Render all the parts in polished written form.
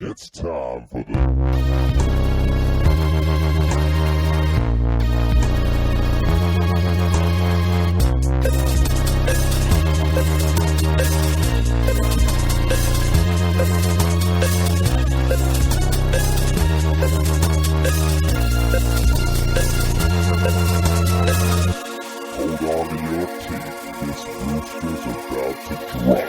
It's time for the... Hold on to your teeth, this rooster's about to drop.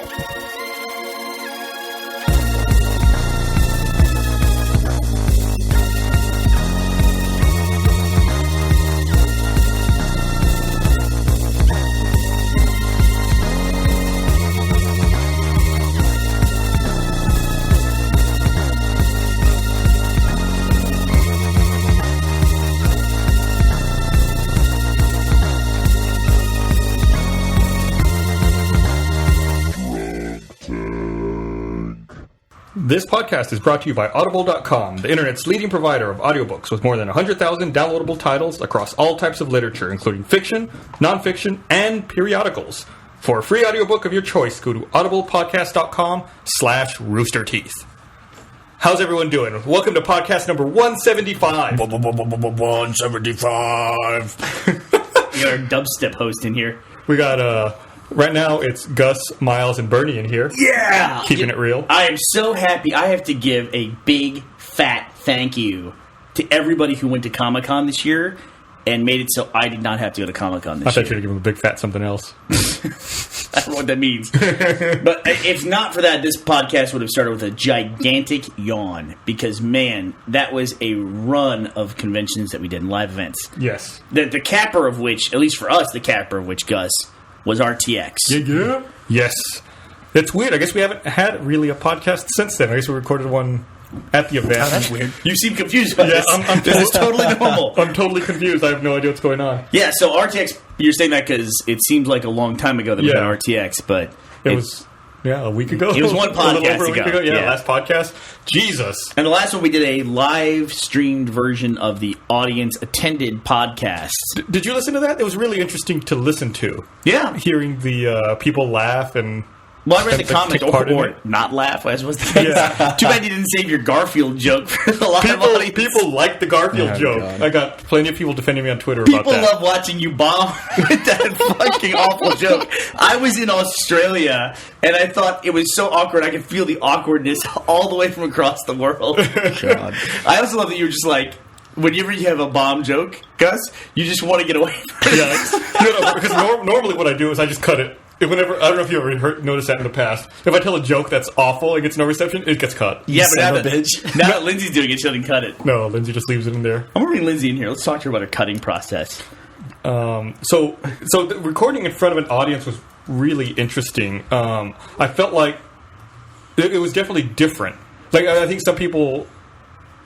This podcast is brought to you by Audible.com, the internet's leading provider of audiobooks with more than 100,000 downloadable titles across all types of literature, including fiction, nonfiction, and periodicals. For a free audiobook of your choice, go to audiblepodcast.com/roosterteeth. How's everyone doing? Welcome to podcast number 175. 175. You're a dubstep host in here. We got, right now it's Gus, Miles, and Bernie in here. Yeah! Keeping it real. I am so happy. I have to give a big, fat thank you to everybody who went to Comic-Con this year and made it so I did not have to go to Comic-Con I this thought you were year. going to give him a big fat something else. I don't know what that means. But if not for that, this podcast would have started with a gigantic yawn. Because, man, that was a run of conventions that we did in live events. Yes. The capper of which, at least for us, the capper of which, Gus, was RTX. Yeah. Yes. It's weird. I guess we haven't had really a podcast since then. I guess we recorded one at the event. That's weird. You seem confused by this. I'm This is totally normal. I'm totally confused. I have no idea what's going on. Yeah, so RTX, you're saying that because it seemed like a long time ago that we had RTX, but It was, a week ago. It was one A little podcast over a week ago. ago. Yeah, Yeah. last podcast. Jesus. And the last one we did a live streamed version of the audience attended podcast. Did you listen to that? It was really interesting to listen to. Yeah. Hearing the people laugh and... Well, I read the and comment, take part in or it. not laugh, as was the case. Yeah. Too bad you didn't save your Garfield joke for the live audience. People like the Garfield joke. God. I got plenty of people defending me on Twitter People about that. love watching you bomb with that fucking awful joke. I was in Australia, and I thought it was so awkward. I could feel the awkwardness all the way from across the world. God. I also love that you were just like, whenever you have a bomb joke, Gus, you just want to get away from it. Yeah, because normally what I do is I just cut it. Whenever, I don't know if you ever noticed that in the past. If I tell a joke that's awful and gets no reception, it gets cut. Yeah, but Son now of a that, bitch. now that Lindsay's doing it, she doesn't cut it. No, Lindsay just leaves it in there. I'm going to bring Lindsay in here. Let's talk to her about her cutting process. So the recording in front of an audience was really interesting. I felt like it was definitely different. Like, I think some people...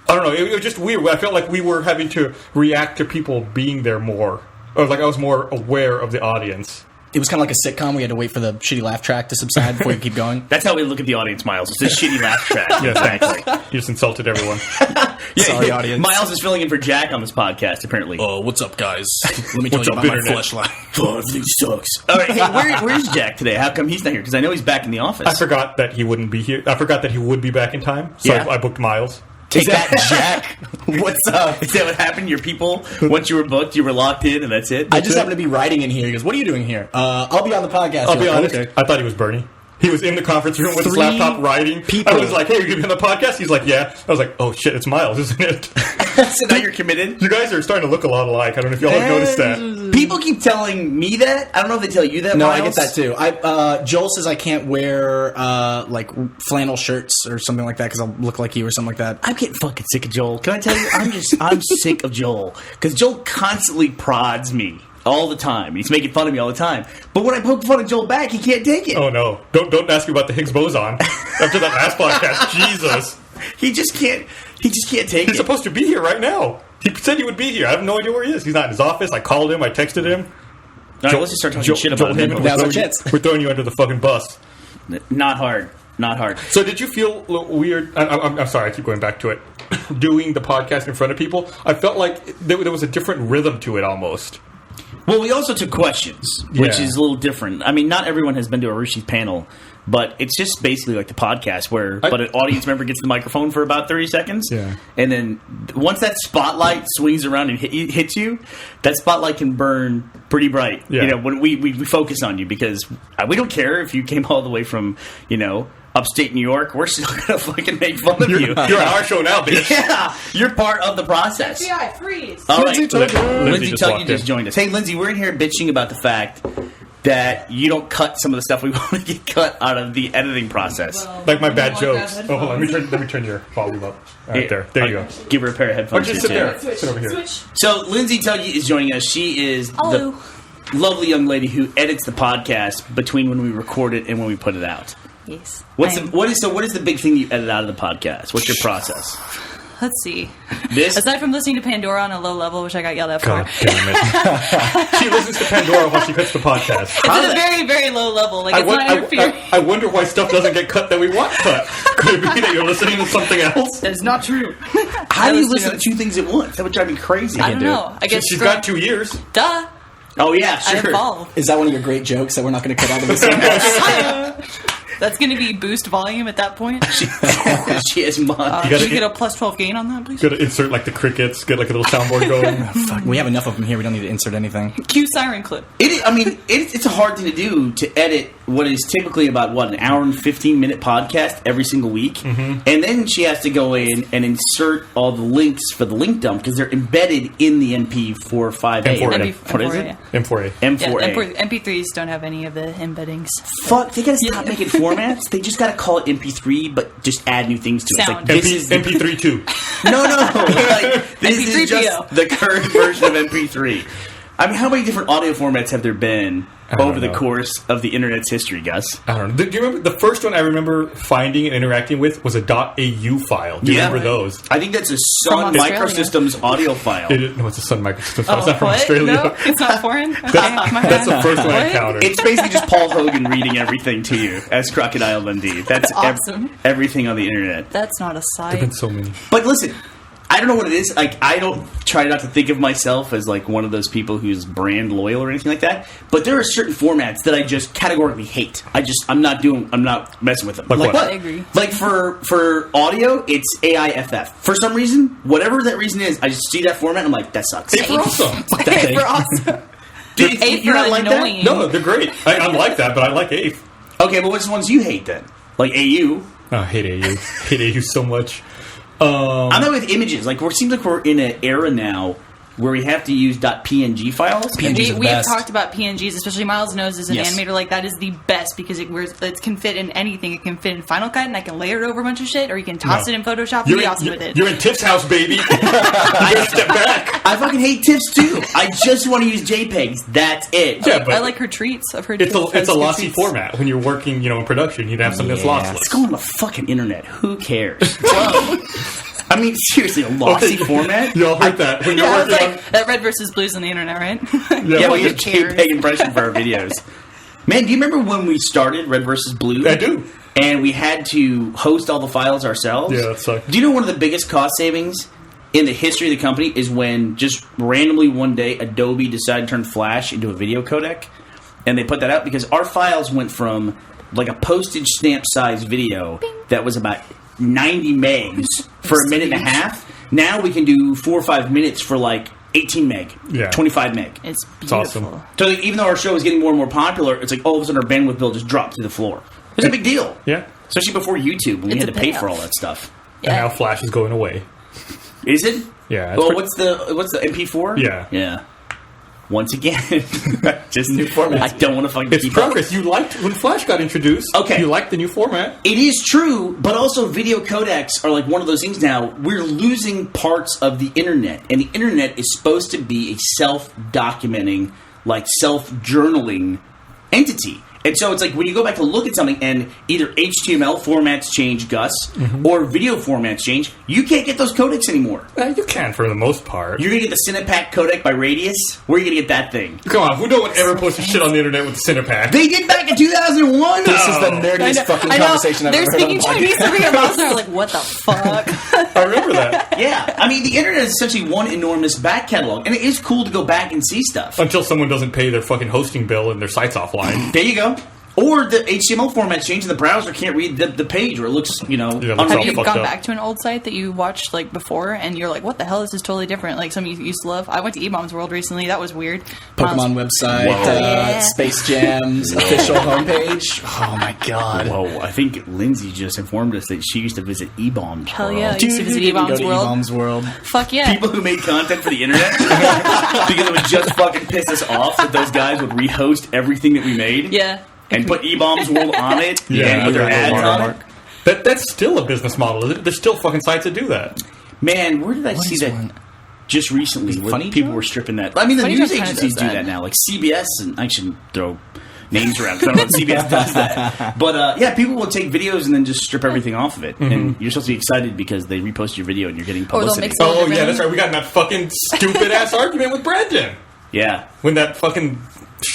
I don't know. It was just weird. I felt like we were having to react to people being there more. Or like I was more aware of the audience. It was kind of like a sitcom. We had to wait for the shitty laugh track to subside before you keep going. That's how we look at the audience, Miles. It's a shitty laugh track. Yes, thanks. You just insulted everyone. Sorry, audience. Miles is filling in for Jack on this podcast, apparently. What's up, guys? Let me tell What's you up, about my internet? fleshlight. Oh, everything sucks. All right, hey, where's Jack today? How come he's not here? Because I know he's back in the office. I forgot that he wouldn't be here. I forgot that he would be back in time. So Yeah. I booked Miles. Take that, Jack. What's up? Is that what happened? Your people, once you were booked, you were locked in, and that's it? I just happened to be writing in here. He goes, "What are you doing here?" I'll be on the podcast. I'll be You're like, honest. "Okay." I thought he was Bernie. He was in the conference room with his 3 laptop writing. people. I was like, hey, you're going to be on the podcast? He's like, yeah. I was like, oh, shit, it's Miles, isn't it? So now you're committed? You guys are starting to look a lot alike. I don't know if y'all have noticed that. People keep telling me that. I don't know if they tell you that, No, Miles. I get that too. Joel says I can't wear like flannel shirts or something like that because I'll look like you or something like that. I'm getting fucking sick of Joel. Can I tell you? I'm sick of Joel. Because Joel constantly prods me all the time. He's making fun of me all the time. But when I poke fun of Joel back, he can't take it. Oh, no. Don't ask me about the Higgs boson. After that last podcast, Jesus. He just can't take He's it. supposed to be here right now. He said he would be here. I have no idea where he is. He's not in his office. I called him. I texted him. All right, let's just start talking shit about Joel him. Heyman, Now's our we're throwing chance. we're throwing you under the fucking bus. Not hard. Not hard. So did you feel weird? I'm sorry, I keep going back to it. Doing the podcast in front of people, I felt like there was a different rhythm to it almost. Well, we also took questions, which Yeah. is a little different. I mean, not everyone has been to a Rishi's panel. But it's just basically like the podcast but an audience member gets the microphone for about 30 seconds. Yeah. And then once that spotlight swings around and hits you, that spotlight can burn pretty bright. Yeah. You know, when we focus on you because we don't care if you came all the way from, upstate New York. We're still going to fucking make fun of you. You're on our show now, bitch. Yeah, you're part of the process. FBI, freeze. All right. Lindsay just Tuggy walked just in. joined us. Hey, Lindsay, we're in here bitching about the fact that you don't cut some of the stuff we want to get cut out of the editing process. Like my bad You don't want jokes. bad Oh, hold on. headphones? Let me turn your volume up. Right there you go. Give her a pair of Or headphones. just sit here, there. too. Sit over here. Switch. So, Lindsay Tuggy is joining us. She is the lovely young lady who edits the podcast between when we record it and when we put it out. Yes. What is the big thing you edit out of the podcast? What's your process? Let's see. This Aside from listening to Pandora on a low level, which I got yelled at for, God damn it. She listens to Pandora while she cuts the podcast. it's at a very, very low level. Like, it's not interfering. I wonder why stuff doesn't get cut that we want cut. Could it be that you're listening to something else? That is not true. how do you listen listen to two things at once? That would drive me crazy. I don't know. I guess She's got 2 years. Duh. Oh yeah, I sure. evolve. Is that one of your great jokes that we're not going to cut out of this? That's going to be boost volume at that point. She has mine. Should you get a plus 12 gain on that, please? Gotta insert like the crickets, get like a little soundboard going. Fuck, we have enough of them here. We don't need to insert anything. Cue siren clip. It's a hard thing to do to edit what is typically about an hour and 15-minute podcast every single week, Mm-hmm. and then she has to go in and insert all the links for the link dump because they're embedded in the MP45A. M4A. What is it? yeah. M4A. M4A. Yeah, MP3s don't have any of the embeddings. Fuck, they gotta stop making formats. They just gotta call it MP3, but just add new things to it. It's like, Sound. this is the, MP3 2. no. Like, this is MP3 just PO. the current version of MP3. I mean, how many different audio formats have there been don't over the know. course of the internet's history, Gus? I don't know. Do you remember the first one I remember finding and interacting with was a .au file? Do you remember those? I think that's a Sun From Australia. Microsystems audio file. No, it's a Sun Microsystems file. Oh, It's not from what? Australia. No, it's not foreign? Okay, my That's the bad. first one I What? encountered. It's basically just Paul Hogan reading everything to you as Crocodile Dundee. That's Awesome. everything on the internet. That's not a There've been site. so many. But listen, I don't know what it is. Like, I don't try not to think of myself as like one of those people who's brand loyal or anything like that. But there are certain formats that I just categorically hate. I'm not messing with them. Like what? I agree. Like for audio, it's AIFF. For some reason, whatever that reason is, I just see that format and I'm like, that sucks. Hey, for awesome. Fuck that thing. For awesome. Dude, A you're for not like annoying. No, they're great. I like that, but I like AIF. that? Okay, but which ones do you hate then? Like AU? Oh, I hate AU. hate AU so much. I'm not with images. Like, it seems like we're in an era now where we have to use .png files. PNGs are the We have best. talked about PNGs, especially Miles knows as an Yes. animator, like that is the best because it can fit in anything. It can fit in Final Cut and I can layer it over a bunch of shit, or you can toss No. it in Photoshop and be awesome with it. You're in Tiff's house, baby. You gotta step back. I fucking hate TIFFs too. I just want to use JPEGs. That's it. Yeah, but I like her treats. I've heard it's Tiff a has good lossy treats. format. When you're working, in production, you'd have something Yeah. that's Let's lossless. go on the fucking internet. Who cares? I mean, seriously, a lossy format? Y'all heard that. When you're Yeah, it's working like that red versus blues on the internet, right? Yeah, we Who use cares? JPEG impression for our videos. Man, do you remember when we started Red versus Blue? I do. And we had to host all the files ourselves? Yeah, that sucked. Do you know one of the biggest cost savings in the history of the company is when just randomly one day Adobe decided to turn Flash into a video codec? And they put that out because our files went from like a postage stamp size video that was about 90 megs for a minute and a half. Now we can do 4 or 5 minutes for like 18 meg, Yeah. 25 meg. It's beautiful. awesome. So like, even though our show is getting more and more popular, it's like all of a sudden our bandwidth bill just dropped through the floor. It's a big deal. Yeah. Especially before YouTube when we It's had a to pay for payoff. all that stuff. And now Yeah. Flash is going away. Is it? Yeah. it's Well, pretty- what's the MP4? Yeah. Yeah. Once again, just New format. I don't want to fucking It's keep progress. up. You liked when Flash got introduced. Okay. You liked the new format. It is true, but also video codecs are like one of those things now. We're losing parts of the internet, and the internet is supposed to be a self-documenting, like self-journaling entity. And so it's like when you go back to look at something and either HTML formats change, Gus, or video formats change, you can't get those codecs anymore. You can for the most part. You're going to get the Cinepack codec by Radius. Where are you going to get that thing? Come on, no one ever posted shit on the internet with Cinepack. They did back in 2001. This is the I nerdiest know, fucking I know. conversation I've They're ever heard speaking on a Chinese podcast. over here, Miles, and are like, what the fuck? I remember that. Yeah, I mean, the internet is essentially one enormous back catalog, and it is cool to go back and see stuff. Until someone doesn't pay their fucking hosting bill and their site's offline. There you go. Or the HTML format's changed and the browser can't read the page, or it looks, Yeah, it looks Have all you fucked gone up. back to an old site that you watched like before, and you're like, "What the hell? This is totally different." Like some you used to love. I went to E-Bombs World recently. That was weird. Pokemon website, Yeah. Space Jam's official homepage. Oh my god. Whoa, I think Lindsay just informed us that she used to visit E-Bombs. Hell World. yeah! I Dude, used to who visit didn't go E-Bombs to World. E-Bombs World? Fuck yeah! People who made content for the internet because it would just fucking piss us off that those guys would rehost everything that we made. Yeah. And put E-Bombs World on it. Yeah, and put their yeah, ads on it. watermark. That's still a business model, isn't it? There's still fucking sites that do that. Man, where did I see is that? one? Just recently, where Funny people Joe? were stripping that. I mean, the Funny news Joe kinda agencies does do that. that now, like CBS, and I shouldn't throw names around. 'Cause I don't know if CBS does that. But yeah, people will take videos and then just strip everything off of it, and you're supposed to be excited because they repost your video and you're getting Or they'll publicity. mix it. Oh yeah, that's right. We got in that fucking stupid ass argument with Brandon Yeah, when that fucking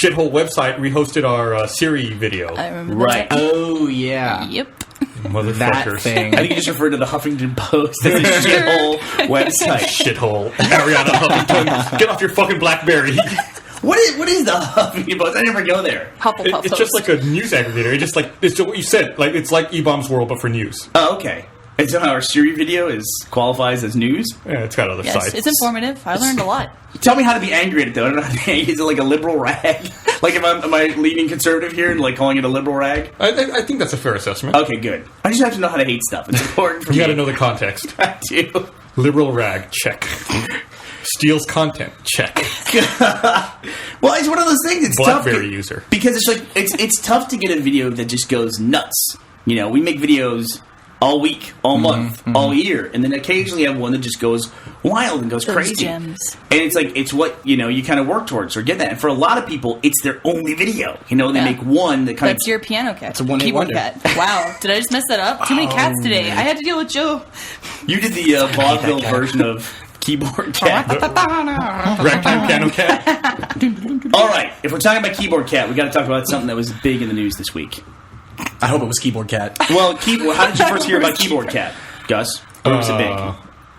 shithole website rehosted our Siri video. I remember right. that. Oh yeah. Yep. That Motherfuckers. thing. I think you just referred to the Huffington Post as a shithole website. Shithole. Ariana Huffington. Get off your fucking BlackBerry. What is the Huffington Post? I never go there. Hufflepuff It's just like a news aggregator. It's just like it's just what you said. Like it's like E-Bombs World, but for news. Oh, okay. And so our Siri video qualifies as news? Yeah, it's got other Yes, sites. it's informative. I learned a lot. Tell me how to be angry at it, though. I don't know how to be angry. Is it like a liberal rag? Like, am I leaning conservative here and like calling it a liberal rag? I think that's a fair assessment. Okay, good. I just have to know how to hate stuff. It's important for You me. got to know the context. I do. Liberal rag, check. Steals content, check. Well, it's one of those things. It's BlackBerry tough user. because it's like it's tough to get a video that just goes nuts. You know, we make videos all week, all month, all year, and then occasionally have one that just goes wild and goes Those crazy. gems. And it's like it's what you kind of work towards or get that. And for a lot of people, it's their only video. You know, they Yeah. make one that kind That's of your piano cat. It's a one-hit keyboard wonder. cat. Wow, did I just mess that up? Too many cats today. I had to deal with Joe. you did the vaudeville version of Keyboard Cat. Ragtime piano cat. All right, if we're talking about Keyboard Cat, we got to talk about something that was big in the news this week. I hope it was Keyboard Cat. Well, keyboard. How did you first hear about Keyboard Cat, Gus? Or was it big?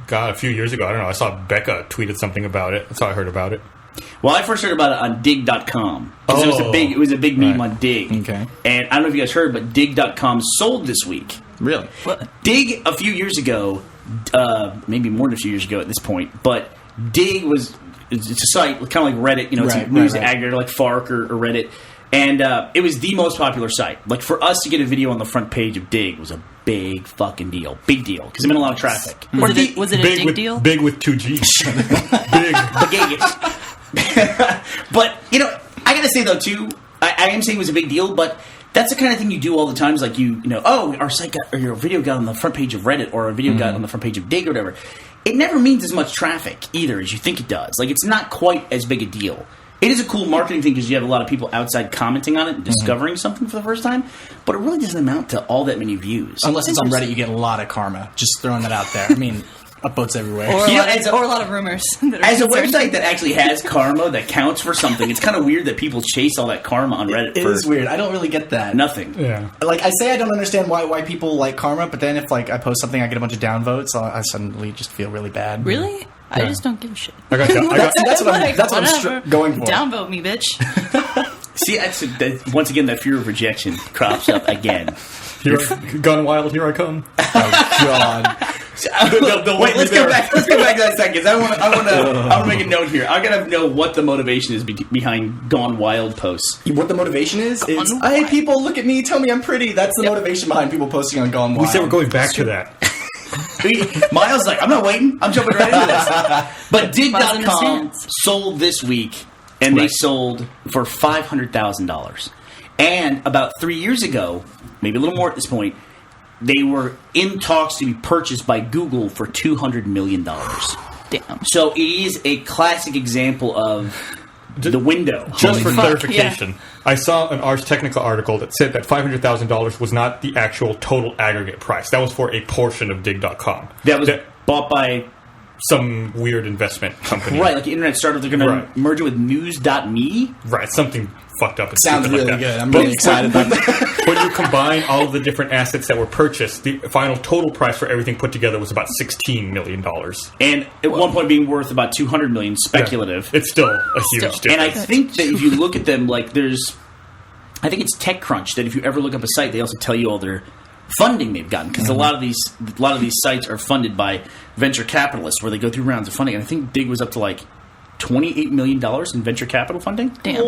God, a few years ago, I don't know. I saw Becca tweeted something about it. That's how I heard about it. Well, I first heard about it on Dig.com because Oh. it was a big meme Right. on Dig. Okay. And I don't know if you guys heard, but Dig.com sold this week. Really? Dig a few years ago, maybe more than a few years ago at this point, but Dig it's a site kind of like Reddit. You know, it's Right, a news right, right. aggregator like Fark or Reddit. And it was the most popular site. Like, for us to get a video on the front page of Dig was a big fucking deal. Big deal. Because there been a lot of traffic. Was it a Big dig with deal? big with 2 G's. Big. But, I gotta say, though, too, I am saying it was a big deal, but that's the kind of thing you do all the time. Is like, our site got, or your video got on the front page of Reddit, or our video got on the front page of Dig, or whatever. It never means as much traffic, either, as you think it does. Like, it's not quite as big a deal. It is a cool marketing thing because you have a lot of people outside commenting on it and discovering something for the first time, but it really doesn't amount to all that many views. Unless it's on Reddit, you get a lot of karma. Just throwing that out there. I mean, upvotes everywhere. Or You know, or a lot of rumors. That are As a concerned. website that actually has karma that counts for something, it's kind of weird that people chase all that karma on Reddit It for is weird. I don't really get that. nothing. Yeah. Like, I say I don't understand why people like karma, but then if like I post something, I get a bunch of downvotes, I suddenly just feel really bad. Really? I just don't give a shit. I got That's what I'm. Like, That's what I'm whatever. going for. Downvote me, bitch. See, once again, that fear of rejection crops up again. Gone wild, here I come. Oh God. They'll Wait, want let's me go there. back. Let's go back to that second. I want to make a note here. I gotta know what the motivation is behind Gone Wild posts. What the motivation is? It's Gone hey, Wild. people, look at me, tell me I'm pretty. That's the motivation behind people posting on Gone Wild. We said we're going back to that. Miles like, I'm not waiting. I'm jumping right into this. But Miles in the Dig.com stands. sold this week, and they sold for $500,000. And about 3 years ago, maybe a little more at this point, they were in talks to be purchased by Google for $200 million. Damn. So it is a classic example of the window. Just for fuck, clarification, I saw an Ars Technica article that said that $500,000 was not the actual total aggregate price. That was for a portion of Dig.com. That was bought by... some weird investment company. Right, like the internet startup. They're going Right. to merge it with News.me. Right, something fucked up and Sounds stupid really like that. good. I'm really excited about that. When you combine all of the different assets that were purchased, the final total price for everything put together was about $16 million. And at one point being worth about $200 million, speculative. It's still a huge difference. And I think that if you look at them, like I think it's TechCrunch that if you ever look up a site, they also tell you all their funding they've gotten, because a lot of these sites are funded by venture capitalists where they go through rounds of funding. And I think Dig was up to like $28 million in venture capital funding. Damn.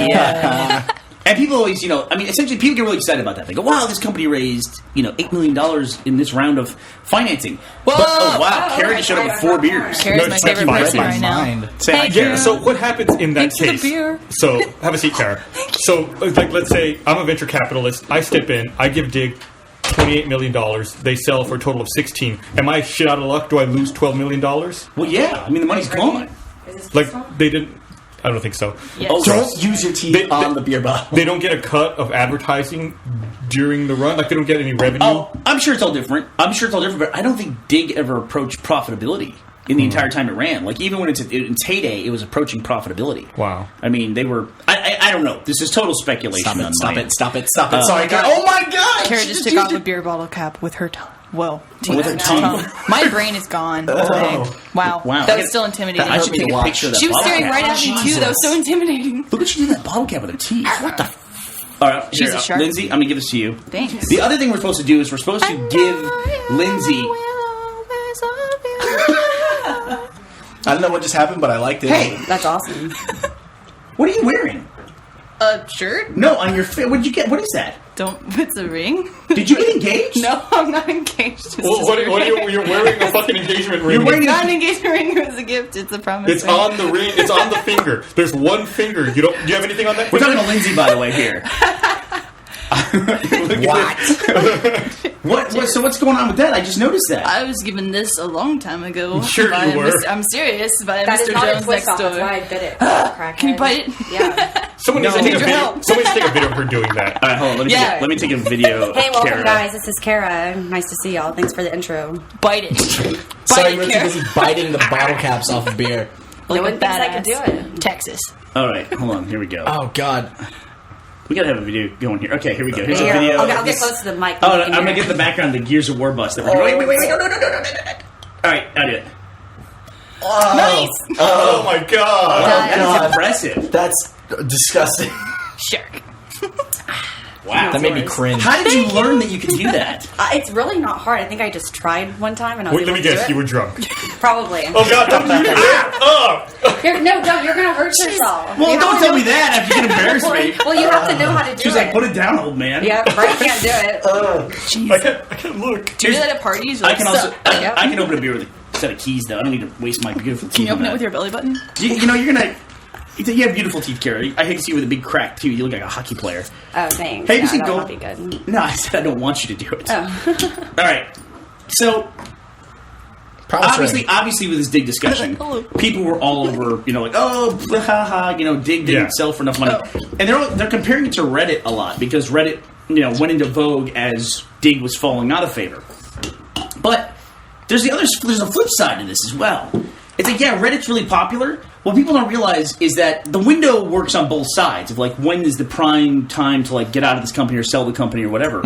Yeah. And people always, essentially people get really excited about that. They go, wow, this company raised, $8 million in this round of financing. Whoa! But, oh, wow, Carrie just showed up with 4 beers. Carrie's No, my it's like favorite five person beers. right now. Mind. Say hi, Thank Carrie. you. So what happens in that Thanks for the case? beer. So have a seat, Kara. So like, let's say I'm a venture capitalist. I step in. I give Dig $28 million. They sell for a total of 16. Am I shit out of luck? Do I lose $12 million? Well, yeah. I mean, the money's gone. Like they didn't. I don't think so. Yes. Oh, Don't use your teeth on the beer bottle. They don't get a cut of advertising during the run. Like they don't get any revenue. Oh, I'm sure it's all different. But I don't think Dig ever approached profitability in the entire time it ran. Like, even when it's in its heyday, it was approaching profitability. Wow. I mean, they were... I don't know. This is total speculation on my end. Stop it. Sorry, God. Oh my God! Carrie just took off a beer bottle cap with her tongue. Whoa. With her tongue. My brain is gone today. Wow. Wow. That was still intimidating. I should take a picture of that She was bottle staring cap. right at me, too. That was so intimidating. Look what she did with that bottle cap with her teeth. What the... All right, She's here, a shark. Lindsay, I'm going to give this to you. Thanks. The other thing we're supposed to do is we're supposed to give Lindsay... I don't know what just happened, but I liked it. Hey, That's awesome. what are you wearing? A shirt? No, on your face. What did you get? What is that? It's a ring? Did you get engaged? No, I'm not engaged. It's Well, just what a are ring. you're wearing a fucking engagement ring? You're wearing It's not an engagement ring. It was a gift. It's a promise It's ring. on the ring. It's on the finger. There's one finger. Do you have anything on that? We're finger? talking to Lindsay, by the way, here. What? So what's going on with that? I just noticed that. I was given this a long time ago. Sure by you were. I'm serious. By That is Mr. not a Jones twist next off. That's door. why I bit it. Crackhead. Can you bite it? Yeah. Someone needs to No. take a Need your video. help. Someone needs to take a video of her doing that. All right, hold on. Yeah. Let me take a video. Hey, of welcome, Kara. guys. This is Kara. Nice to see y'all. Thanks for the intro. Bite it. Sorry, Bite we're it, too Kara. busy biting the bottle caps off of beer. Like one a thinks I can badass. do it. Texas. All right, hold on. Here we go. Oh God! We gotta have a video going here. Okay, here we go. Here's Here, a video. I'll of get this- close to the mic. Oh, then no, you can I'm gonna hear get the background of the Gears of War bus that we're Oh. doing. Wait, no. All right, I did it. Nice. Oh my god! That's God. impressive. That's disgusting. Shark. Wow. That made me cringe. How did you learn that you could do that? It's really not hard. I think I just tried one time and I was Wait, let able me to do guess. it. You were drunk. Probably. Oh god! Don't do that! No, don't. You're going to hurt yourself. Well, You don't have tell to me that after you can embarrass me. Well, you have to know how to do She's it. like, put it down, old man. Yeah, Brett can't do it. I can't look. Do you do that at parties? I can also. Yeah. I can open a beer with a set of keys, though. I don't need to waste my beautiful teeth. Can you on open it that. with your belly button? You know, you're gonna. You have beautiful teeth, Carrie. I hate to see you with a big crack too. You look like a hockey player. Oh, thanks. Hey, Yeah, you see that'll gold? be good. No, I said I don't want you to do it. Oh. All right. So Promise ring. obviously, with this Dig discussion, people were all over. Like, oh, haha. Dig didn't Yeah. sell for enough money, and they're comparing it to Reddit a lot because Reddit, went into vogue as Dig was falling out of favor. But there's a flip side to this as well. It's like, yeah, Reddit's really popular. What people don't realize is that the window works on both sides of, like, when is the prime time to, like, get out of this company or sell the company or whatever.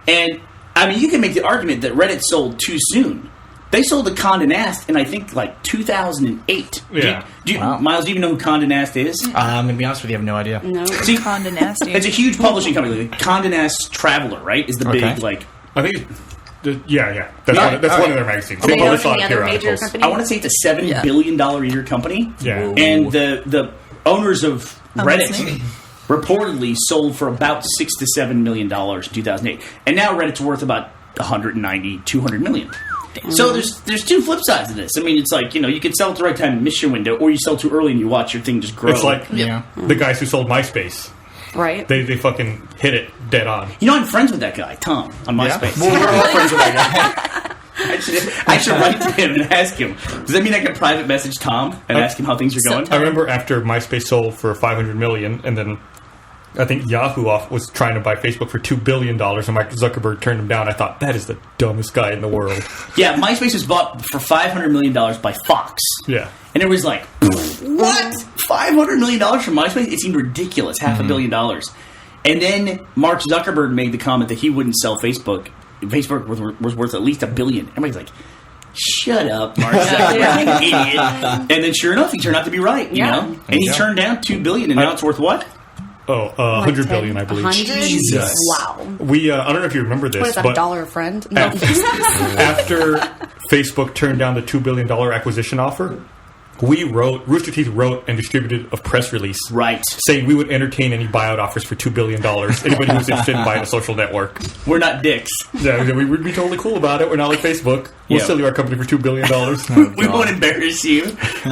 And, I mean, you can make the argument that Reddit sold too soon. They sold to Condé Nast in, I think, like, 2008. Yeah. Wow. Miles, do you even know who Condé Nast is? I'm gonna be honest with you, I have no idea. No. See, Condé Nasty. it's a huge publishing company. Like, Condé Nast Traveler, right, is the Okay. big, like... I think. Yeah. That's Yeah, one. That's all one right. of their magazines. Do they own publish a lot any of other peer major articles. companies? I want to say it's a $7 billion a year company. Yeah. And the owners of I'm Reddit listening. reportedly sold for about $6 to $7 million in 2008, and now Reddit's worth about 190, 200 million. So there's two flip sides to this. I mean, it's like, you could sell at the right time and miss your window, or you sell too early and you watch your thing just grow. It's like Yeah. the guys who sold MySpace. Right. They fucking hit it dead on. I'm friends with that guy, Tom, on MySpace. Well, we're all friends with that guy. I should write to him and ask him. Does that mean I can private message Tom and ask him how things are going? I remember after MySpace sold for $500 million, and then I think Yahoo was trying to buy Facebook for $2 billion, and Mark Zuckerberg turned him down. I thought, that is the dumbest guy in the world. Yeah, MySpace was bought for $500 million by Fox. Yeah. And it was like, what? $500 million from MySpace? It seemed ridiculous, $500 million. And then Mark Zuckerberg made the comment that he wouldn't sell Facebook. Facebook was worth at least $1 billion. Everybody's like, shut up, Mark Zuckerberg, you idiot. And then sure enough, he turned out to be right, you Yeah. know? And he turned down $2 billion, and now it's worth what? 100 billion, I believe. 100? Jesus. Wow. We, I don't know if you remember this, What is that, but dollar a friend? No. after Facebook turned down the $2 billion acquisition offer, Rooster Teeth wrote and distributed a press release Right. saying we would entertain any buyout offers for $2 billion. Anybody who's interested in buying a social network. We're not dicks. Yeah, we would be totally cool about it. We're not like Facebook. We'll Yeah. sell you our company for $2 billion. We won't embarrass you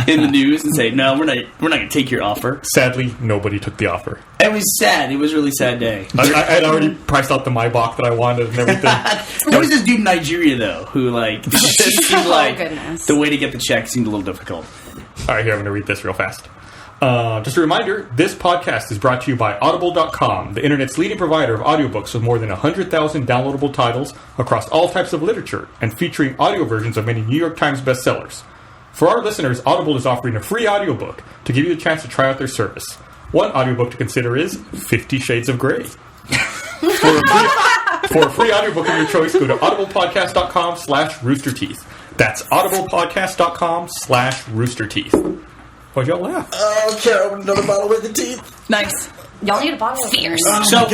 in the news and say, no, we're not going to take your offer. Sadly, nobody took the offer. It was sad. It was a really sad day. I had already priced out the Maybach that I wanted and everything. There was this dude in Nigeria, though, who, like, it just seemed like goodness. the way to get the check seemed a little difficult. All right, here, I'm going to read this real fast. Just a reminder, this podcast is brought to you by Audible.com, the internet's leading provider of audiobooks with more than 100,000 downloadable titles across all types of literature and featuring audio versions of many New York Times bestsellers. For our listeners, Audible is offering a free audiobook to give you the chance to try out their service. One audiobook to consider is 50 Shades of Grey. For a free audiobook of your choice, go to audiblepodcast.com/roosterteeth. That's audiblepodcast.com/roosterteeth. Why'd y'all laugh? Okay, open another bottle with the teeth. Nice. Y'all need a bottle of fierce. So,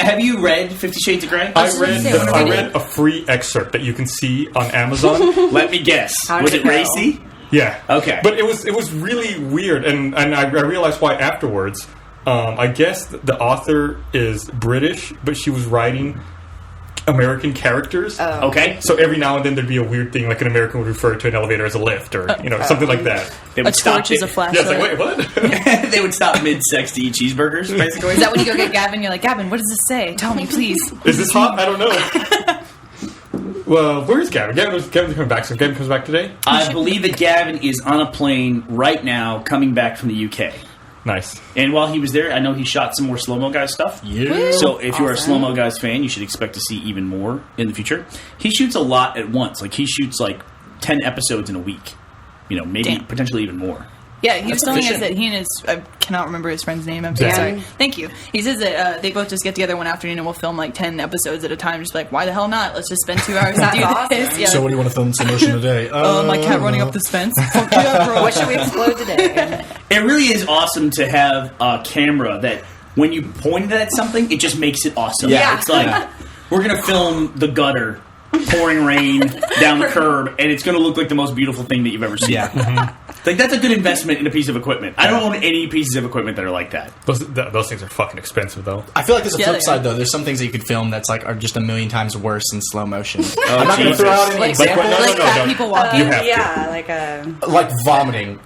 have you read 50 Shades of Grey? I read a free excerpt that you can see on Amazon. Let me guess. How Was did it it go? racy? Yeah. Okay. But it was really weird, and I realized why afterwards. I guess the author is British, but she was writing American characters. Okay. So every now and then there'd be a weird thing, like an American would refer to an elevator as a lift, or something like that. They A would stop torch is a Yeah, flashlight. it's like, wait, what? They would stop mid-sex to eat cheeseburgers, basically. Is that when you go get Gavin? You're like, Gavin, what does this say? Tell me, please. Is this hot? I don't know. Well, where's Gavin? Gavin's coming back. So Gavin comes back today? I believe that Gavin is on a plane right now coming back from the UK. Nice. And while he was there, I know he shot some more Slow Mo Guys stuff. Yeah. So if you're a Awesome. Slow Mo Guys fan, you should expect to see even more in the future. He shoots a lot at once. Like, he shoots, 10 episodes in a week. Maybe Damn. potentially even more. Yeah, he was telling us efficient. that he and his, I cannot remember his friend's name, I'm so Dan. sorry. Thank you. He says that they both just get together one afternoon and we'll film 10 episodes at a time. Just like, why the hell not? Let's just spend 2 hours and That's do awesome. this. Yeah. So what do you want to film in slow motion today? My cat running up this fence. Fuck yeah, bro. What should we explode today? It really is awesome to have a camera that when you point it at something, it just makes it awesome. Yeah. It's like, we're going to film the gutter pouring rain down the curb, and it's going to look like the most beautiful thing that you've ever seen. Yeah. Like, that's a good investment in a piece of equipment. I don't own any pieces of equipment that are like that. Those things are fucking expensive, though. I feel like there's a Yeah, flip they side are. though. There's some things that you could film that's are just a million times worse in slow motion. I'm not gonna throw out any examples. no, Like fat no. people walking. You have to. Yeah, like a... Like vomiting.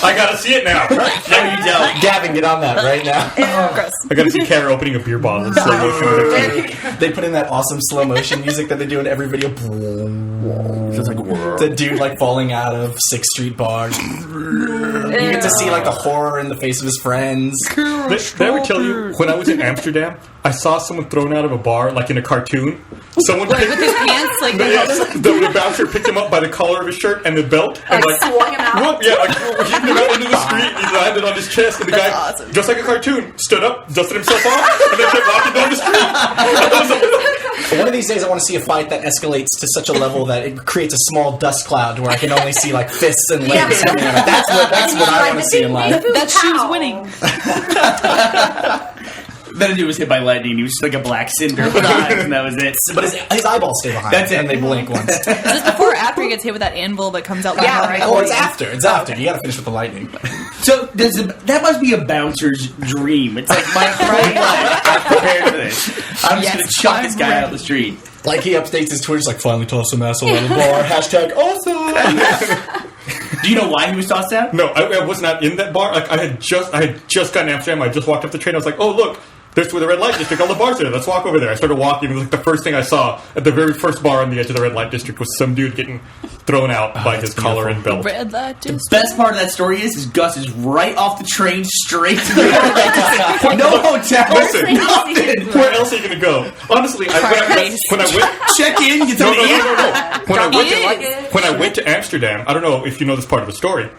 I gotta see it now. No, you don't. Gavin, get on that right now. Gross. I gotta see Kara opening a beer bottle in slow motion. They put in that awesome slow motion music that they do in every video. It's like the dude falling out of 6th Street bar. You get to see the horror in the face of his friends. Did I ever tell you, when I was in Amsterdam, I saw someone thrown out of a bar, like in a cartoon. Someone picked... With his pants, Yes, the bouncer picked him up by the collar of his shirt and the belt. And swung him out? Whoop, yeah, heaved him out into the street. He landed on his chest, and the guy, awesome. just like a cartoon, stood up, dusted himself off, and then kept walking down the street. One of these days, I want to see a fight that escalates to such a level that it creates a small dust cloud where I can only see fists and legs. Yeah. Yeah. That's what I want to see in life. that shoe's winning. Then a dude was hit by lightning. He was just like a black cinder with eyes, and that was it. But his eyeballs stay behind. That's it. And they blink once. Is this before or after he gets hit with that anvil that comes out like Yeah, right? Oh, it's after. It's after. You got to finish with the lightning. So that must be a bouncer's dream. It's like my whole life. I'm prepared for this. I'm just Yes, going to chuck I'm this guy ready. out the street. He updates his Twitter, finally tossed some asshole out of the bar. Hashtag awesome. Do you know why he was tossed out? No, I was not in that bar. I had just gotten Amsterdam. I just walked up the train. I was like, oh, look. There's where the red light district, all the bars there. Let's walk over there. I started walking. It was the first thing I saw at the very first bar on the edge of the red light district was some dude getting thrown out by his collar and belt. Red light The district. best part of that story is Gus is right off the train straight to the elevator. No hotel. Listen, Nothing. where else are you going to go? Honestly, when I went... Check in. Get No, something to eat. no. Yes. When I went to Amsterdam, I don't know if you know this part of the story.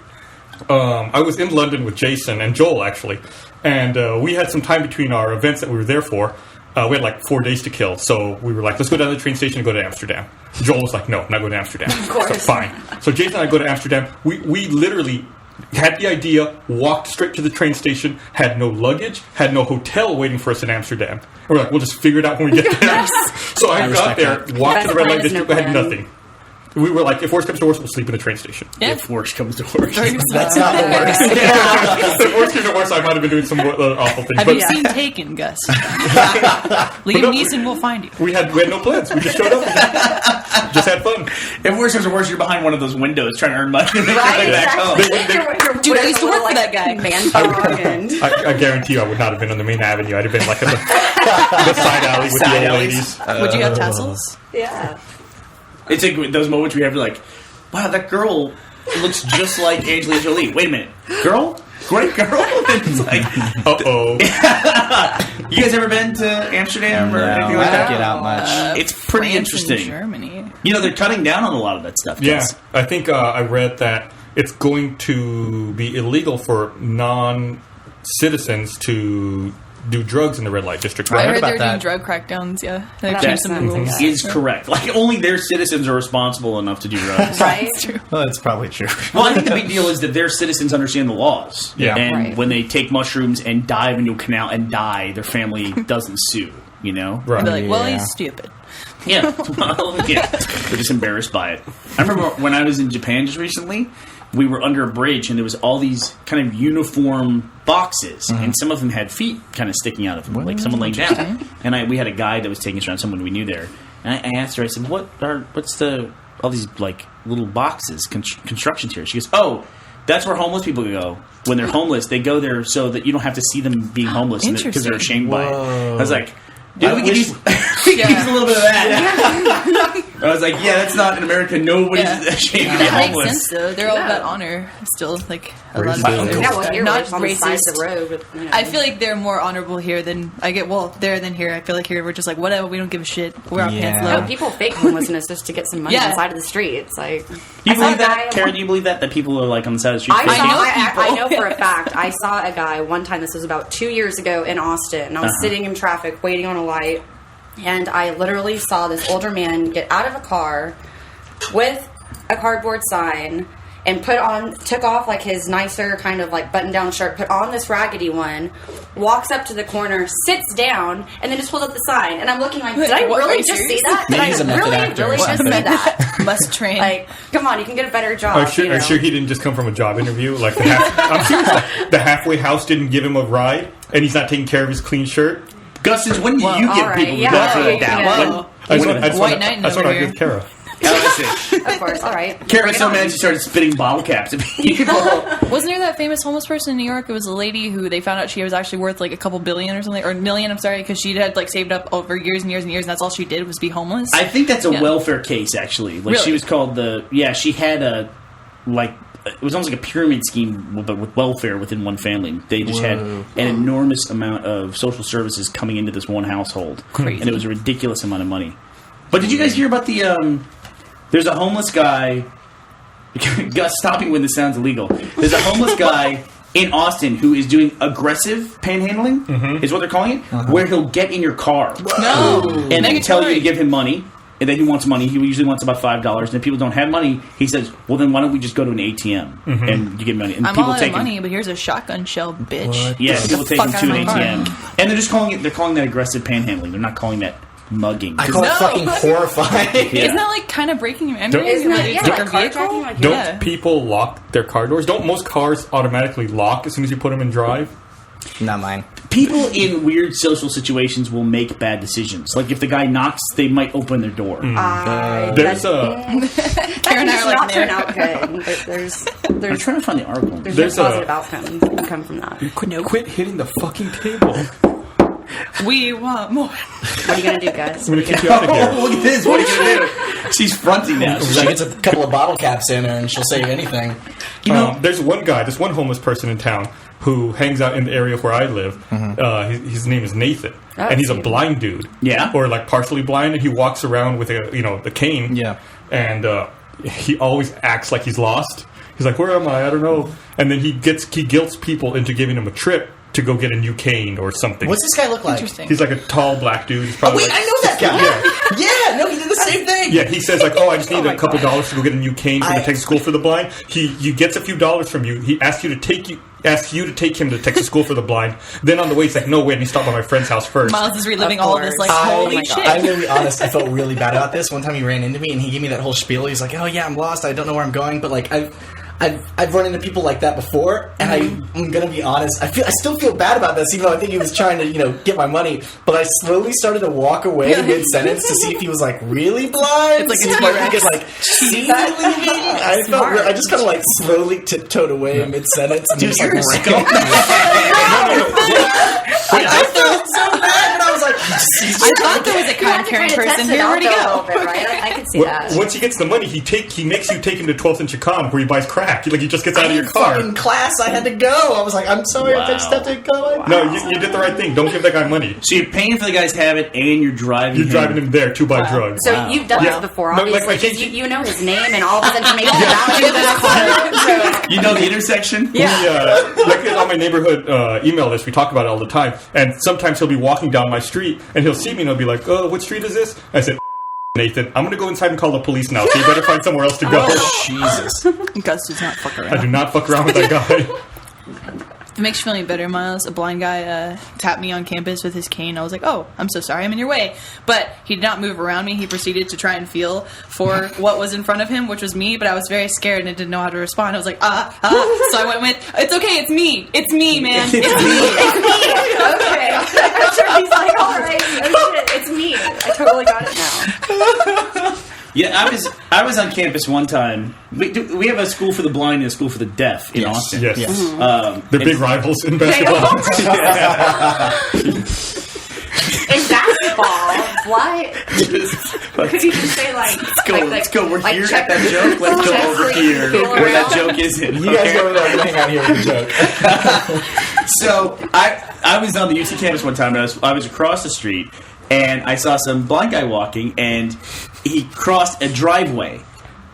I was in London with Jason and Joel, actually. And we had some time between our events that we were there for. We had 4 days to kill. So we were like, let's go down to the train station and go to Amsterdam. Joel was like, no, I'm not going to Amsterdam. Of course. So fine. So Jason and I go to Amsterdam. We literally had the idea, walked straight to the train station, had no luggage, had no hotel waiting for us in Amsterdam. And we're like, we'll just figure it out when we get there. So I got there, walked to the red light Best plan is no district, I had plan. nothing. We were like, if worst comes to worst, we'll sleep in a train station. Yeah. If worse comes to worse. That's not the worst. If worst comes to worst, I might have been doing some awful things. Have But you seen Taken, Gus? Liam no, Neeson will find you. we had no plans. We just showed up. And just had fun. If worse comes to worse, you're behind one of those windows trying to earn money. Right? Back home. Exactly. Dude, I used to work for that guy. Man dog and I guarantee you I would not have been on the main avenue. I'd have been like in the side alley with Side the old alleys. ladies. Would you have tassels? yeah. It's like those moments where you have to like, wow, that girl looks just like Angelina Jolie. Wait a minute. Girl? Great girl? It's like, Uh-oh. you guys ever been to Amsterdam or anything like I don't that? get out much. It's pretty France and interesting. Germany. You know, they're cutting down on a lot of that stuff. Yeah, Gus. I think I read that it's going to be illegal for non-citizens to do drugs in the red light district. I Right? heard about they're doing that. drug crackdowns, yeah. They've That changed some of the makes rules. sense. Is correct. Like, only their citizens are responsible enough to do drugs. Right? Well, that's probably true. Well, I think the big deal is that their citizens understand the laws. Yeah. And Right. when they take mushrooms and dive into a canal and die, their family doesn't sue, you know? Right. They're like, well, Yeah. he's stupid. Yeah. Well, yeah. They're just embarrassed by it. I remember when I was in Japan just recently, we were under a bridge and there was all these kind of uniform boxes and some of them had feet kind of sticking out of them, like someone laying down. And we had a guide that was taking us around, someone we knew there. And I asked her, I said, what's all these like little boxes, constructions here? She goes, oh, that's where homeless people go. When they're homeless, they go there so that you don't have to see them being homeless because they're Interesting. ashamed by it. I was like, dude, we could use, Yeah. use a little bit of that. I was like, yeah, that's not in America. Nobody's Yeah. ashamed to be It makes homeless. sense, though. They're all Yeah. about honor still. Like, a lot of Racism. them. Yeah, well, you're Not like on the side of the racist. road. With, you know. I feel like they're more honorable here than there than here. I feel like here we're just like, whatever, we don't give a shit. We're our pants Yeah. low. No, people fake homelessness just to get some money Yeah. on the side of the street. It's like You I saw believe a that, guy- Karen? Do you believe that people are like on the side of the street? I faking saw. it? I know for a Yes. fact. I saw a guy one time. This was about 2 years ago in Austin. And I was sitting in traffic waiting on a light, and I literally saw this older man get out of a car with a cardboard sign and took off like his nicer kind of like button down shirt, put on this raggedy one, walks up to the corner, sits down, and then just holds up the sign. And I'm looking like, did I What, are really you just see serious? that? Did Maybe I he's a method really, actor or really just see something. that? Must train. Like, come on, you can get a better job. Are you know? sure he didn't just come from a job interview? Like I'm serious. Like, the halfway house didn't give him a ride, and he's not taking care of his clean shirt. Gus, since when do you all give right, people the yeah, benefit of the yeah, doubt? yeah. When- I just White want knight to over agree here. with Kara. Of course, all right. Karen Bring was it so on. mad she started spitting bottle caps at people. Wasn't there that famous homeless person in New York? It was a lady who they found out she was actually worth like a couple billion or something, or a million, I'm sorry, because she had like saved up over years and years and years, and that's all she did was be homeless. I think that's a Yeah. welfare case, actually. Like she Really? was called she had a it was almost like a pyramid scheme, but with welfare within one family. They just had an enormous amount of social services coming into this one household, Crazy. and it was a ridiculous amount of money. But did you guys hear about the? There's a homeless guy. Gus, stopping when this sounds illegal. There's a homeless guy in Austin who is doing aggressive panhandling, is what they're calling it, where he'll get in your car no, and then tell you to Negatory. give him money. And then he wants money. He usually wants about $5. And if people don't have money, he says, "Well, then why don't we just go to an ATM and you give money?" And I'm people all out take of money, him. but here's a shotgun shell, bitch. Yeah, people take him fuck to an out of my ATM, and they're just calling it. They're calling that aggressive panhandling. They're not calling that mugging. I call it fucking horrifying. Yeah. Isn't that like kind of breaking and Don't- entering? Isn't that, Like, yeah, take like a vehicle? carjacking? Like, Don't Yeah. people lock their car doors? Don't most cars automatically lock as soon as you put them in drive? Not mine. People in weird social situations will make bad decisions. Like if the guy knocks, they might open their door. There's a Karen and I That are like, not turn there. out good. But there's I'm trying to find the article. There's no a- positive outcome that can come from that. quit hitting the fucking table. We want more. What are you gonna do, guys? I'm gonna kick you out of here. Oh, look at this! What are you gonna do? She's fronting now. She's She like, gets a couple of bottle caps in her and she'll say anything. There's one guy, this one homeless person in town who hangs out in the area where I live. His name is Nathan, Oh, and he's a cute. blind dude. Yeah? or like partially blind, and he walks around with the cane. Yeah. and he always acts like he's lost. He's like, "Where am I? I don't know." And then he guilts people into giving him a trip to go get a new cane or something. What's this guy look like? Interesting. He's like a tall black dude. He's Oh, probably wait, like, I know that guy. Yeah, no, he did the same thing. Yeah, he says like, "Oh, I just need a couple dollars to go get a new cane from the Texas School for the Blind." He gets a few dollars from you. He asks you to take him to Texas School for the Blind. Then on the way, he's like, "No, wait, let me stop by my friend's house first." Miles is reliving Of all this, like, course. holy shit. I'm gonna be honest. I felt really bad about this. One time he ran into me and he gave me that whole spiel. He's like, "Oh yeah, I'm lost. I don't know where I'm going." But like I've run into people like that before, and I'm gonna be honest. I still feel bad about this, even though I think he was trying to get my money. But I slowly started to walk away mid sentence to see if he was like really blind. It's like so a he T-Rex. could like see me leaving. I felt I just kind of like slowly tiptoed away mid sentence. Dude, you're a scum. I felt so bad, and I was like, I thought there was a kind, caring person here. Where'd he A go? little bit, right? I could see that. Once he gets the money, he makes you take him to 12th and Chicon where he buys crack. Like he just gets out of your car. In class, I had to go. I was like, I'm sorry, I just have to go. No, you did the right thing. Don't give that guy money. So you're paying for the guy's habit, and you're driving. You're driving him there to buy drugs. So you've done Yeah. this before, No, like, obviously. like, 'cause you know his name and all of his information about you. You know the intersection. We, like on my neighborhood email list, we talk about it all the time. And sometimes he'll be walking down my street, and he'll see me, and he'll be like, "Oh, what street is this?" I said, "Nathan, I'm going to go inside and call the police now, so you better find somewhere else to go." Jesus. Gus does not fuck I around. do not fuck around with that guy. If it makes you feel any better, Miles, a blind guy tapped me on campus with his cane. I was like, "Oh, I'm so sorry, I'm in your way." But he did not move around me. He proceeded to try and feel for what was in front of him, which was me, but I was very scared and I didn't know how to respond. I was like, So I went with, "It's okay, it's me. It's me, man. It's me." Okay. I'm sure he's like, all right, oh shit, it's me. I totally got it now. Yeah, I was on campus one time. We have a school for the blind and a school for the deaf in Austin. Yes. Mm-hmm. They're big rivals in basketball. In basketball, why? Could you just say like, Let's go. We're like here check- at that joke. Let's go check over freak here feel where that around. joke isn't. You guys go over there and hang out here with the joke. So I was on the UC campus one time, and I was across the street, and I saw some blind guy walking, and he crossed a driveway,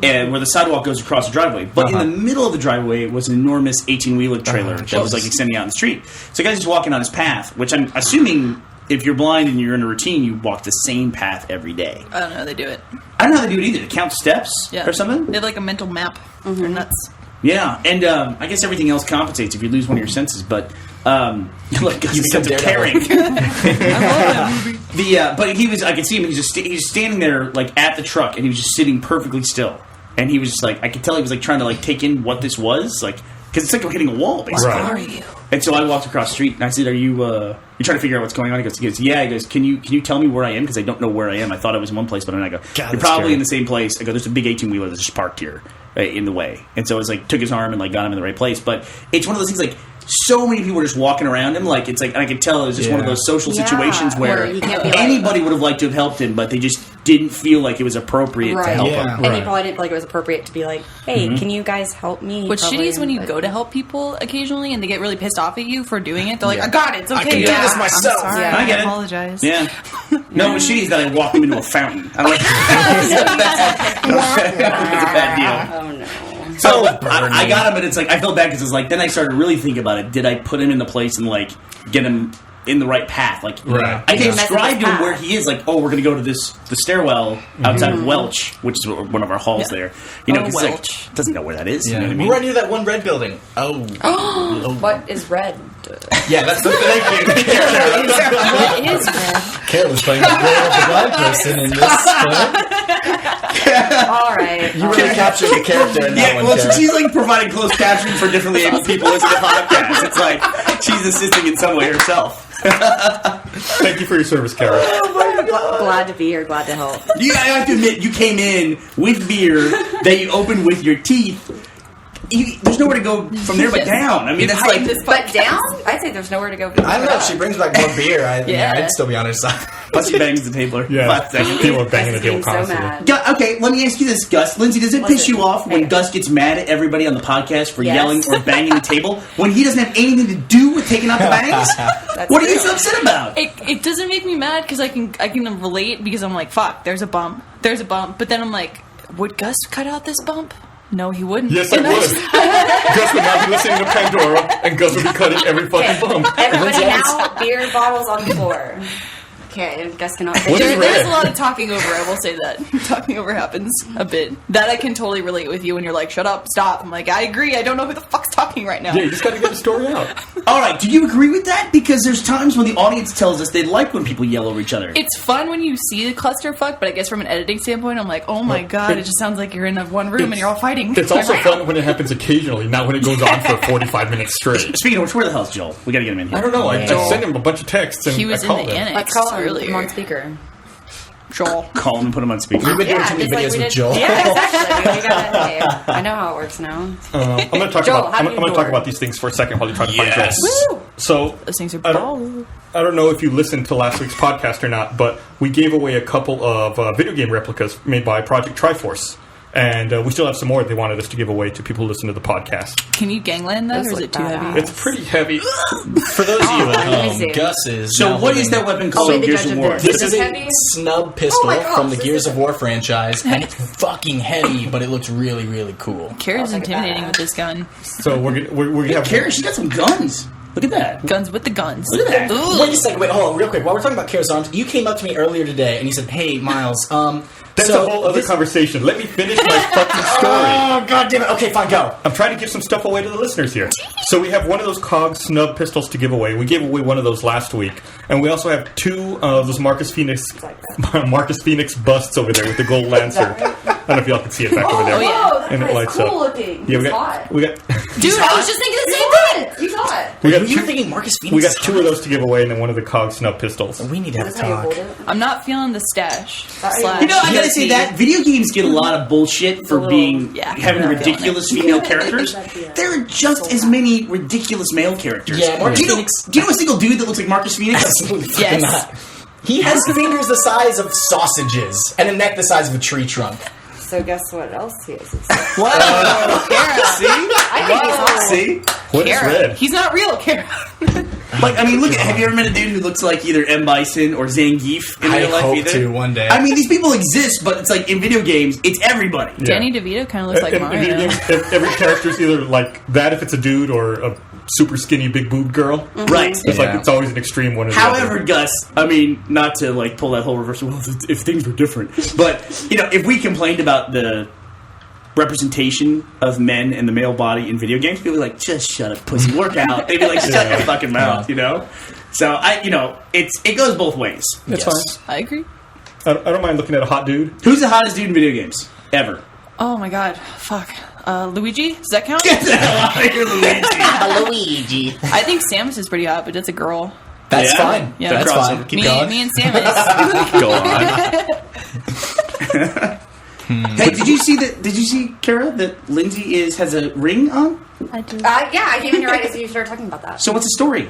and where the sidewalk goes across the driveway. But in the middle of the driveway was an enormous 18-wheeler trailer that was like extending out in the street. So the guy's just walking on his path, which I'm assuming if you're blind and you're in a routine, you walk the same path every day. I don't know how they do it. I don't know how they do it either. To count steps Yeah. or something? They have like a mental map. They're nuts. Yeah, and I guess everything else compensates if you lose one of your senses, but like Gus becomes become caring. I love that movie. But he was, I could see him, he was standing there like at the truck, and he was just sitting perfectly still. And he was just like, I could tell he was like trying to like take in what this was, like, because it's like hitting a wall, basically. Right. Are you? And so I walked across the street, and I said, "Are you trying to figure out what's going on?" He goes, "Yeah." He goes, "Can you tell me where I am? Because I don't know where I am. I thought I was in one place, but then I go, God, you're that's probably scary. in the same place." I go, "There's a big 18-wheeler that's just parked here in the way." And so I was like, took his arm and like got him in the right place. But it's one of those things like so many people were just walking around him, like it's like, and I could tell it was just one of those social Yeah. situations where Where you can't be like- anybody would have liked to have helped him, but they just didn't feel like it was appropriate to Right. help Yeah. him. And he probably didn't feel like it was appropriate to be like, hey, can you guys help me? What's Probably, shitty is when you but- go to help people occasionally and they get really pissed off at you for doing it. They're like, "I got it. It's okay. I can do yeah. this myself." I'm sorry. Yeah. I get it. apologize." Yeah. No, what's shitty is that I walked him into a fountain. I'm like, that was a bad deal. Oh no. So I got him, but it's like I felt bad because it's like then I started to really think about it. Did I put him in the place and like get him in the right path? Like Right. I Did you mess with described his him where path? he is. Like, oh, we're gonna go to the stairwell outside of Welch, which is one of our halls there. You know, Oh, 'cause it's like, Welch. doesn't know where that is. You know what I We mean? were right near that one red building. Oh. What is red? Yeah, that's the thank you. It is red. Kara was playing the role of the blind person in this. All right. You really captured the character in that Yeah, one, well, Kara. she's like providing closed captioning for differently able people listening to podcasts. It's like she's assisting in some way herself. Thank you for your service, Kara. Glad to be here. Glad to help. I have to admit, you came in with beer that you opened with your teeth. There's nowhere to go from there but down. I mean, that's like But down? I'd say there's nowhere to go. I don't know if she brings back more beer. Yeah. I'd still be on her side. plus she bangs the table. Yeah. 5 seconds. People are banging the Gus is table being so constantly. mad. Okay, let me ask you this, Gus. Lindsay, does it What's piss it? you off when Hey. Gus gets mad at everybody on the podcast for Yes. yelling or banging the table when he doesn't have anything to do with taking out the bangs? What are you so upset about? It doesn't make me mad because I can relate because I'm like, fuck, there's a bump, but then I'm like, would Gus cut out this bump? No, he wouldn't. Yes, I And would. Gus would not be listening to Pandora, and Gus would be cutting every fucking bump. Everybody now, beer bottles on the floor. Okay, I guess cannot. What is There's red? a lot of talking over. I will say that talking over happens a bit. That I can totally relate with you when you're like, "Shut up, stop." I'm like, I agree. I don't know who the fuck's talking right now. Yeah, you just got to get the story out. All right, do you agree with that? Because there's times when the audience tells us they like when people yell over each other. It's fun when you see the clusterfuck, but I guess from an editing standpoint, I'm like, oh my god, it just sounds like you're in one room and you're all fighting. It's also fun when it happens occasionally, not when it goes on for 45 minutes straight. Speaking of which, where the hell's Joel? We gotta get him in here. I don't know. I Joel. sent him a bunch of texts and He was I in called the him. annex Let's call him earlier. on speaker. Joel. Call him and put him on speaker. We've been doing Yeah, too many just like videos we with did. Joel. Yeah, exactly. We gotta, hey, I know how it works now. I'm going to talk Joel, about. how I'm do you going to talk door? about these things for a second while you try to find Yes. Joel. Woo! So Those things are I ball. don't know if you listened to last week's podcast or not, but we gave away a couple of video game replicas made by Project Triforce. And we still have some more they wanted us to give away to people who listen to the podcast. Can you gangland that, Those or is look it too badass. heavy? It's pretty heavy. For those of you let me at see. home, Gus is. So now what is holding- that weapon Oh, called? wait, the Gears judge of of War. this. This is a heavy? snub pistol Oh my gosh, from the this Gears is of War franchise, and it's fucking heavy, but it looks really, really cool. Kara's Sounds like a intimidating badass. with this gun. So we're gonna have. Kara, she's got some guns. Look at that. Guns with the guns. Look at that. Ooh. Wait a second, wait, hold on, real quick. While we're talking about Kara's arms, you came up to me earlier today and you said, "Hey, Miles, That's so a whole other this- conversation. Let me finish my fucking story. Oh god damn it! Okay, fine, go. I'm trying to give some stuff away to the listeners here. So we have one of those COG snub pistols to give away. We gave away one of those last week, and we also have two of those Marcus Phoenix busts over there with the gold lancer. I don't know if y'all can see it back over there. Oh, yeah. Oh, that And it guy's lights cool up. looking. Yeah, He's hot. we got Dude, I was just thinking the same thing. He's hot. we got You were two, thinking Marcus Phoenix? we got is two hot? of those to give away, and then one of the COG snub pistols. We need to have a That's how you hold talk. it. I'm not feeling the stash. Sorry. You know, I gotta Slash say that video games get a lot of bullshit for little- being yeah, having I'm not feeling ridiculous female characters. There are just as many ridiculous male characters. Yeah, Marcus do you know, Phoenix- do you know a single dude that looks like Marcus Phoenix? Absolutely fucking Yes. not. He has fingers the size of sausages and a neck the size of a tree trunk. So guess what else he is? What? See? I think he's hot. See? What is Kara. red? He's not real, Kara. Like, I mean, look at, have you ever met a dude who looks like either M. Bison or Zangief in I real life hope either? to one day. I mean, these people exist, but it's like in video games, it's everybody. Yeah. Danny DeVito kind of looks like In Mario. video games, every character's either like that if it's a dude or a super skinny big boob girl. Right. It's like Yeah. it's always an extreme one. Or the However, other. Gus, I mean, not to like pull that whole reverse. Well, if things were different, but you know, if we complained about the representation of men and the male body in video games, people would be like, "Just shut up, pussy, work out." They'd be like, "Shut your fucking mouth," you know. So it goes both ways. It's Yes. I agree. fine. I don't mind looking at a hot dude. Who's the hottest dude in video games ever? Oh my god. Fuck. Luigi? Does that count? Get the hell out of here, Luigi. Luigi. I think Samus is pretty hot, but that's a girl. That's Yeah? fine. Yeah. That's Crossover. fine. Keep Me, going. me and Samus. Go on. Hey, did you see, Kara, that Lindsay has a ring on? I do. Yeah, I came in here right as you started talking about that. So what's the story?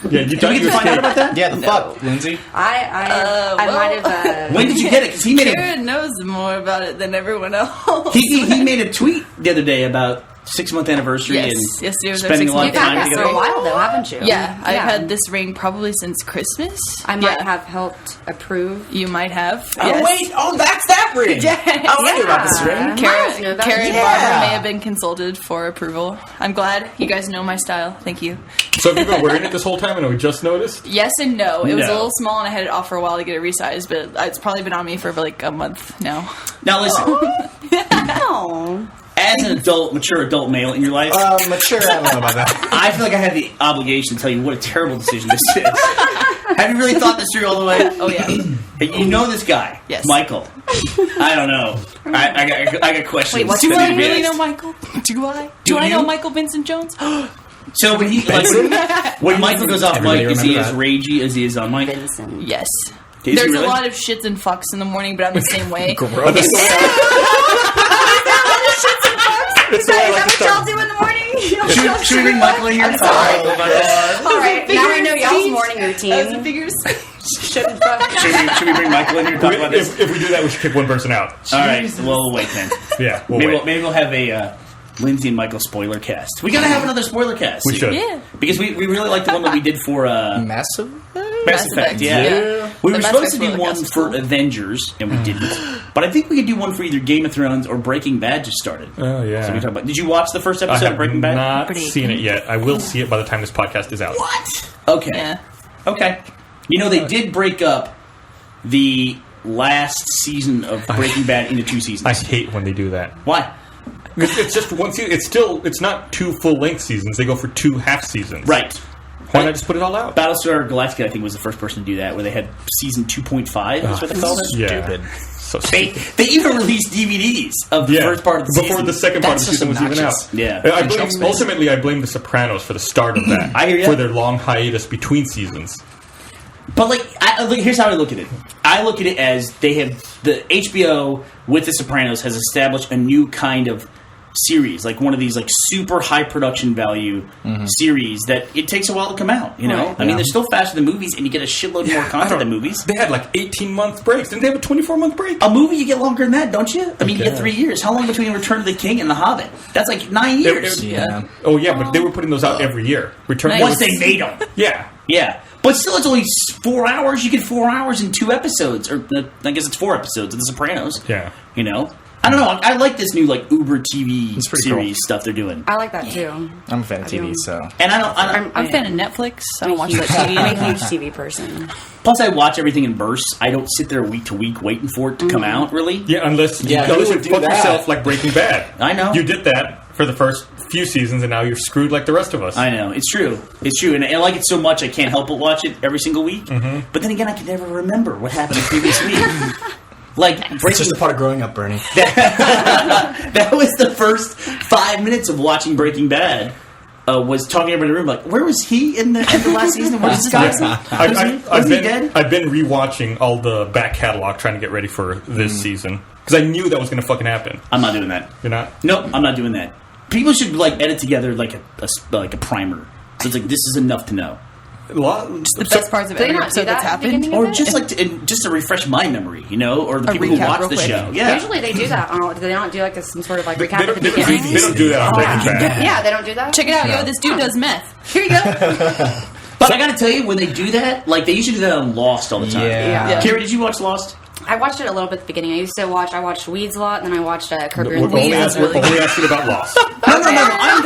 Yeah, you Did thought we you get to find out about that? Yeah, the fuck, Lindsay. I well- might have. When did you get it? Because he made Kara knows more about it than everyone else. he made a tweet the other day about 6-month anniversary Yes. and Yes, it was our spending a lot of 6 months. time You've had that for together. a while, though, haven't you? Yeah, I've had this ring probably since Christmas. I might Yeah. have helped approve. You might have. Oh yes. wait! Oh, that's that ring. Yes. Oh, I knew about this ring. Miles knew about Kara it. and Yeah. Barbara may have been consulted for approval. I'm glad you guys know my style. Thank you. So have you been wearing it this whole time and we just noticed? Yes and no. It was a No. little small and I had it off for a while to get it resized, but it's probably been on me for like a month now. Now listen, No. as an mature adult male in your life, Mature. I don't know about that. I feel like I have the obligation to tell you what a terrible decision this is. Have you really thought this through all the way? Oh yeah. Hey, you know this guy, Yes. Michael. I don't know. I got questions. Wait, what's Do his that I need to be really asked. know Michael? Do I? Do Do I you? know Michael Vincent Jones? So when when Michael goes off Everybody mic, is he remember as that? ragey as he is on mic? Vincent. Yes. Is he There's really? a lot of shits and fucks in the morning, but I'm the same way. Gross. It's Is that what y'all do in the morning? Should we bring Michael in here? I'm sorry. Oh, my God. All right, now I know y'all's morning As a routine. figure Shouldn't fuck. Should we bring Michael in here to talk about this? If we do that, we should kick one person out. All right. Well, we'll wait then. Yeah, we'll Maybe wait. we'll have a Lindsay and Michael spoiler cast. We gotta have another spoiler cast. We should. Yeah. Because we really like the one that we did for Massive. Mass Effect. Yeah. We The were Mass supposed to Effect do spoiler one cast was for cool. Avengers, and we didn't. But I think we could do one for either Game of Thrones or Breaking Bad just started. Oh, yeah. So we talk about. Did you watch the first I episode have of Breaking Bad? not Pretty- seen it yet. I will see it by the time this podcast is out. What? Okay. Yeah. Okay. You know, they did break up the last season of Breaking Bad into 2 seasons. I hate when they do that. Why? It's just one season. It's not 2 full-length seasons. They go for 2 half seasons. Right. Why not just put it all out? Battlestar Galactica, I think, was the first person to do that, where they had season 2.5, is what they called it. Yeah. Stupid. So They stupid. even released DVDs of the first part of the before season. the second part of the That's season was just even out. obnoxious. Yeah. I blame, ultimately, I blame The Sopranos for the start of that. I hear ya. For their long hiatus between seasons. But here's how I look at it. I look at it as the HBO with The Sopranos has established a new kind of series, like one of these like super high production value series that it takes a while to come out. You know, Right. I mean, they're still faster than movies, and you get a shitload more content than movies. They had like 18-month breaks. Didn't they have a 24-month break? A movie, you get longer than that, don't you? I mean, you get guess. 3 years. How long between Return of the King and The Hobbit? That's like 9 years. Yeah. Oh, yeah, but they were putting those out every year. Return Nice. Once they made them. Yeah. Yeah. But still, it's only 4 hours. You get 4 hours in 2 episodes. Or I guess it's 4 episodes of The Sopranos. Yeah. You know? I don't know. I like this new like Uber TV It's pretty series stuff they're doing. I like that too. I'm a fan of TV, so. And I don't I'm a fan of Netflix. I don't watch that TV. I'm a huge TV person. plus, I watch everything in bursts. I don't sit there week to week waiting for it to come out, really. Yeah, unless Yeah, you who would do fuck that? yourself like Breaking Bad. I know. You did that for the first few seasons, and now you're screwed like the rest of us. I know. It's true. It's true. And I like it so much I can't help but watch it every single week. But then again, I can never remember what happened the previous week. Like, It's just a part of growing up, Bernie. that was the first 5 minutes of watching Breaking Bad. Was talking to everybody in the room like, where was he in the last season? What is this guy? Was he dead? I've been rewatching all the back catalog trying to get ready for this season because I knew that was going to fucking happen. I'm not doing that. You're not? Nope, I'm not doing that. People should like edit together like a primer. So it's like this is enough to know, The best parts of Do they every not do episode that that's at the happened. beginning or of it? just like just to refresh my memory, you know, or the A people who recap watch real the quick. show. Yeah, Usually they do that. Do they not do like some sort of like They recap at don't, the they, beginning? they don't do that on Breaking Bad. Yeah, they don't do that. Check it out, yo! This dude does meth. Here you go. but I got to tell you, when they do that, like they usually do that on Lost all the time. Yeah. Carrie, did you watch Lost? I watched it a little bit at the beginning. I watched Weeds a lot, and then I watched Curb Your We're only, Enthusiasm. we're only asking about Lost. No. I'm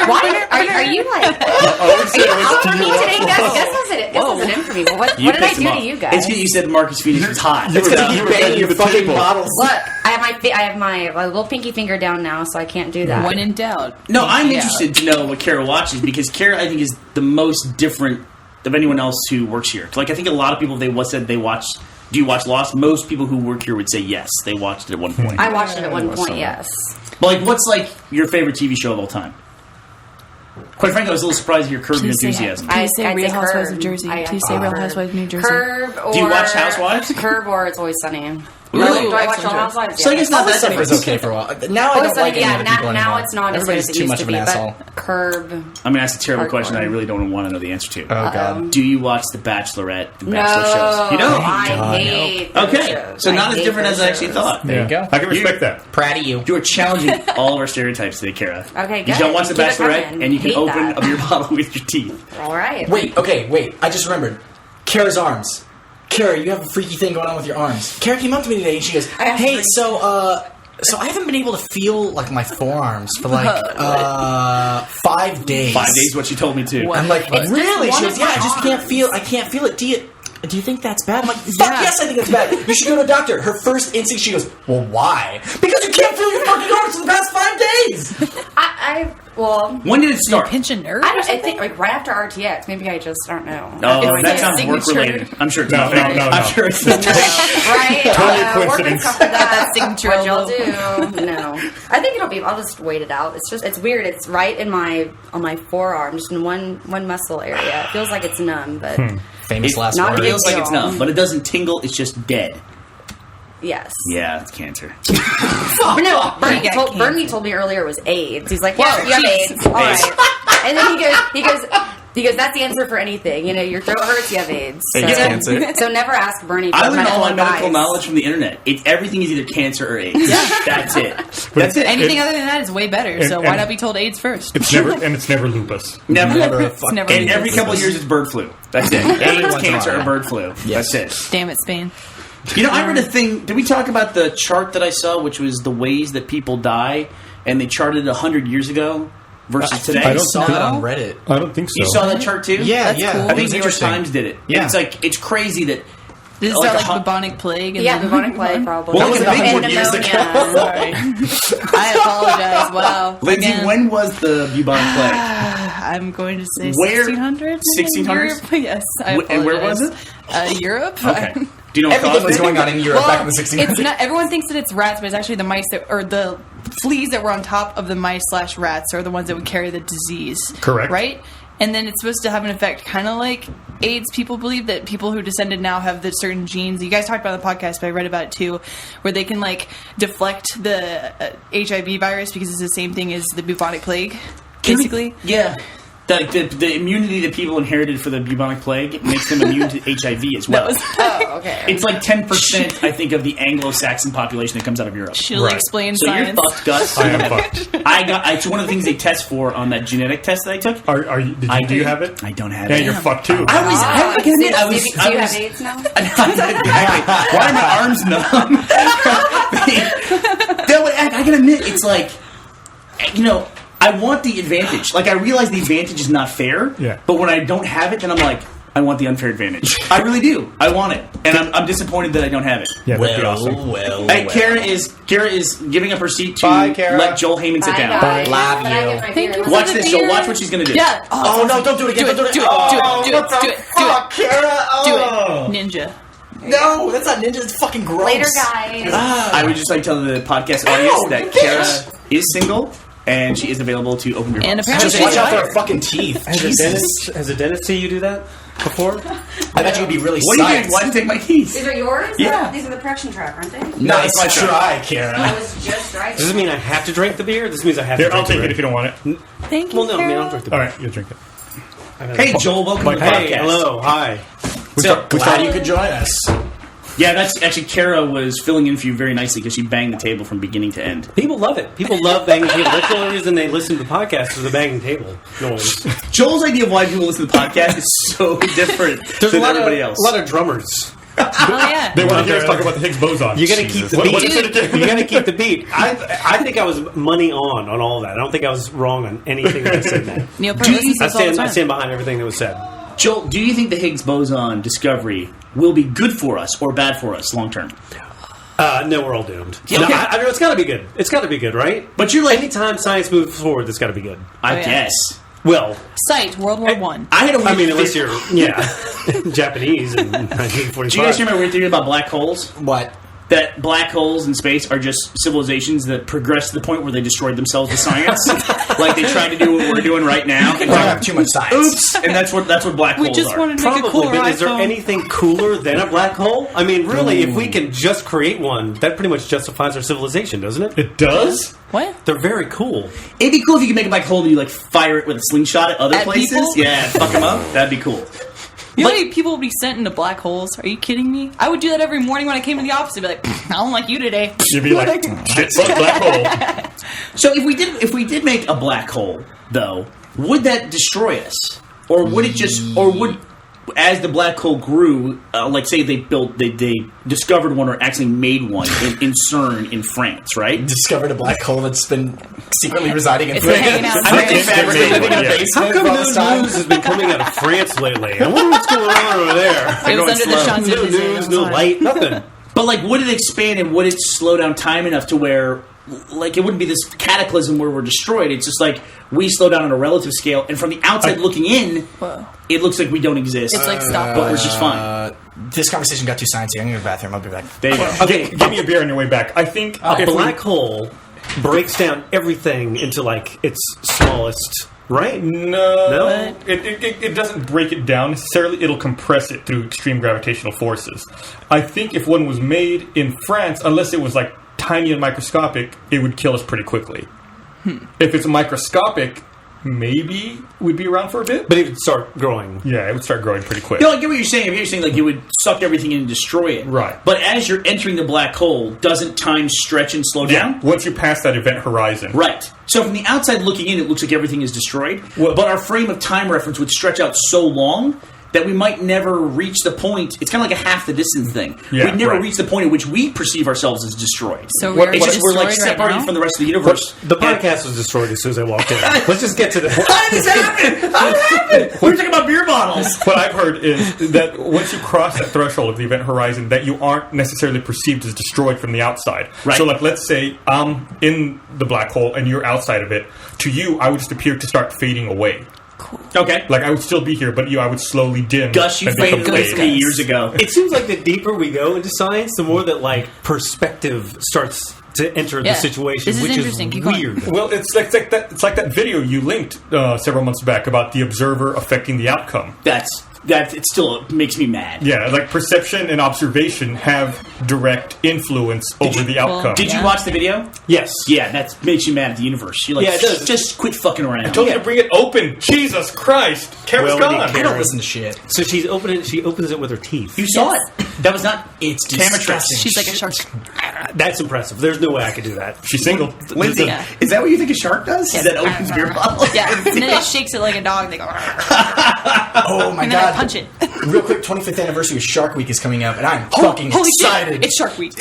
Why are you like? Always say it was How to me you. today? Guess was it in for me? Well, what did I pissed do him to off. you guys? It's because you said Marcus Phoenix was hot. You were- Because you you were bang banging your the fucking table. bottles. Look, I have my little pinky finger down now, so I can't do that. When in doubt. No, I'm Yeah. interested to know what Kara watches because Kara, I think, is the most different of anyone else who works here. Like, I think a lot of people, if they said they watched, do you watch Lost? Most people who work here would say yes, they watched it at one point. I watched it at one point. Yes. But like, what's like your favorite TV show of all time? Quite frankly, I was a little surprised to hear Curb Your Please say- Enthusiasm. Please say I'd Real Housewives Curb. of Jersey. I Please say Real Curb. Housewives of New Jersey. Curb or Do you watch Housewives? Curb or It's Always Sunny. Really? Do I watch Excellent Real Housewives? So I guess not that Stuff different. was okay for a while. Now I Always don't Sunny, like any yeah. of the people Now anymore. it's not Everybody's as good as it too used much to of an be. asshole. But Curb. I'm gonna ask a terrible Hardcore. question that I really don't want to know the answer to. Oh god. Do you watch The Bachelorette and No, Bachelor shows? You don't. I hate those Okay, shows. so not I as hate different as those I actually shows. thought. There you go. I can respect that. Proud of you. You are challenging all of our stereotypes today, Kara. Okay, You good. don't watch The Keep it Bachelorette, coming. and you can Hate open that. up your bottle with your teeth. All right. Wait, I just remembered. Kara's arms. Kara, you have a freaky thing going on with your arms. Kara came up to me today and she goes, I have "Hey, freaky- so I haven't been able to feel like my forearms for like 5 days. 5 days, what she told me too. What? I'm like, It's really? just She one goes, of yeah, my I just can't arms. feel. I can't feel it. Do you think that's bad? I'm like, fuck Yeah. yes, I think that's bad. You should go to a doctor. Her first instinct, she goes, well, why? Because you can't feel your fucking arms for the past 5 days. Well, When did it You start? pinch a nerve? I think like right after RTX. Maybe I just don't know. Oh, It's that like sounds signature. work related. I'm sure it's No, not. no, no, I'm no. sure it's not. Right? Total Work coincidence. stuff like that. Signature What y'all elbow. do? No, I think it'll be. I'll just wait it out. It's weird. It's right in on my forearm, just in one muscle area. It feels like it's numb, but Famous It last not It words. a big feels like it's deal. numb, but it doesn't tingle. It's just dead. yes. Yeah, it's cancer. But no, Bernie got told, cancer. Bernie told me earlier it was AIDS. He's like, yeah, Whoa, you have jeez. AIDS. All right. And then he goes, that's the answer for anything. You know, your throat hurts, you have AIDS. So, AIDS cancer. so never ask Bernie for I learned all my advice. medical knowledge from the internet. Everything is either cancer or AIDS. That's it. That's it. Anything other than that is way better. So And- why not be told AIDS first? It's never lupus. Never. Never a It's fuck. never And every couple of years, it's bird flu. That's it. AIDS, once in a cancer, while. or bird flu. Yes. That's it. Damn it, Spain. You know, I read a thing. Did we talk about the chart that I saw, which was the ways that people die? And they charted it 100 years ago. versus today. I don't saw think- that on Reddit. I don't think so. You saw that chart too? Yeah, That's yeah. cool. I It think was New York interesting. Times did it. Yeah. It's crazy that. Is Like that a like hot- bubonic plague? And Yeah, then- bubonic plague probably. Well, that was a big one And years ago. pneumonia. Sorry. I apologize. Wow. Lindsay, Again, when was the bubonic plague? I'm going to say Where? 1600s? 1600s? Yes, I apologize. And where was it? Europe. Okay. Do you know what Everything caused was it? going on in Europe Well, back in the 1600s. it's not. Everyone thinks that it's rats, but it's actually the mice or the fleas that were on top of the mice/rats are the ones that would carry the disease. Correct. Right. And then it's supposed to have an effect, kind of like AIDS. People believe that people who descended now have the certain genes. You guys talked about it on the podcast, but I read about it too, where they can like deflect the HIV virus because it's the same thing as the bubonic plague, basically. Yeah. The immunity that people inherited for the bubonic plague makes them immune to HIV as well. Oh, okay. It's like 10%, I think, of the Anglo-Saxon population that comes out of Europe. She'll Right. explain So science. you're fucked, Gus. I am fucked. It's one of the things they test for on that genetic test that I took. Are you? Do you have it? I don't have Yeah, it. you're fucked too. I gotta admit, I was. Do you have AIDS now? Exactly. Why are my arms numb? I can admit, it's like, I want the advantage. Like, I realize the advantage is not fair. Yeah. But when I don't have it, then I'm like, I want the unfair advantage. I really do. I want it, and I'm disappointed that I don't have it. Yeah, that'd be awesome. Hey, Kara is giving up her seat to Bye, Kara. let Joel Heyman sit Bye, down. guys. Love Can I you. get my Thank beer? you. Watch For the this, Joel. beer. Watch what she's gonna do. Yeah. Oh, no, don't do it again. Do it. Don't Do it. Do it. Oh, Do it. what the Do it. fuck, Kara? Do Oh. it. Ninja. No, that's not ninja. It's fucking gross. Later, guys. I would just like to tell the podcast audience that Kara is single and she is available to open beer. And bottles. apparently Just she's watch out for right. her fucking teeth. Has a Jesus. dentist? Has a dentist see you do that before? I bet you would be really What are you doing? psyched. Why did you take my keys? These are yours? Yeah. These are the production track, aren't they? Nice it's my try, Kara. I was just right. Does this mean I have to drink the beer? This means I have Here, to I'll drink take it the if you don't want it. Thank you. Well, no, I mean, Kara. I'll drink the All beer. right, you drink it. Hey, Joel, welcome to the Hey, podcast. hello, hi. Glad you could join us. Yeah, that's actually Kara was filling in for you very nicely because she banged the table from beginning to end. People love it. People love banging table. That's the only reason they listen to the podcast is the banging table noise. Joel's idea of why people listen to the podcast is so different There's than a lot everybody of else. a lot of drummers. Oh yeah. They want to hear us talk about the Higgs boson. You got to keep Jesus. the What- beat. what is it again? You got to keep the beat. I think I was money on all that. I don't think I was wrong on anything that I said. Now. Neil Peart Do you- listens to I us all the stand time. behind everything that was said. Joel, do you think the Higgs boson discovery will be good for us or bad for us long term? No, we're all doomed. Yeah, No, okay. I mean, it's got to be good. It's got to be good, right? But you're like, Anytime science moves forward, it's got to be good. I Oh, yeah. guess. Well, Sight. World War One. I had a weird I mean, unless theory- you're Japanese in 1945. Do you guys hear my weird theory about black holes? What? That black holes in space are just civilizations that progressed to the point where they destroyed themselves with science. Like they tried to do what we're doing right now. And We don't have too much science. oops! And that's what black We holes just are. wanted to make a Probably, cooler but is there iPhone. anything cooler than a black hole? I mean, really, if we can just create one, that pretty much justifies our civilization, doesn't it? It does? What? They're very cool. It'd be cool if you could make a black hole and you like fire it with a slingshot at other At places. people? Yeah, fuck them up. That'd be cool. You know how many people would be sent into black holes? Are you kidding me? I would do that every morning when I came to the office. I'd be like, I don't like you today. You'd be like, shit, fuck black hole. So if we did make a black hole, though, would that destroy us, or would it just, or would as the black hole grew, like say they discovered one or actually made one in CERN in France, right? Discovered a black hole that's been secretly residing in It's been hanging France. out in I think France. they living in a Yeah. How basement come for all no this time. news has been coming out of France lately? I wonder what's going on over there. It was going under the slow. Champs No Elysees. news, no light, nothing. But like, would it expand and would it slow down time enough to where, like, it wouldn't be this cataclysm where we're destroyed? It's just like we slow down on a relative scale, and from the outside looking in, Whoa. it looks like we don't exist. It's like stop but we're motion. just fine. This conversation got too sciencey. I'm going to the bathroom. I'll be back. There you go. Okay, give me a beer on your way back. I think A if we- black hole breaks down everything into like its smallest, right? No, it doesn't break it down necessarily. It'll compress it through extreme gravitational forces. I think if one was made in France, unless it was like tiny and microscopic, it would kill us pretty quickly. If it's microscopic, maybe we'd be around for a bit. But it would start growing. Yeah, it would start growing pretty quick. No, I get what you're saying. You're saying like it would suck everything in and destroy it. Right. But as you're entering the black hole, doesn't time stretch and slow Yeah, down? once you pass that event horizon. Right. So from the outside looking in, it looks like everything is destroyed. Well- but our frame of time reference would stretch out so long that we might never reach the point. It's kind of like a half the distance thing. Yeah, We'd never right. reach the point at which we perceive ourselves as destroyed. So What- we're what- It's just we're like destroyed right separated now? from the rest of the universe. The podcast was destroyed as soon as I walked in. Let's just get to the. How did this happen? How did it happen? We were talking about beer bottles. What I've heard is that once you cross that threshold of the event horizon, that you aren't necessarily perceived as destroyed from the outside. Right. So, like, let's say I'm in the black hole and you're outside of it. To you, I would just appear to start fading away. Okay. Like, I would still be here, but I would slowly dim. Gus, you and become faded away fade. 3 years ago. It seems like the deeper we go into science, the more that like perspective starts to enter Yeah. the situation, This is which interesting. is Keep going. weird. Well, it's like that. It's like that video you linked several months back about the observer affecting the outcome. That it still makes me mad. Yeah, like perception and observation have direct influence over the outcome. Did you Yeah. watch the video? Yes. Yeah, that makes you mad at the universe. You're like, Yeah, it does. just quit fucking around. I told you to bring it open. Jesus Christ, camera's Well, gone. I don't listen to shit. So she opens it with her teeth. You saw Yes. it. That was not. It's camera tricks. disgusting. She's like a shark. That's impressive. There's no way I could do that. She's single. Lindsay, Yeah. is that what you think a shark does? Yes. Is that opens beer bottles? Yeah, and then it shakes it like a dog. They go, Oh my and then I god! punch it. Real quick, 25th anniversary of Shark Week is coming up, and I'm fucking Holy excited. shit! It's Shark Week.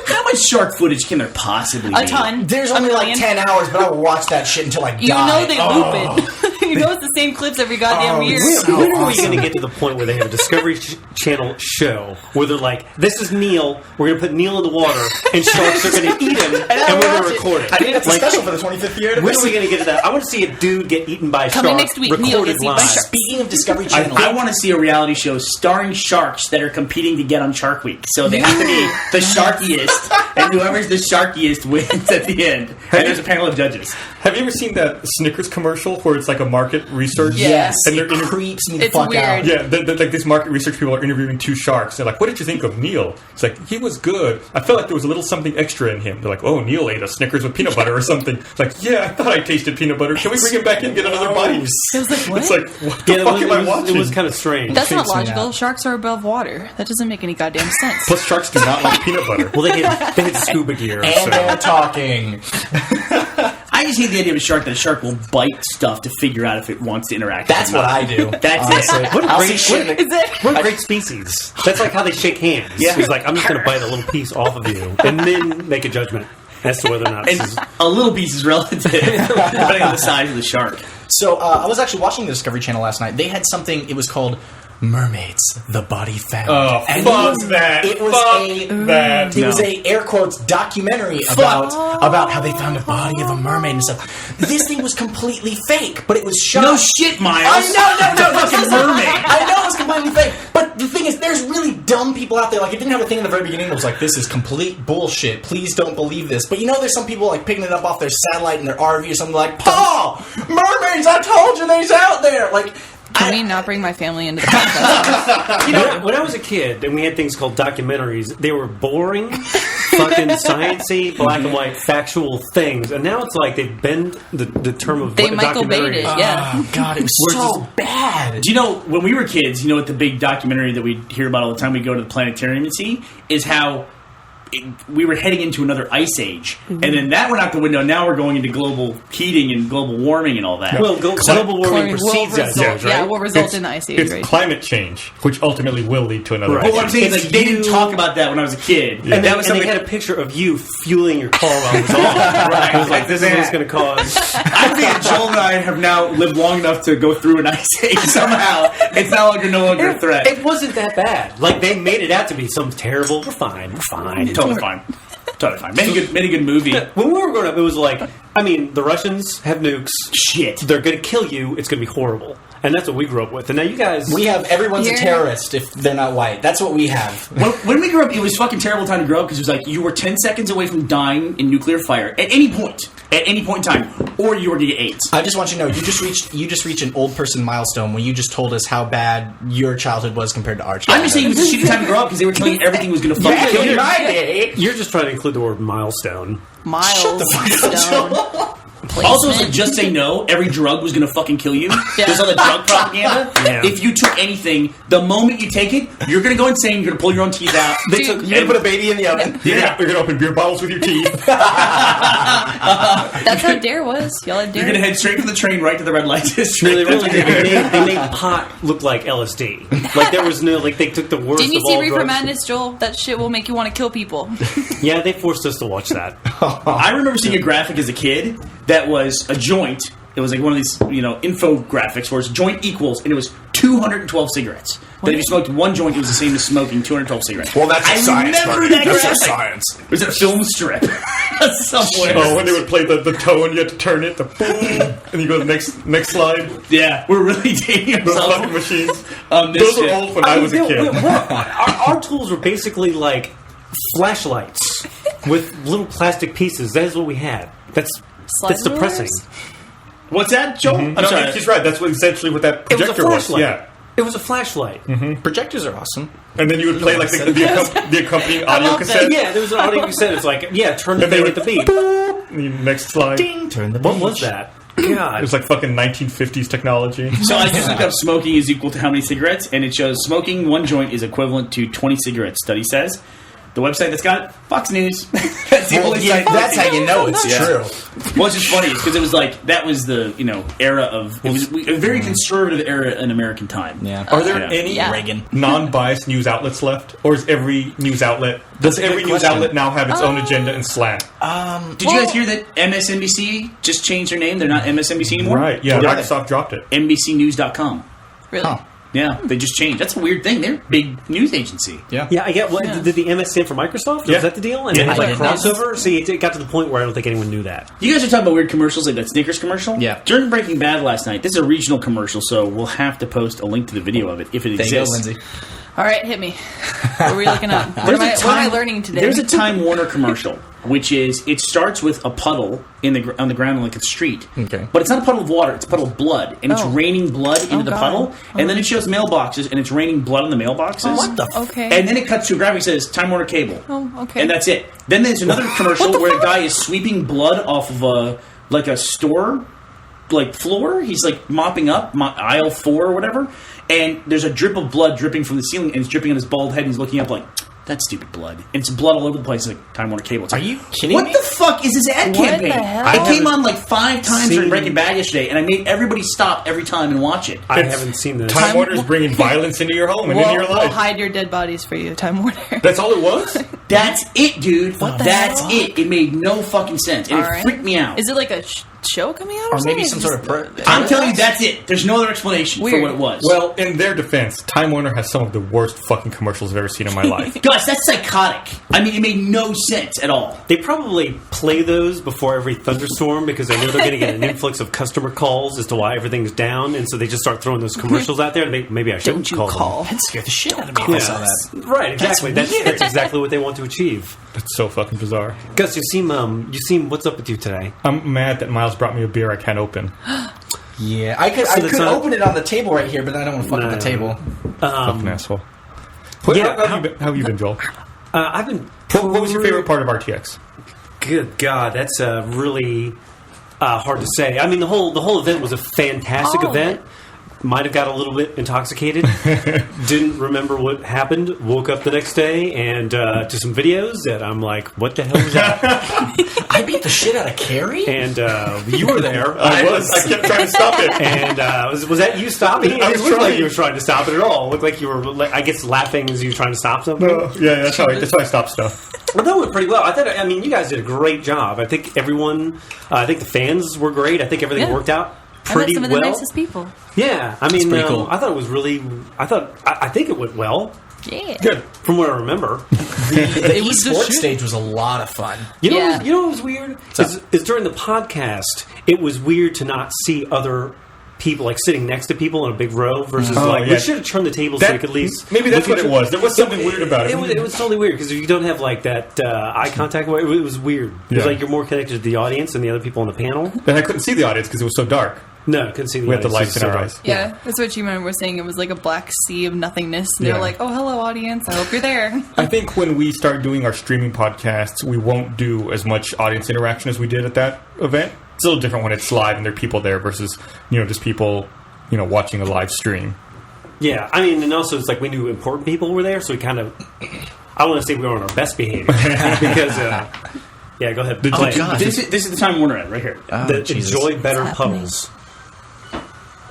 How much shark footage can there possibly be? A ton. There's A only like million. 10 hours, but I will watch that shit until I You die. know they Oh. loop it. You know it's the same clips every goddamn Oh, year. it's When, so when are we awesome. going to get to the point where they have a Discovery Channel show where they're like, "This is Neil. We're going to put Neil in the water, and sharks are going to eat him, and we're going to record it." I think it's a Like, special for the 25th year. when are we going to get to that? I want to see a dude get eaten by a Coming shark. next week, Neil recorded gets eaten by live. sharks. Speaking of Discovery Channel, I want to see a reality show starring sharks that are competing to get on Shark Week. So they have to be the sharkiest, and whoever's the sharkiest wins at the end. And there's a panel of judges. Have you ever seen that Snickers commercial where it's like a market research? yes, And they're it creeps me the It's fuck weird. out. Yeah, like these market research people are interviewing two sharks. They're like, "What did you think of Neil?" It's like, "He was good. I felt like there was a little something extra in him." They're like, "Oh, Neil ate a Snickers with peanut butter or something." It's like, "Yeah, I thought I tasted peanut butter. Can we bring him back in and get another bite?" It was like, what? It's like, what the Yeah, fuck am I it watching? was kind of strange. That's not freaks me logical. out. Sharks are above water. That doesn't make any goddamn sense. Plus, sharks do not like peanut butter. Well, they had scuba gear. And So. they're talking. I just hate the idea of a shark that a shark will bite stuff to figure out if it wants to interact. That's with what it. I do. That's honestly. it. What a I'll great- see shit. Is it? What a great species. That's like how they shake hands. Yeah. He's like, I'm just going to bite a little piece off of you and then make a judgment as to whether or not this And is... a little piece is relative, depending on the size of the shark. So I was actually watching the Discovery Channel last night. They had something. It was called Mermaids: The Body Found. Oh, And fuck that. It was Fuck a that. It was a air quotes documentary about how they found a body of a mermaid and stuff. This thing was completely fake, but it was shot. No shit, Miles. No, Fucking mermaid. I know it's completely fake, but the thing is, there's really dumb people out there. Like, it didn't have a thing in the very beginning that was like, "This is complete bullshit. Please don't believe this." But you know, there's some people like picking it up off their satellite in their RV or something like, "Paul, mermaids! I told you they's out there." Like, Can we not bring my family into the podcast? When I was a kid and we had things called documentaries, they were boring, fucking sciencey, black and white, factual things. And now it's like they've bent the term of They what a Michael documentary Bayed it, is. yeah. oh god, it was We're so bad. Do you know, when we were kids, you know what the big documentary that we hear about all the time we go to the planetarium and see? Is how we were heading into another ice age. And then that went out the window. Now we're going into global heating and global warming and all that. Well, global warming precedes that, result, right? yeah, will result in the ice age, It's right? climate change, which ultimately will lead to another Right. ice Well, what I'm age. saying is, It's like, they didn't you- talk about that when I was a kid. Yeah. And, That then, was and they something. had a picture of you fueling your car while it was on. Right. It was like, this is what it's going to cause. I think that Joel and I have now lived long enough to go through an ice age somehow. It's no longer a threat. It wasn't that bad. Like, they made it out to be some terrible, we're fine. Totally fine. Totally fine. Made a good movie. When we were growing up, it was like, I mean, the Russians have nukes. Shit. They're going to kill you. It's going to be horrible. And that's what we grew up with. And now you guys... We have everyone's Here. a terrorist if they're not white. That's what we have. When we grew up, it was a fucking terrible time to grow up because it was like you were 10 seconds away from dying in nuclear fire at any point in time, or you were going to get AIDS. I just want you to know you just reached an old person milestone when you just told us how bad your childhood was compared to our childhood. I'm just saying it was a shitty time to grow up because they were telling you everything was going to fucking kill you. You're just trying to include the word milestone. Milestone. Also, it's like just say no. Every drug was going to fucking kill you. There's all the drug propaganda. Yeah. If you took anything, the moment you take it, you're going to go insane. You're going to pull your own teeth out. Dude, You're gonna put a baby in the oven. Yeah, you're gonna open beer bottles with your teeth. That's how Dare was. Yes, y'all had You're dairy. gonna head straight from the train right to the red light No, district. they really did. They made pot look like LSD. Like there was no, like they took the worst Didn't you of see all Reefer drugs. Madness, Joel? That shit will make you want to kill people. Yeah, they forced us to watch that. I remember seeing a graphic as a kid that was a joint. It was like one of these, infographics where it's joint equals, and it was 212 cigarettes. That if you smoked one joint, it was the same as smoking 212 cigarettes. Well, that's I science, remember buddy. that That's graphic. science. It was a film strip somewhere. Oh, when they would play the tone, you had to turn it, the boom, and you go to the next slide. Yeah, we're really dating Those ourselves. fucking machines. on this Those were shit. old when I was a kid. Our tools were basically like flashlights with little plastic pieces. That is what we had. That's Slide depressing. rulers? What's that, Joel? I'm No, sorry. he's right. That's what essentially what that It was a projector was. flashlight. Yeah. It was a flashlight. Projectors are awesome. And then you would play like the accompanying audio love cassette. that. Yeah, there was an audio cassette. It's like, yeah, turn the And they thing would at the beat. And the next slide. Ding, turn the What page. was that? It God. was like fucking 1950s technology. So I just looked up smoking is equal to how many cigarettes, and it shows smoking one joint is equivalent to 20 cigarettes. Study says. The website that's got it, Fox News. That's the Well, only yeah, site. that's how you know it's Yeah. true. What's just funny is because it was like that was the era of it was a very conservative era in American time. Yeah. Are there Yeah. any Yeah. Reagan. non-biased news outlets left, or is every news outlet does a every good news question. outlet now have its own agenda and slant? Did you guys hear that MSNBC just changed their name? They're not MSNBC anymore. Right? Yeah, Yeah. Microsoft dropped it. NBCnews.com. Really? Huh. Yeah, they just changed. That's a weird thing. They're a big news agency. Yeah. Yeah, I get. What Yeah. did the MS stand for Microsoft? Yeah. Was that the deal? And Yeah, then I like didn't know. crossover. See, it got to the point where I don't think anyone knew that. You guys are talking about weird commercials like that Snickers commercial? Yeah. During Breaking Bad last night, this is a regional commercial, so we'll have to post a link to the video of it if it There you go, exists. Lindsay. All right, hit me. What were we looking up? What am I learning today? There's a Time Warner commercial, which is it starts with a puddle on the ground on like a street. Okay. But it's not a puddle of water; it's a puddle of blood, and it's Oh. raining blood into the God. puddle. And then it shows mailboxes, and it's raining blood on the mailboxes. What the Okay. And then it cuts to a graphic that says Time Warner Cable. Oh, okay. And that's it. Then there's another commercial where a guy is sweeping blood off of a store floor. He's like mopping up aisle 4 or whatever, and there's a drip of blood dripping from the ceiling, and it's dripping on his bald head. And he's looking up like, "That's stupid blood." And it's blood all over the place. It's like Time Warner Cable. It's Are like, you kidding what me? the fuck is this ad What campaign? the hell? It came on like 5 times during seen- Breaking Bad yesterday, and I made everybody stop every time and watch it. I It's haven't seen this. Time Warner's bringing violence into your home and into your we'll life. hide your dead bodies for you, Time Warner. That's all it was. That's it, dude. That's hell? it. It made no fucking sense, and All it right. freaked me out. Is it like a show coming out, Or maybe some something? sort of... I'm telling you, that's it. There's no other explanation for Weird. what it was. Well, in their defense, Time Warner has some of the worst fucking commercials I've ever seen in my life. Gus, that's psychotic. I mean, it made no sense at all. They probably play those before every thunderstorm because they know they're going to get an influx of customer calls as to why everything's down, and so they just start throwing those commercials out there. And maybe I shouldn't Don't you call call? That scared the shit out of me them. when I saw that. Right, exactly. That's exactly what they want to achieve. That's so fucking bizarre. Gus, you seem. What's up with you today? I'm mad that Miles brought me a beer I can't open. Yeah, I could So that's not- open it on the table right here, but then I don't want to fuck No. with the table. Fucking asshole. yeah, How have you been, Joel? I've been. What was your favorite part of RTX? Good God, that's really hard to say. I mean, the whole event was a fantastic All of event. Might have got a little bit intoxicated. Didn't remember what happened. Woke up the next day and to some videos that I'm like, what the hell was that? I beat the shit out of Carrie? And you were there. I kept trying to stop it. And was that you stopping? I It was looked like trying. you were trying to stop it at all. It looked like you were, I guess, laughing as you were trying to stop something. Yeah, that's how I stop stuff. Well, that went pretty well. I mean, you guys did a great job. I think I think the fans were great. I think everything Yeah. worked out I met pretty some of the well. nicest people. Yeah, I mean, pretty cool. I thought it was really. I think it went well Yeah. Good. from what I remember. The was esports just- stage was a lot of fun. You know, Yeah. you know what was weird is during the podcast. It was weird to not see other people like sitting next to people in a big row versus Oh, like yeah. we should have turned the table so we could at least maybe that's look what at it was. There was something weird about it. It was totally weird because if you don't have like that eye contact, it was weird. It was Yeah. like you're more connected to the audience than the other people on the panel. And I couldn't see the audience because it was so dark. No, couldn't see the We had the audience. lights in our eyes. Yeah, that's what you remember saying. It was like a black sea of nothingness. And Yeah. they're like, "Oh, hello, audience. I hope you're there." I think when we start doing our streaming podcasts, we won't do as much audience interaction as we did at that event. It's a little different when it's live and there are people there versus, just people, watching a live stream. Yeah, I mean, and also it's like we knew important people were there, so we kind of. I don't want to say we were on our best behavior because Yeah, go ahead. The- Play it. God. This is the Time Warner ad right here. Oh, The Jesus. Enjoy Better What's happening? Puddles.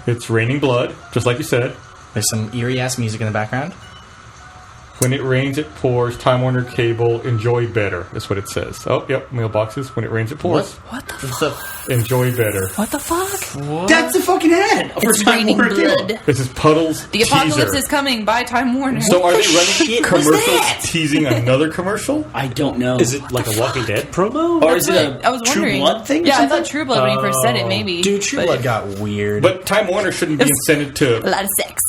It's raining blood, just like you said. There's some eerie ass music in the background. When it rains, it pours. Time Warner Cable, enjoy better. That's what it says. Oh, yep, mailboxes. When it rains, it pours. What the Enjoy better. What the fuck? That's the fucking ad for It's Time raining Warner Cable. blood. This is Puddles The apocalypse teaser. is coming by Time Warner. So are they shit running was commercials that? teasing another commercial? I don't know. Is it like a Walking Dead promo? or is it That's what a I was True wondering. Blood thing? or Yeah, I something? thought True Blood when you first said it, maybe. Dude, True But Blood got weird. But Time Warner shouldn't be incented a to lot of sex.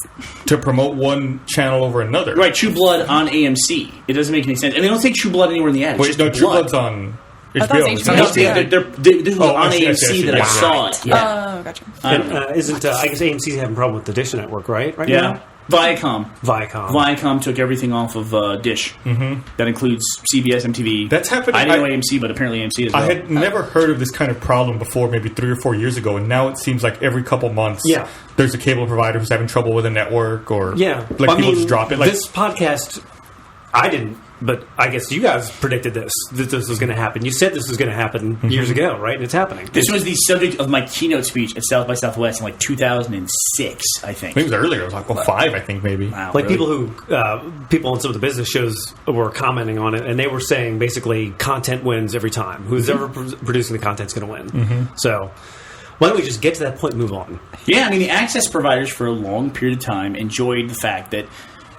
promote one channel over another. Right, True Blood on AMC. It doesn't make any sense. And they don't say True Blood anywhere in the ad. It's Wait, just no, True blood. Blood's on I thought it HBO. was isn't No, it? HBO. this was Oh, on I see, I AMC see, I see. that I Yeah. saw it. Yeah. Oh, gotcha. I don't know. And isn't I guess AMC's having a problem with the Dish Network, right? Right Yeah. now? Viacom. Viacom. Viacom took everything off of Dish. Mm-hmm. That includes CBS, MTV. That's happening- I didn't know I- AMC, but apparently AMC as well. I had never heard of this kind of problem before, maybe 3 or 4 years ago, and now it seems like every couple months, Yeah. there's a cable provider who's having trouble with a network, or Yeah, like I people mean, just drop it. Like this podcast, I didn't, but I guess you guys predicted that this was going to happen. You said this was going to happen years ago, right? And it's happening. This was the subject of my keynote speech at South by Southwest in like 2006, I think. I think it was earlier. It was like 5, I think maybe. Wow, Like really? people on some of the business shows were commenting on it, and they were saying basically content wins every time. Who's ever producing the content's going to win. So why don't we just get to that point and move on? Yeah, I mean, the access providers for a long period of time enjoyed the fact that,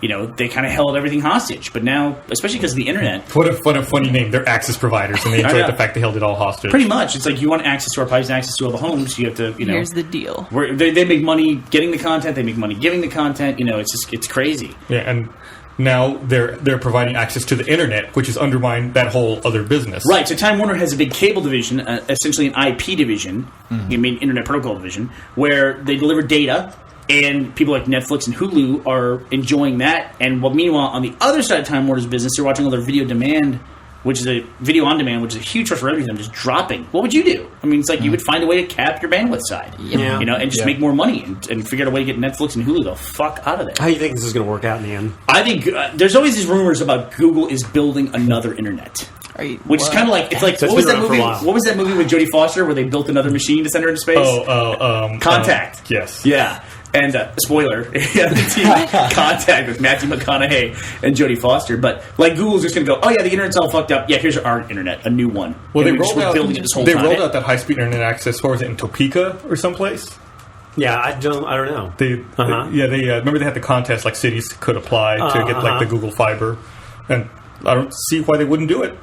you know, they kind of held everything hostage. But now, especially because of the internet, What a funny name. They're access providers, and they enjoyed know. the fact they held it all hostage. pretty much, it's like you want access to our pipes and access to all the homes, you have to, you know. Here's the deal. They make money getting the content, they make money giving the content, you know, it's crazy. Yeah, and now they're providing access to the internet, which has undermined that whole other business. Right, so Time Warner has a big cable division, essentially an IP division, I mean, Internet Protocol division, where they deliver data, and people like Netflix and Hulu are enjoying that. And meanwhile, on the other side of Time Warner's business, they're watching all their video demand, which is a video on demand, which is a huge source of revenue, them just dropping. What would you do? I mean, it's like you would find a way to cap your bandwidth side, Yeah. you know, and just Yeah. make more money and figure out a way to get Netflix and Hulu the fuck out of there. How do you think this is going to work out in the end? I think there's always these rumors about Google is building another internet. Are you, Which is kind of like, it's like, That's what was been that around for a movie? while. What was that movie with Jodie Foster where they built another machine to send her into space? Contact. Yes. Yeah. And spoiler, Contact with Matthew McConaughey and Jodie Foster. But like Google's just going to go, oh yeah, the internet's all fucked up. Yeah, here's our internet, a new one. Well, And they we just rolled were out. building it this whole They time. rolled out that high-speed internet access. Where was it, in Topeka or someplace? Yeah, I don't know. They Uh-huh. remember they had the contest, like cities could apply to get like the Google Fiber, and I don't see why they wouldn't do it.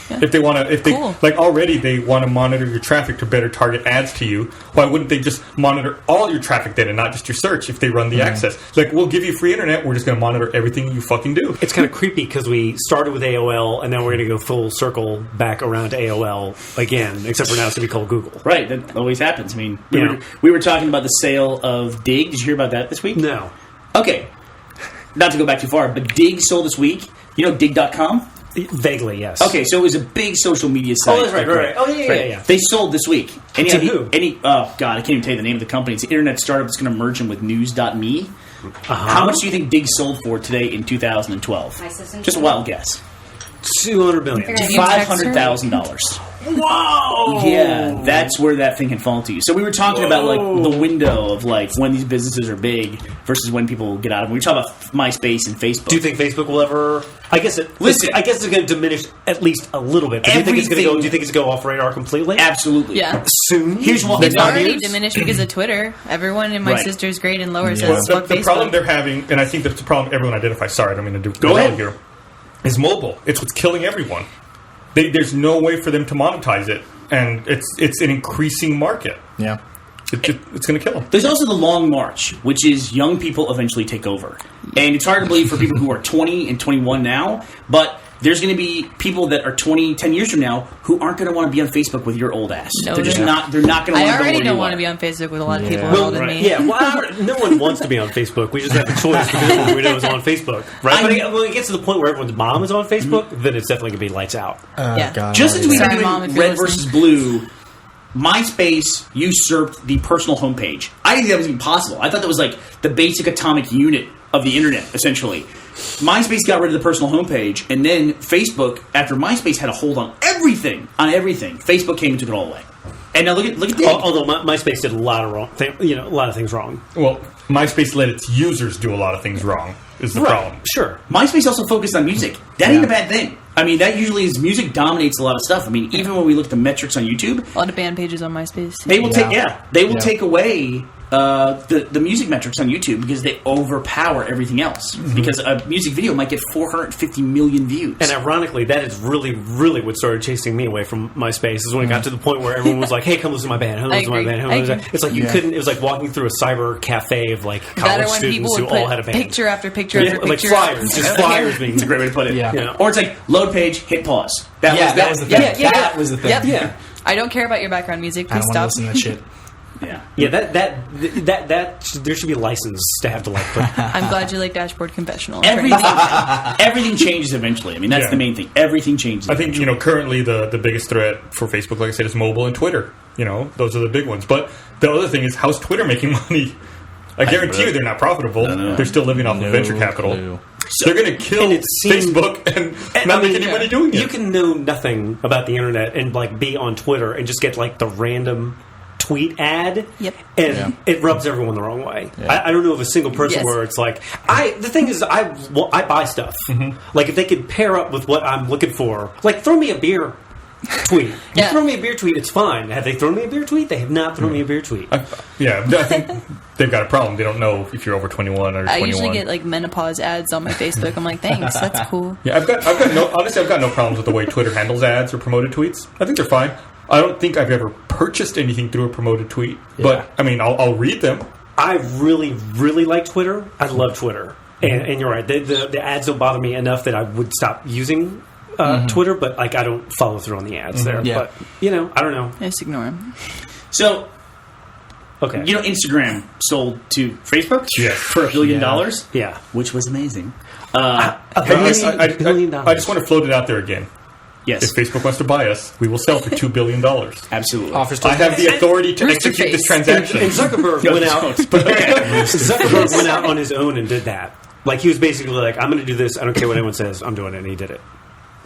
If they want to, if they Cool. like already they want to monitor your traffic to better target ads to you. Why wouldn't they just monitor all your traffic data, not just your search? If they run the access, like we'll give you free internet, we're just going to monitor everything you fucking do. It's kind of creepy because we started with AOL, and then we're going to go full circle back around to AOL again, except for now it's going to be called Google. Right, that always happens. I mean, Yeah. we were talking about the sale of Dig. Did you hear about that this week? No. Okay. Not to go back too far, but Dig sold this week. You know Dig.com? Vaguely, yes. Okay, so it was a big social media site. Oh, that's right. Oh, yeah. They sold this week. To who? Oh, God, I can't even tell you the name of the company. It's an internet startup that's going to merge in with News.me. How much do you think Dig sold for today in 2012? My assistant Just a told wild guess. $200 million. Okay. you text her? $500,000. Whoa! Yeah, that's where that thing can fall to you. So we were talking about like the window of like when these businesses are big versus when people get out of them. We were talking about MySpace and Facebook. Do you think Facebook will ever? I guess Listen. I guess it's going to diminish at least a little bit. But do you think it's going to go? Everything- Do you think it's going to go off radar completely? Absolutely. Yeah. Soon. Here's what It's Next already years? diminished because of Twitter. Everyone in my Right. sister's grade and lower Yeah. says fuck The Facebook. problem they're having, and I think that's the problem everyone identifies. Sorry, I don't mean to do Go ahead. here. Is mobile. It's what's killing everyone. There's no way for them to monetize it, and it's an increasing market. Yeah. It's going to kill them. There's also the long march, which is young people eventually take over. And it's hard to believe for people who are 20 and 21 now, but there's going to be people that are 10 years from now who aren't going to want to be on Facebook with your old ass. No, they're just they're not. They're not going to I want to already know don't where want you to be are. on Facebook with a lot of people Yeah. older than me. Yeah, well, no one wants to be on Facebook. We just have the choice because everyone we know is on Facebook, right? But when it gets to the point where everyone's mom is on Facebook, then it's definitely going to be lights out. Yeah. God. Just as we've been Sorry, Mom, doing if you're Red versus Blue, MySpace usurped the personal homepage. I didn't think that was even possible. I thought that was like the basic atomic unit of the internet, essentially. MySpace got rid of the personal homepage, and then Facebook, after MySpace had a hold on everything, Facebook came and took it all away. And now look at Dig. Although MySpace did a lot of a lot of things wrong. Well, MySpace let its users do a lot of things wrong. Is the problem? Sure. MySpace also focused on music. That ain't a bad thing. I mean, that usually is music dominates a lot of stuff. I mean, even when we look at the metrics on YouTube, A lot of band pages on MySpace. they will take away the music metrics on YouTube because they overpower everything else. Because a music video might get 450 million views. And ironically, that is really, really what started chasing me away from MySpace. Is when it got to the point where everyone was like, "Hey, come listen to my band. Come listen to my band." Come listen to my band. It's like you couldn't. It was like walking through a cyber cafe of like That college or when people students would who all put had a band. picture after picture after like picture. flyers, just flyers being. It's a great way to put it. Yeah. You know? Or it's like load page, hit pause. That was the thing. Yeah. That was the thing. Yep. I don't care about your background music. I Please don't want to stop. listen to that shit. Yeah. Yeah, that there should be a license to have to like. Put, I'm glad you like Dashboard Confessional. Everything changes eventually. I mean, that's Yeah. the main thing. Everything changes. I think currently the biggest threat for Facebook, like I said, is mobile and Twitter. Those are the big ones. But the other thing is, how's Twitter making money? I guarantee you, they're not profitable. They're still living off of venture capital. clue. They're going to kill And it seems- Facebook and not make any money doing it. You can know nothing about the internet and like be on Twitter and just get like the random tweet ad. Yep. And it rubs everyone the wrong way. Yeah. I don't know of a single person Yes. where it's like the thing is I buy stuff. Like if they could pair up with what I'm looking for, like throw me a beer tweet. You Yeah. throw me a beer tweet, it's fine. Have they thrown me a beer tweet? They have not thrown me a beer tweet. I think they've got a problem. They don't know if you're over 21 or 21. I usually get like menopause ads on my Facebook. I'm like, thanks, that's cool. Yeah, I've got no problems with the way Twitter handles ads or promoted tweets. I think they're fine. I don't think I've ever purchased anything through a promoted tweet, but I mean, I'll read them. I really, really like Twitter. I love Twitter. And you're right. The ads don't bother me enough that I would stop using Twitter, but like I don't follow through on the ads there. Yeah. But, I don't know. I just ignore them. so. Okay. Instagram sold to Facebook Yes. for $1 billion, Yeah. which was amazing. I just want to float it out there again. Yes, If Facebook wants to buy us, we will sell for $2 billion. absolutely. Offers to I have the authority to Rooster execute this face. transaction. And Zuckerberg No, went out. don't. Zuckerberg went out on his own and did that. Like he was basically like, "I'm going to do this. I don't care what anyone says. I'm doing it." And he did it.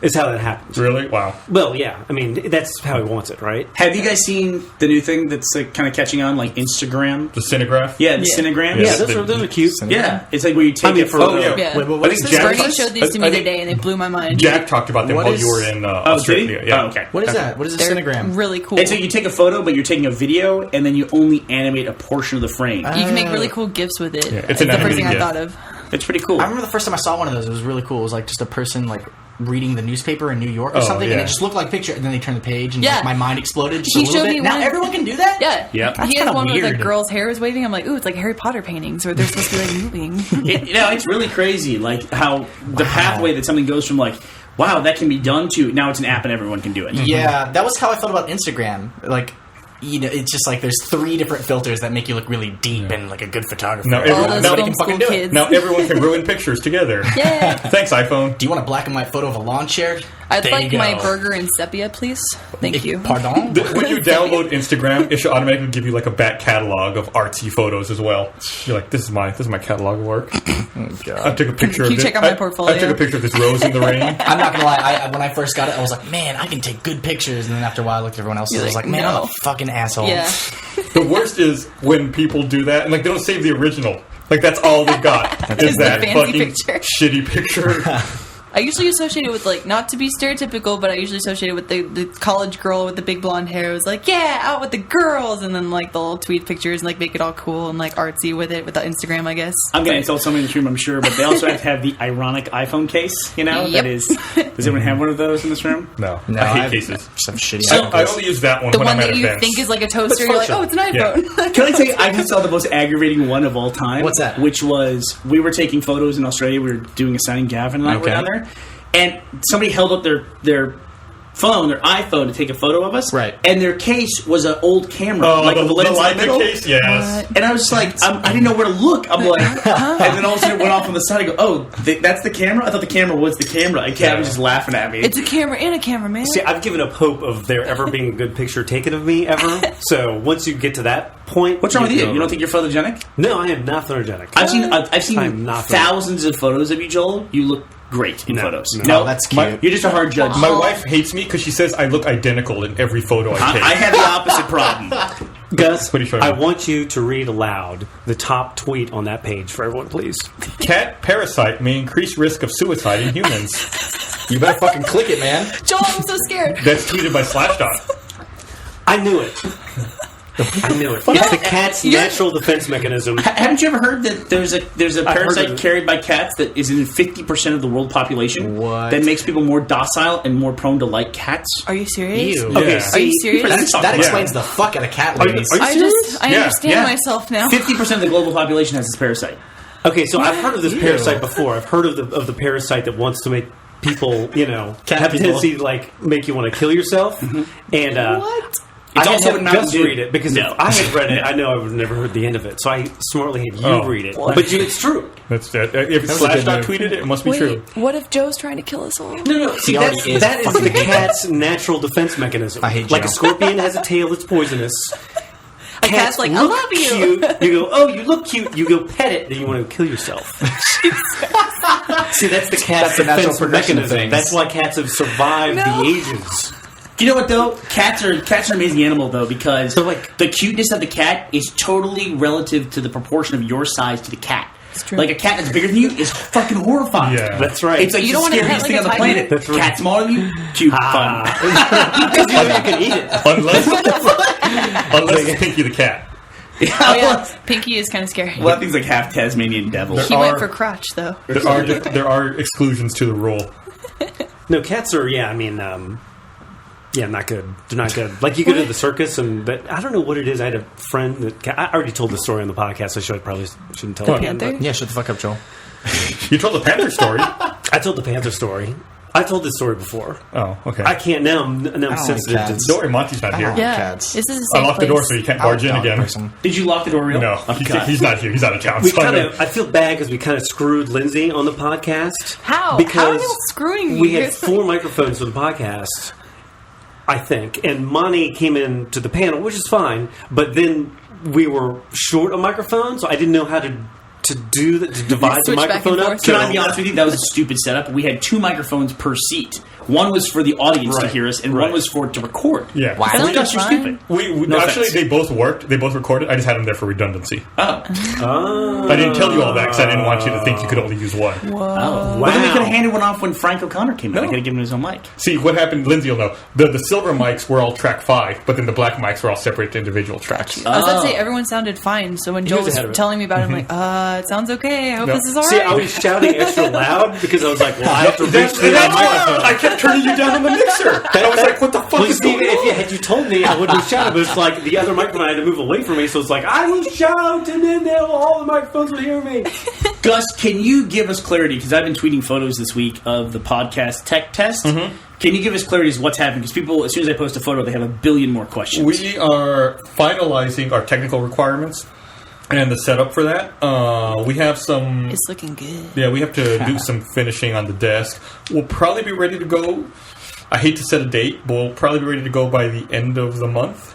It's how that happens. Really? Wow. Well, yeah. I mean, that's how he wants it, right? Have you guys seen the new thing that's like kind of catching on, like Instagram? The Cinegraph? Yeah, the Cinegram. Yeah. Yeah, those are cute. Yeah, it's like where you take I mean, a for- photo. yeah. Yeah. Wait, what I is think this? Jack- Bernie showed these to me I think today, and they blew my mind. Jack talked about them What while is- you were in Oh, did he? Australia. Yeah. Oh, okay. What is that? What is a They're Cinegram? really cool. And so you take a photo, but you're taking a video, and then you only animate a portion of the frame. You can make really cool GIFs with it. it's It's an the first thing I animated thought GIF. of. It's pretty cool. I remember the first time I saw one of those. It was really cool. It was like just a person like reading the newspaper in New York or Oh, something, and yeah. it just looked like a picture. And then they turned the page, and Yeah. like, my mind exploded. Just He a little showed bit. me Now one- everyone can do that. Yeah. Yep. That's He has kinda one with like weird. girls' hair is waving. I'm like, ooh, it's like Harry Potter paintings where they're supposed to be like moving. It's really crazy, like how the pathway that something goes from like, wow, that can be done to now it's an app and everyone can do it. Yeah, that was how I felt about Instagram. Like, it's just like there's 3 different filters that make you look really deep and like a good photographer. Now All everyone, those now, film fucking school do it. kids. now everyone can ruin pictures together. Yeah. Thanks, iPhone. Do you want a black and white photo of a lawn chair? I'd There like you my go. burger in sepia, please. Thank you. Pardon? When you download Instagram, it should automatically give you like a back catalog of artsy photos as well. You're like, this is my catalog of work. I took a picture Can of you this. check out my I portfolio? took a picture of this rose in the rain. I'm not gonna lie. When I first got it, I was like, man, I can take good pictures. And then after a while, I looked at everyone else's. You're I was like, like, man, I'm no. a fucking asshole. Yeah. The worst is when people do that and like they don't save the original. Like that's all they've got is Just the that fancy fucking picture. shitty picture. I usually associate it with, like, not to be stereotypical, but I usually associate it with the college girl with the big blonde hair. It was like, yeah, out with the girls, and then, like, the little tweet pictures and, like, make it all cool and, like, artsy with it, with the Instagram, I guess. I'm going to insult someone in this room, I'm sure, but they also have to have the ironic iPhone case, you know? Yep. That is, does anyone have one of those in this room? No, No, I hate I've- cases. Some shitty. I only use that one The when one I'm at that you events. think is like a toaster, you're like, oh, it's an Yeah. iPhone. Can I tell you, I just saw the most aggravating one of all time. What's that? Which was, we were taking photos in Australia, we were doing a signing, Gavin and I were Okay. down there, and somebody held up their phone, their iPhone, to take a photo of us. Right. And their case was an old camera, Oh, like the with the lens in the Leica middle. case, yes. And I was just like, I didn't know where to look. I'm like, and then all of a sudden it went off on the side. I go, oh, that's the camera? I thought the camera was the camera. And Kat was just laughing at me. It's a camera and a camera, man. See, I've given up hope of there ever being a good picture taken of me ever. So once you get to that point, What's wrong with you? go- You don't think you're photogenic? No, I am not photogenic. I've I'm seen not thousands of photos of you, Joel. You look great in No, photos. no. Oh, that's cute. My- You're just a hard judge. My wife hates me because she says I look identical in every photo I take. I have the opposite problem. Gus, What are you showing I me? want you to read aloud the top tweet on that page for everyone, please. Cat parasite may increase risk of suicide in humans. You better fucking click it, man. Joel, I'm so scared. That's tweeted by Slashdot. I knew it. I knew it. It's the cat's natural defense mechanism. Haven't you ever heard that there's a I've heard parasite of it. carried by cats that is in 50% of the world population? What? That makes people more docile and more prone to like cats? Are you serious? Ew. Okay, Yeah. Are you see, serious? That Yeah. explains the fuck out of cat ladies. are you I serious? I Yeah, understand yeah. myself now. 50% of the global population has this parasite. Okay, so I've heard of this Ew. parasite before. I've heard of the parasite that wants to make people, Cat have a people. tendency to like make you want to kill yourself. And What? It's I also had in Mountain Gus Dew. read it because No. if I had read it, I know I would have never heard the end of it. So I smartly had you Oh. read it. But it's true. That's if was a good Slashdot move. tweeted it, it must be Wait, true. what if Joe's trying to kill us all? No. See, He already is that is fucking the dead. cat's natural defense mechanism. I hate like Joe. a scorpion has a tail that's poisonous. A cat's like, I look love you. Cute. You go, oh, you look cute. You go pet it, then you want to kill yourself. See, that's the cat's That's the natural defense progression of mechanism. things. That's why cats have survived No. the ages. You know what though? Cats are an amazing animal though because They're like- the cuteness of the cat is totally relative to the proportion of your size to the cat. It's true. Like a cat that's bigger than you is fucking horrifying. Yeah. That's right. It's like You the don't wanna scariest pet thing like on the a tiger? planet. That's right. Cat smaller than you, cute, fun. Because you know you can eat it. Unless it's Pinky the cat. Oh yeah, Pinky is kind of scary. Well, that thing's like half Tasmanian devil. He Are- went for crotch though. There are exclusions to the rule. No, cats are. Yeah, I mean, yeah, not good. They're not good. Like you go to the circus, and I don't know what it is. I had a friend that I already told the story on the podcast. I probably shouldn't tell it again. Panther? but Yeah, shut the fuck up, Joel. You told the Panther story. I told the Panther story. I told this story before. Oh, okay. I can't now. I'm like sensitive cats. to. Don't worry, Monty's not here. Yeah, Cats. this is a I safe locked the door place. so you can't barge in Dog again. person. Did you lock the door real? No, Oh, God. he's not here. He's out of town. We so I kind know. of. I feel bad because we kind of screwed Lindsay on the podcast. How? Because How are you screwing me? we had Here's 4 microphones for the podcast, I think, and Monty came in to the panel, which is fine. But then we were short on microphones, so I didn't know how to do that, to divide the Switch back microphone and up. forth. Can I be honest with you? That was a stupid setup. We had 2 microphones per seat. One was for the audience to Right. hear us, and Right. one was for it to record. Yeah. Wow. I think Sounds you're fine. stupid. We No actually offense. they both worked. They both recorded. I just had them there for redundancy. Oh. I didn't tell you all that because I didn't want you to think you could only use one. Oh. Wow. Well, then we could have handed one off when Frank O'Connor came in. I could have given him his own mic. See what happened. Lindsay will know. The silver mics were all track 5, but then the black mics were all separate individual tracks. I was about to say Oh. everyone sounded fine. So when Joel was was ahead of it. telling me about it, I'm like, it sounds okay. I hope No. this is all right. See, I was shouting extra loud because I was like, well, I have to reach the That's why microphone. I kept turning you down on the mixer. And I was like, "What the fuck Well, is Steve, going on?" had you told me, I wouldn't have shouted. But it's like the other microphone, I had to move away from me, so it's like I was shouting, and now all the microphones would hear me. Gus, can you give us clarity? Because I've been tweeting photos this week of the podcast tech test. Mm-hmm. Can you give us clarity as to what's happening? Because people, as soon as I post a photo, they have a billion more questions. We are finalizing our technical requirements and the setup for that. We have some. It's looking good. Yeah, we have to do some finishing on the desk. We'll probably be ready to go. I hate to set a date, but we'll probably be ready to go by the end of the month.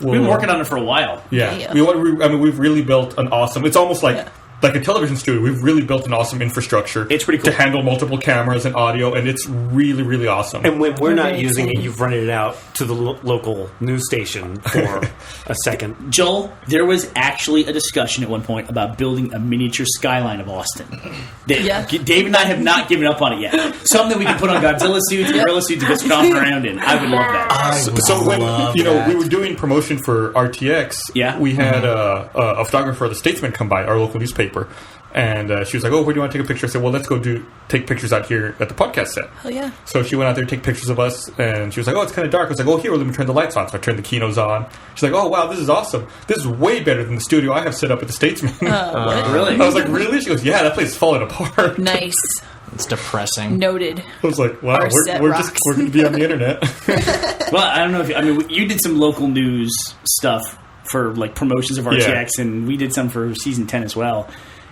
We've been working on it for a while. Yeah, Yeah. we've really built an awesome. It's almost like a television studio. We've really built an awesome infrastructure. It's pretty cool. to handle multiple cameras and audio, and it's really, really awesome. And when we're not very using it, exciting. you've rented it out to the local news station for a second. Joel, there was actually a discussion at one point about building a miniature skyline of Austin. Yeah. Dave and I have not given up on it yet. Something we can put on Godzilla suits, gorilla suits, and go stomping around in. I would love that. So when we were doing promotion for RTX, Yeah. we had a photographer of the Statesman come by, our local newspaper, and she was like, "Oh, where do you want to take a picture?" I said, "Well, let's go take pictures out here at the podcast set." Hell yeah. So she went out there to take pictures of us, and she was like, "Oh, it's kind of dark." I was like, "Oh, here, let me turn the lights on." So I turned the Kinos on. She's like, "Oh, wow, this is awesome. This is way better than the studio I have set up at the Statesman." Really? I was like, "Really?" She goes, "Yeah, that place is falling apart." Nice. It's depressing. Noted. I was like, wow, Our set we're rocks. going to be on the internet. Well, I don't know if you did some local news stuff for like promotions of RTX, and we did some for season 10 as well.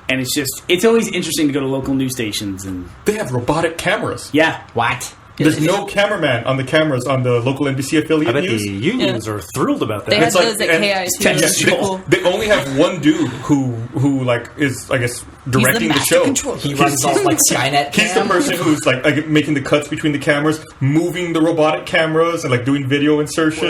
And it's always interesting to go to local news stations and They have robotic cameras. yeah. What? There's no cameraman on the cameras on the local NBC I affiliate bet news. the unions are thrilled about They that. had those at KI too. and- It's yeah, cool. They only have one dude who like is, I guess, directing the master show. controller. He runs all like Skynet. He's the cam? person who's like making the cuts between the cameras, moving the robotic cameras, and like doing video insertion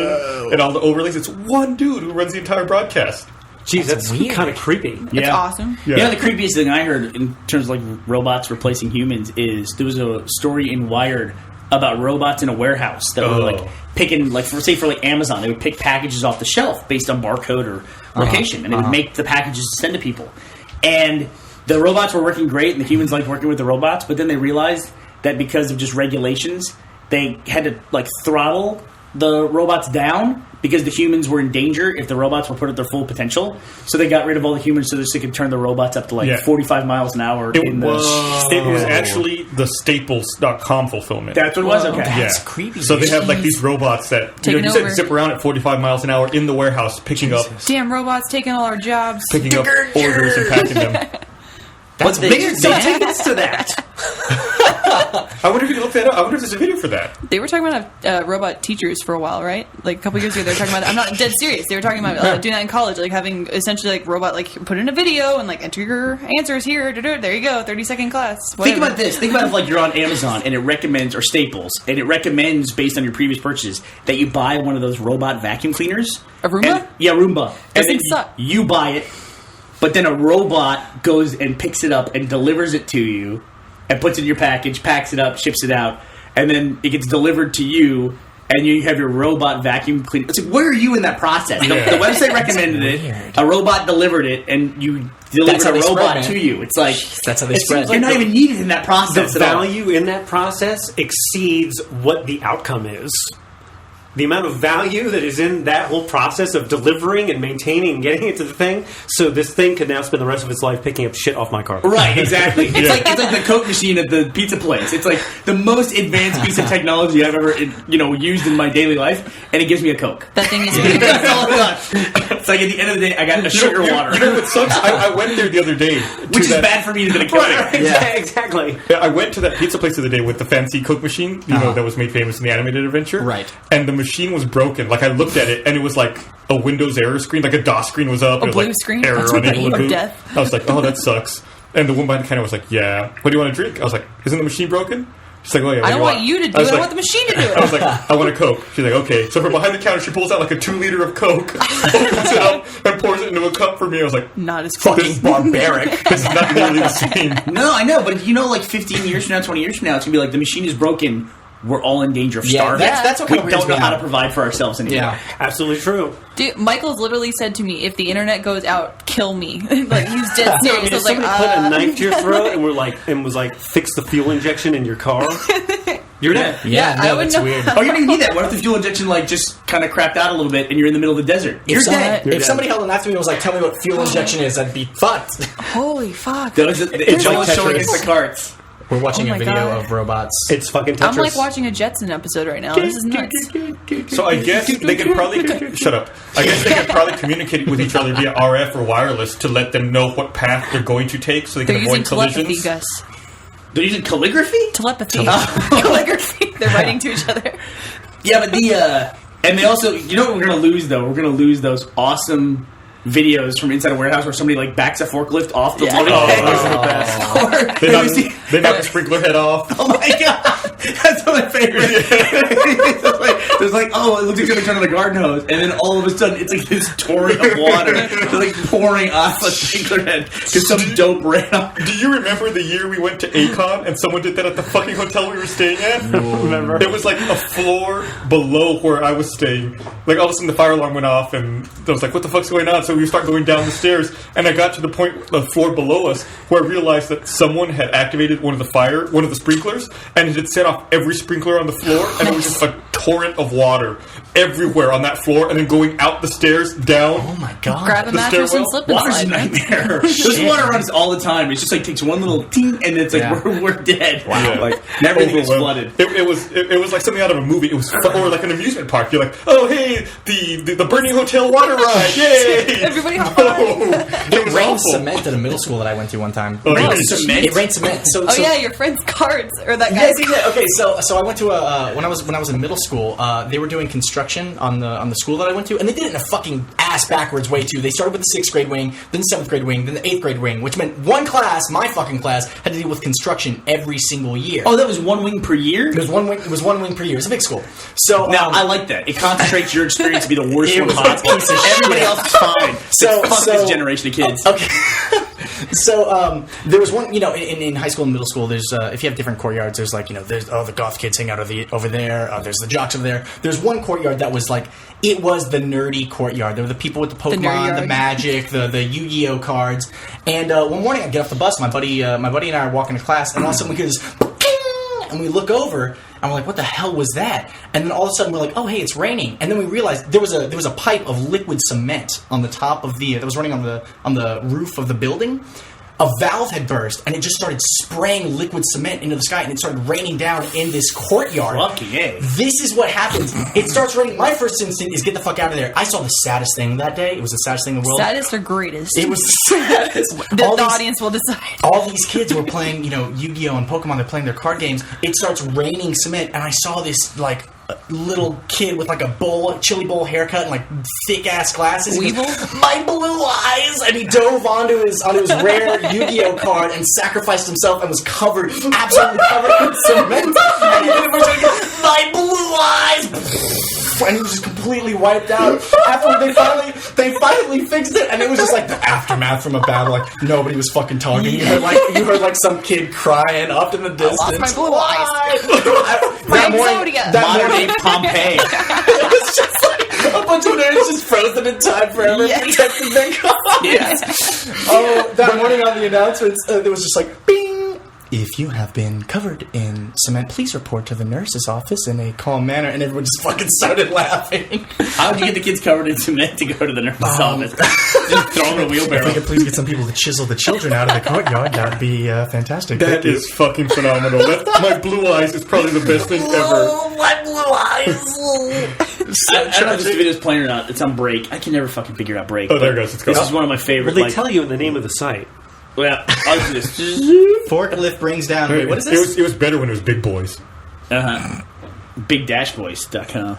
and all the overlays. It's one dude who runs the entire broadcast. Jeez, that's weird. kind of creepy. It's Yeah. awesome. Yeah. You know, the creepiest thing I heard in terms of like robots replacing humans is there was a story in Wired about robots in a warehouse that were like picking, like for like Amazon, they would pick packages off the shelf based on barcode or location, and it would make the packages to send to people. And the robots were working great, and the humans liked working with the robots, but then they realized that because of just regulations, they had to like throttle the robots down because the humans were in danger if the robots were put at their full potential. So they got rid of all the humans so that they could turn the robots up to like Yeah. 45 miles an hour. It in was the actually the Staples.com fulfillment. That's what it was. Okay. yeah. creepy. So they have like these robots that Taking you said over. zip around at 45 miles an hour in the warehouse, picking up Damn robots taking all our jobs. orders and packing them. What's weird, Don't man. take us to that. I wonder if you can look that up. I wonder if there's a video for that. They were talking about robot teachers for a while, right? Like a couple years ago, they were talking about. I'm not dead serious. They were talking about doing that in college, like having essentially like robot, like put in a video and like enter your answers here. There you go, 30-second class. Think whatever. about this. Think about if like you're on Amazon and it recommends, or Staples, and it recommends based on your previous purchases that you buy one of those robot vacuum cleaners. A Roomba? And- yeah, Roomba. Those And then things suck. you buy it, but then a robot goes and picks it up and delivers it to you, and puts it in your package, packs it up, ships it out, and then it gets delivered to you. And you have your robot vacuum cleaner. It's like, where are you in that process? The website recommended it. A robot delivered it, and you delivered That's how a they robot spread, to man. you. It's like That's how they it spread. seems like you're not even needed in that The process at all. value in that process exceeds what the outcome is. The amount of value that is in that whole process of delivering and maintaining and getting it to the thing, so this thing could now spend the rest of its life picking up shit off my car. Right, exactly. It's like the Coke machine at the pizza place. It's like the most advanced piece of technology I've ever used in my daily life, and it gives me a Coke. That thing is. That's all it does. It's like at the end of the day, I got a sugar water, You know what sucks? I went there the other day. which is bad for me than a Coke. Yeah, exactly. I went to that pizza place the other day with the fancy Coke machine, that was made famous in the animated adventure. Right. And the machine was broken. Like, I looked at it, and it was like a Windows error screen, like a DOS screen was up. A it was blue like, screen? Error, That's what unable they to are, boot. death. I was like, oh, that sucks. And the woman behind the counter was like, yeah. What do you want to drink? I was like, isn't the machine broken? She's like, oh, yeah. what I do don't want you to do was it. I like- want the machine to do it. I was like, I want a Coke. She's like, okay. So from behind the counter, she pulls out like a 2-liter of Coke, opens it up, and pours it into a cup for me. I was like, Not as fuck, funny. this is barbaric. This is not nearly the same. No, I know, but like 15 years from now, 20 years from now, it's gonna be like the machine is broken. We're all in danger of Yeah, starving. that's what we kinda weirds don't know me how to out. provide for ourselves anymore. Yeah. Absolutely true. Dude, Michael's literally said to me, "If the internet goes out, kill me." Like he's dead No, I serious. mean, I if was like, somebody put a knife to your throat and was like, fix the fuel injection in your car, you're dead. Yeah, I no, would that's know. weird. Oh, you don't even need that. What if the fuel injection just kind of crapped out a little bit and you're in the middle of the desert? You're dead. If somebody held a knife to me and was like, "Tell me what fuel injection is," I'd be fucked. Holy fuck! It's like always showing Tetris. us the carts. We're watching Oh a my video God. of robots. It's fucking Tetris. I'm like watching a Jetson episode right now. This is nuts. So I guess they could probably shut up. I guess they could probably communicate with each other via RF or wireless to let them know what path they're going to take, so they They're can using avoid telepathy, collisions. Gus. They're using calligraphy? Telepathy. Calligraphy. They're writing to each other. Yeah, but and they also, you know what we're going to lose, though? We're going to lose those awesome videos from inside a warehouse where somebody, backs a forkllift off the loading Oh, bay. those are the best. Or, They knock the sprinkler head off. oh my god, that's one of my favorites. There's like, oh, it looks like somebody turned on a garden hose, and then all of a sudden, it's like this torrent of water, it's like pouring off a sprinkler head because some dope ran off. Do you remember the year we went to Akon and someone did that at the fucking hotel we were staying at? Remember? It was like a floor below where I was staying. Like all of a sudden the fire alarm went off and I was like, what the fuck's going on? So we start going down the stairs and I got to the point, the floor below us, where I realized that someone had activated one of the sprinklers, and it had set off every sprinkler on the floor, and it was just a torrent of water everywhere on that floor, and then going out the stairs down. Oh my god! Grab a The mattress stairwell? and slip and Water's a slide. man. nightmare. There's water runs all the time. It's just like takes one little ting, and it's like Yeah. we're dead. Yeah. Like and everything is Overwhelmed. flooded. It was like something out of a movie. It was or like an amusement park. You're like, oh hey, the Burning Hotel water ride, yay! Everybody hop Oh, on. it was rained awful. cement at a middle school that I went to one time. Oh, yeah. Cement? It rained cement. So, Oh so yeah, your friend's cards or that Yes, guy's. yeah. Okay, so I went to a when I was in middle school. They were doing construction on the school that I went to, and they did it in a fucking ass backwards way too. They started with the 6th grade wing, then the 7th grade wing, then the 8th grade wing, which meant one class, my fucking class, had to deal with construction every single year. Oh, that was one wing per year. It was one wing. It was one wing per year. It's a big school. So Now I like that. It concentrates your experience to be the worst It one was a possible. piece of Everybody shit. else is fine. So- Fuck so- this generation of kids. Okay. So there was one, in high school and middle school. There's if you have different courtyards, there's like there's the goth kids hang out over there. There's the jocks over there. There's one courtyard that was like it was the nerdy courtyard. There were the people with the Pokemon, the nerdyard. Magic, the Yu-Gi-Oh cards. And one morning I get off the bus. My buddy and I are walking to class, and all of a sudden we hear this, "Ping!" and we look over. And we're like, what the hell was that? And then all of a sudden we're like, oh hey, it's raining. And then we realized there was a pipe of liquid cement on the top of that was running on the roof of the building. A valve had burst, and it just started spraying liquid cement into the sky, and it started raining down in this courtyard. Fucking A. This is what happens. It starts raining. My first instinct is get the fuck out of there. I saw the saddest thing that day. It was the saddest thing in the world. Saddest or greatest? It was the saddest. the All these- audience will decide. all these kids were playing, Yu-Gi-Oh! And Pokemon. They're playing their card games. It starts raining cement, and I saw this, little kid with, a chili bowl haircut and, thick-ass glasses. He goes, Weevil? my blue eyes! And he dove onto his rare Yu-Gi-Oh! Card and sacrificed himself and was absolutely covered with cement. And he was like, my blue eyes! And he was just completely wiped out. After they finally fixed it, and it was just like the aftermath from a battle. Like nobody was fucking talking. You heard some kid crying up in the distance. lost my blue eyes. that Frank morning, Zodiac. that Modern morning, day Pompeii. it was just like a bunch of nerds just frozen in time forever, Yes. protecting their cause. Yes. Oh, that morning on the announcements, there was just like, bing. If you have been covered in cement, please report to the nurse's office in a calm manner. And everyone just fucking started laughing. How would you get the kids covered in cement to go to the nurse's office? Just throw them in a If we wheelbarrow. could please get some people to chisel the children out of the courtyard, that would be fantastic. That Thank you. is fucking phenomenal. My blue eyes is probably the best thing ever. Oh, my blue eyes. I don't know if this video's playing or not. It's on Break. I can never fucking figure out Break. Oh, there it but goes. It's going. This is one of my favorite. Well, they tell you in the name of the site. Well, I'll do this. Forklift brings down. Wait, what is this? It was better when it was Big Boys. BigDashBoys.com.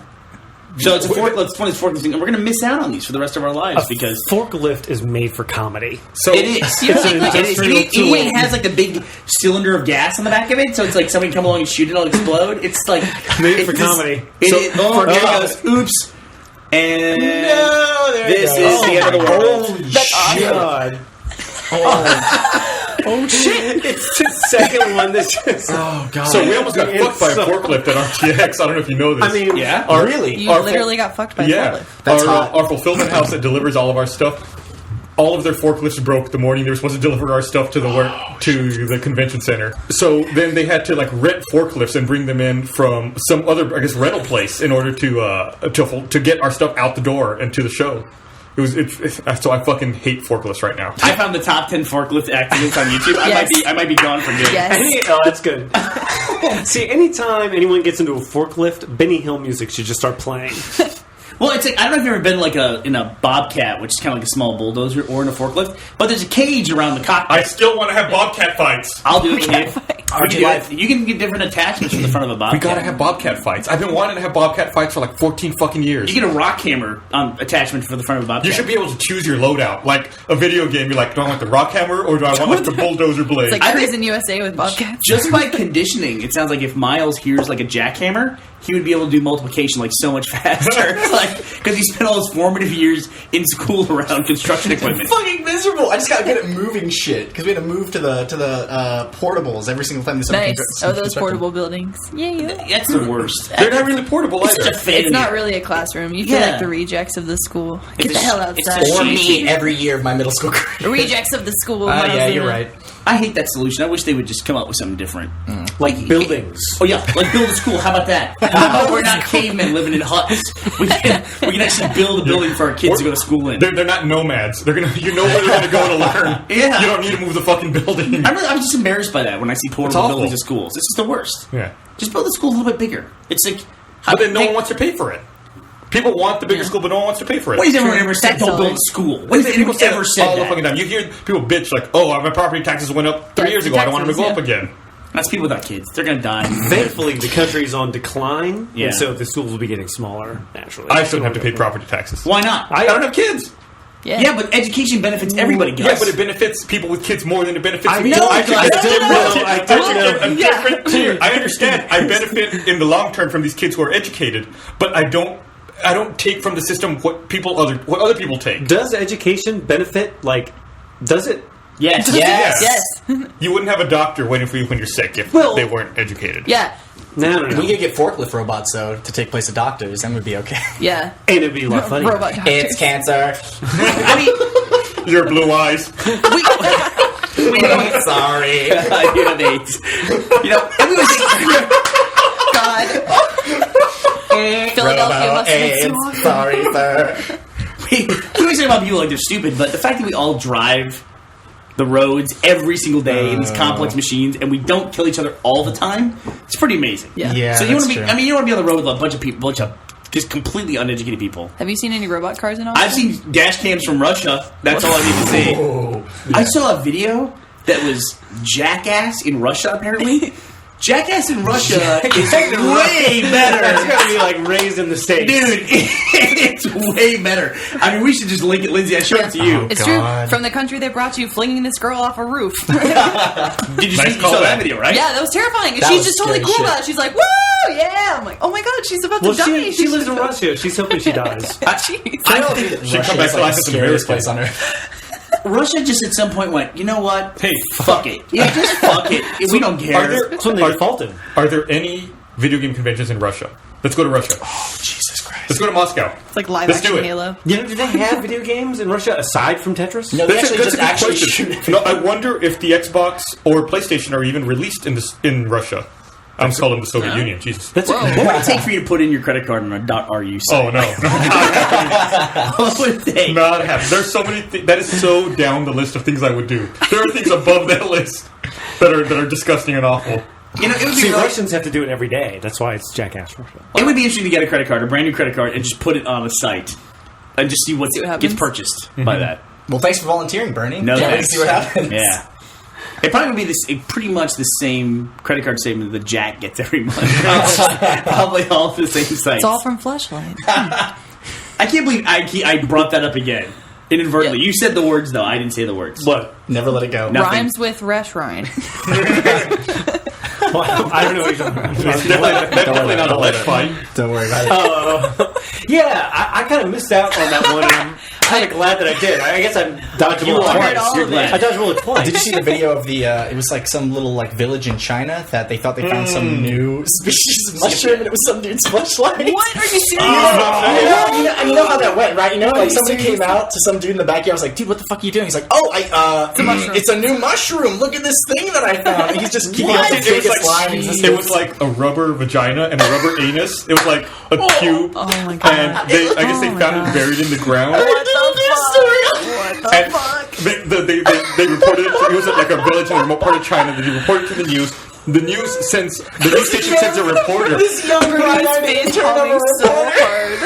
So it's a forklift. It's one of these forklift things, and we're going to miss out on these for the rest of our lives because Forklift is made for comedy. So it is. It is. It has like a big cylinder of gas on the back of it, so it's like somebody come along and shoot it, it'll explode. It's like Made for comedy. There it goes. Oops. And this is the end of the world. God. Oh shit! It's the second one that just. Oh, God. So we almost got It's fucked by a so- forklift at RTX. I don't know if you know this. I mean, Yeah. Really? You Our literally got fucked by a yeah, forklift. That's hot. our fulfillment house that delivers all of our stuff. All of their forklifts broke the morning they were supposed to deliver our stuff to the convention center. So then they had to rent forklifts and bring them in from some other rental place in order to get our stuff out the door and to the show. So I fucking hate forklifts right now. I found the top 10 forklift accidents on YouTube. Yes. I might be gone for good. Yes. Oh, that's good. See, anytime anyone gets into a forklift, Benny Hill music should just start playing. Well, it's like I don't know if you've ever been in a Bobcat, which is kind of like a small bulldozer, or in a forklift, but there's a cage around the cockpit. I still want to have Bobcat fights. I'll do it, kid. RG You can get different attachments from the front of a Bobcat. We gotta have Bobcat fights. I've been wanting to have Bobcat fights for 14 fucking years. You get a rock hammer attachment for the front of a Bobcat. You should be able to choose your loadout. Like a video game, you're like, do I want the rock hammer or do I want the bulldozer blade? It's like Cruising USA with Bobcats. Just by conditioning, it sounds like if Miles hears a jackhammer, he would be able to do multiplication so much faster. Because he spent all his formative years in school around construction equipment. Fucking miserable. I just got good at moving shit because we had to move to the portables every single time. Nice. Oh, those portable buildings. Yeah. That's the worst. They're not really portable It's either. just fan It's in not here. really a classroom. You feel Yeah. like the rejects of the school. Get It's the a- hell it's outside. a Or shame. me every year of my middle school career. Rejects of the school. Yeah, Miles you're Davis. right. I hate that solution. I wish they would just come up with something different. Like buildings. Oh yeah, like build a school. How about that? We're not cavemen living in huts. We can actually build a building for our kids to go to school in. They're not nomads. They're gonna, you know where they're gonna go to learn. Yeah. You don't need to move the fucking building. I'm just embarrassed by that when I see portable awful. buildings at schools. It's just the worst. Yeah. Just build the school a little bit bigger. It's like, But then no one wants to pay for it. People want the bigger school, but no one wants to pay for it. when has anyone ever said don't build a school? When has anyone ever said all the that? fucking time. You hear people bitch like, "Oh, my property taxes went up 3 years ago. I don't want them to go up again." That's people without kids. They're gonna die. Thankfully, the country's on decline, Yeah. and so the schools will be getting smaller naturally. I shouldn't have to pay property taxes. Why not? I don't have kids. Yeah, but education benefits everybody, Gus. Yeah, but it benefits people with kids more than it benefits me. know, I should Gus. get I a different tier. I understand. I benefit in the long term from these kids who are educated, but I don't take from the system what other people take. Does education benefit? Like, does it? Yes. Yes. You wouldn't have a doctor waiting for you when you're sick if Well- they weren't educated. Yeah. No. We could get forklift robots though to take place of doctors, then we'd be okay. Yeah. And it'd be a lot funnier. Robot doctors. It's cancer. I mean, Your blue eyes. Sorry. you have AIDS. You know, everyone thinks, God. Philadelphia must have been so Sorry, sir. we always say about people like they're stupid, but the fact that we all drive the roads every single day in these complex machines and we don't kill each other all the time, it's pretty amazing. Yeah. Yeah, So you want that's to be? true. I mean, you want to be on the road with a bunch of people, bunch of just completely uneducated people. Have you seen any robot cars in Austin? I've seen dash cams from Russia. That's all I need to see. I saw a video that was Jackass in Russia. Apparently, Jackass in Russia is way better. That's gotta be like raised in the States. Dude, it's way better. I mean, we should just link it, Lindsay. I showed it to you. It's God. true. From the country that brought you, flinging this girl off a roof. Did you Nice see you saw callback. that video, right? Yeah, that was terrifying. And That she's was just totally scary cool shit. about it. She's like, woo, yeah. I'm like, oh my God, she's about Well, to die. she lives in Russia. She's hoping she dies. Jeez. I don't think She Russia come back is to like life the as a scariest miracle. place on earth. Russia just at some point went, you know what? Hey, Fuck it. Yeah, just fuck it. We don't care. That's when they defaulted. Are there any video game conventions in Russia? Let's go to Russia. Jesus Christ. Let's go to Moscow. It's like live Let's do action it. Halo. You know, do they have video games in Russia aside from Tetris? No, they That's actually a just good actually question. shoot. No, I wonder if the Xbox or PlayStation are even released in Russia. I'm calling the Soviet Union. Jesus. That's Whoa. What would it take for you to put in your credit card on a .ru site? Oh no, What would it take? not happening. There's so many. That is so down the list of things I would do. There are things above that list that are disgusting and awful. You know, it would be See, really- Russians have to do it every day. That's why it's Jackass Russia. It would be interesting to get a credit card, a brand new credit card, and just put it on a site and just see what See what gets happens. purchased by that. Well, thanks for volunteering, Bernie. No, Can't wait to thanks. see what happens. Yeah. It probably would be pretty much the same credit card statement that Jack gets every month. Probably all the same sites. It's all from Fleshlight. I can't believe I brought that up again. Inadvertently. Yeah. You said the words, though. I didn't say the words. What? Never let it go. No. Nothing. Rhymes with Resh Ryan. I don't know what you're talking about. Definitely not a ledge fight. Don't worry about it. Yeah, I kind of missed out on that one. And I'm kind of glad that I did. I guess I dodged a bullet are. heard twice. all You're of glad. I dodged a bullet twice. Did you see the video of the? It was like some little like village in China that they thought they found some new species of mushroom, and it was some dude's fleshlight. What? Are you serious? You know how that went, right? You know, like somebody came out to some dude in the backyard. I was like, "Dude, what the fuck are you doing?" He's like, "Oh, it's a new mushroom. Look at this thing that I found." And he's just keeping up the It was biggest line. He's just- it was like a rubber vagina and a rubber anus. It was like a cube. Oh my God. And I guess they found it buried in the ground. What the fuck? And they reported it. It was like a village in a remote part of China. They reported to the news. The news station sends a reporter. this young guy His face popping so hard.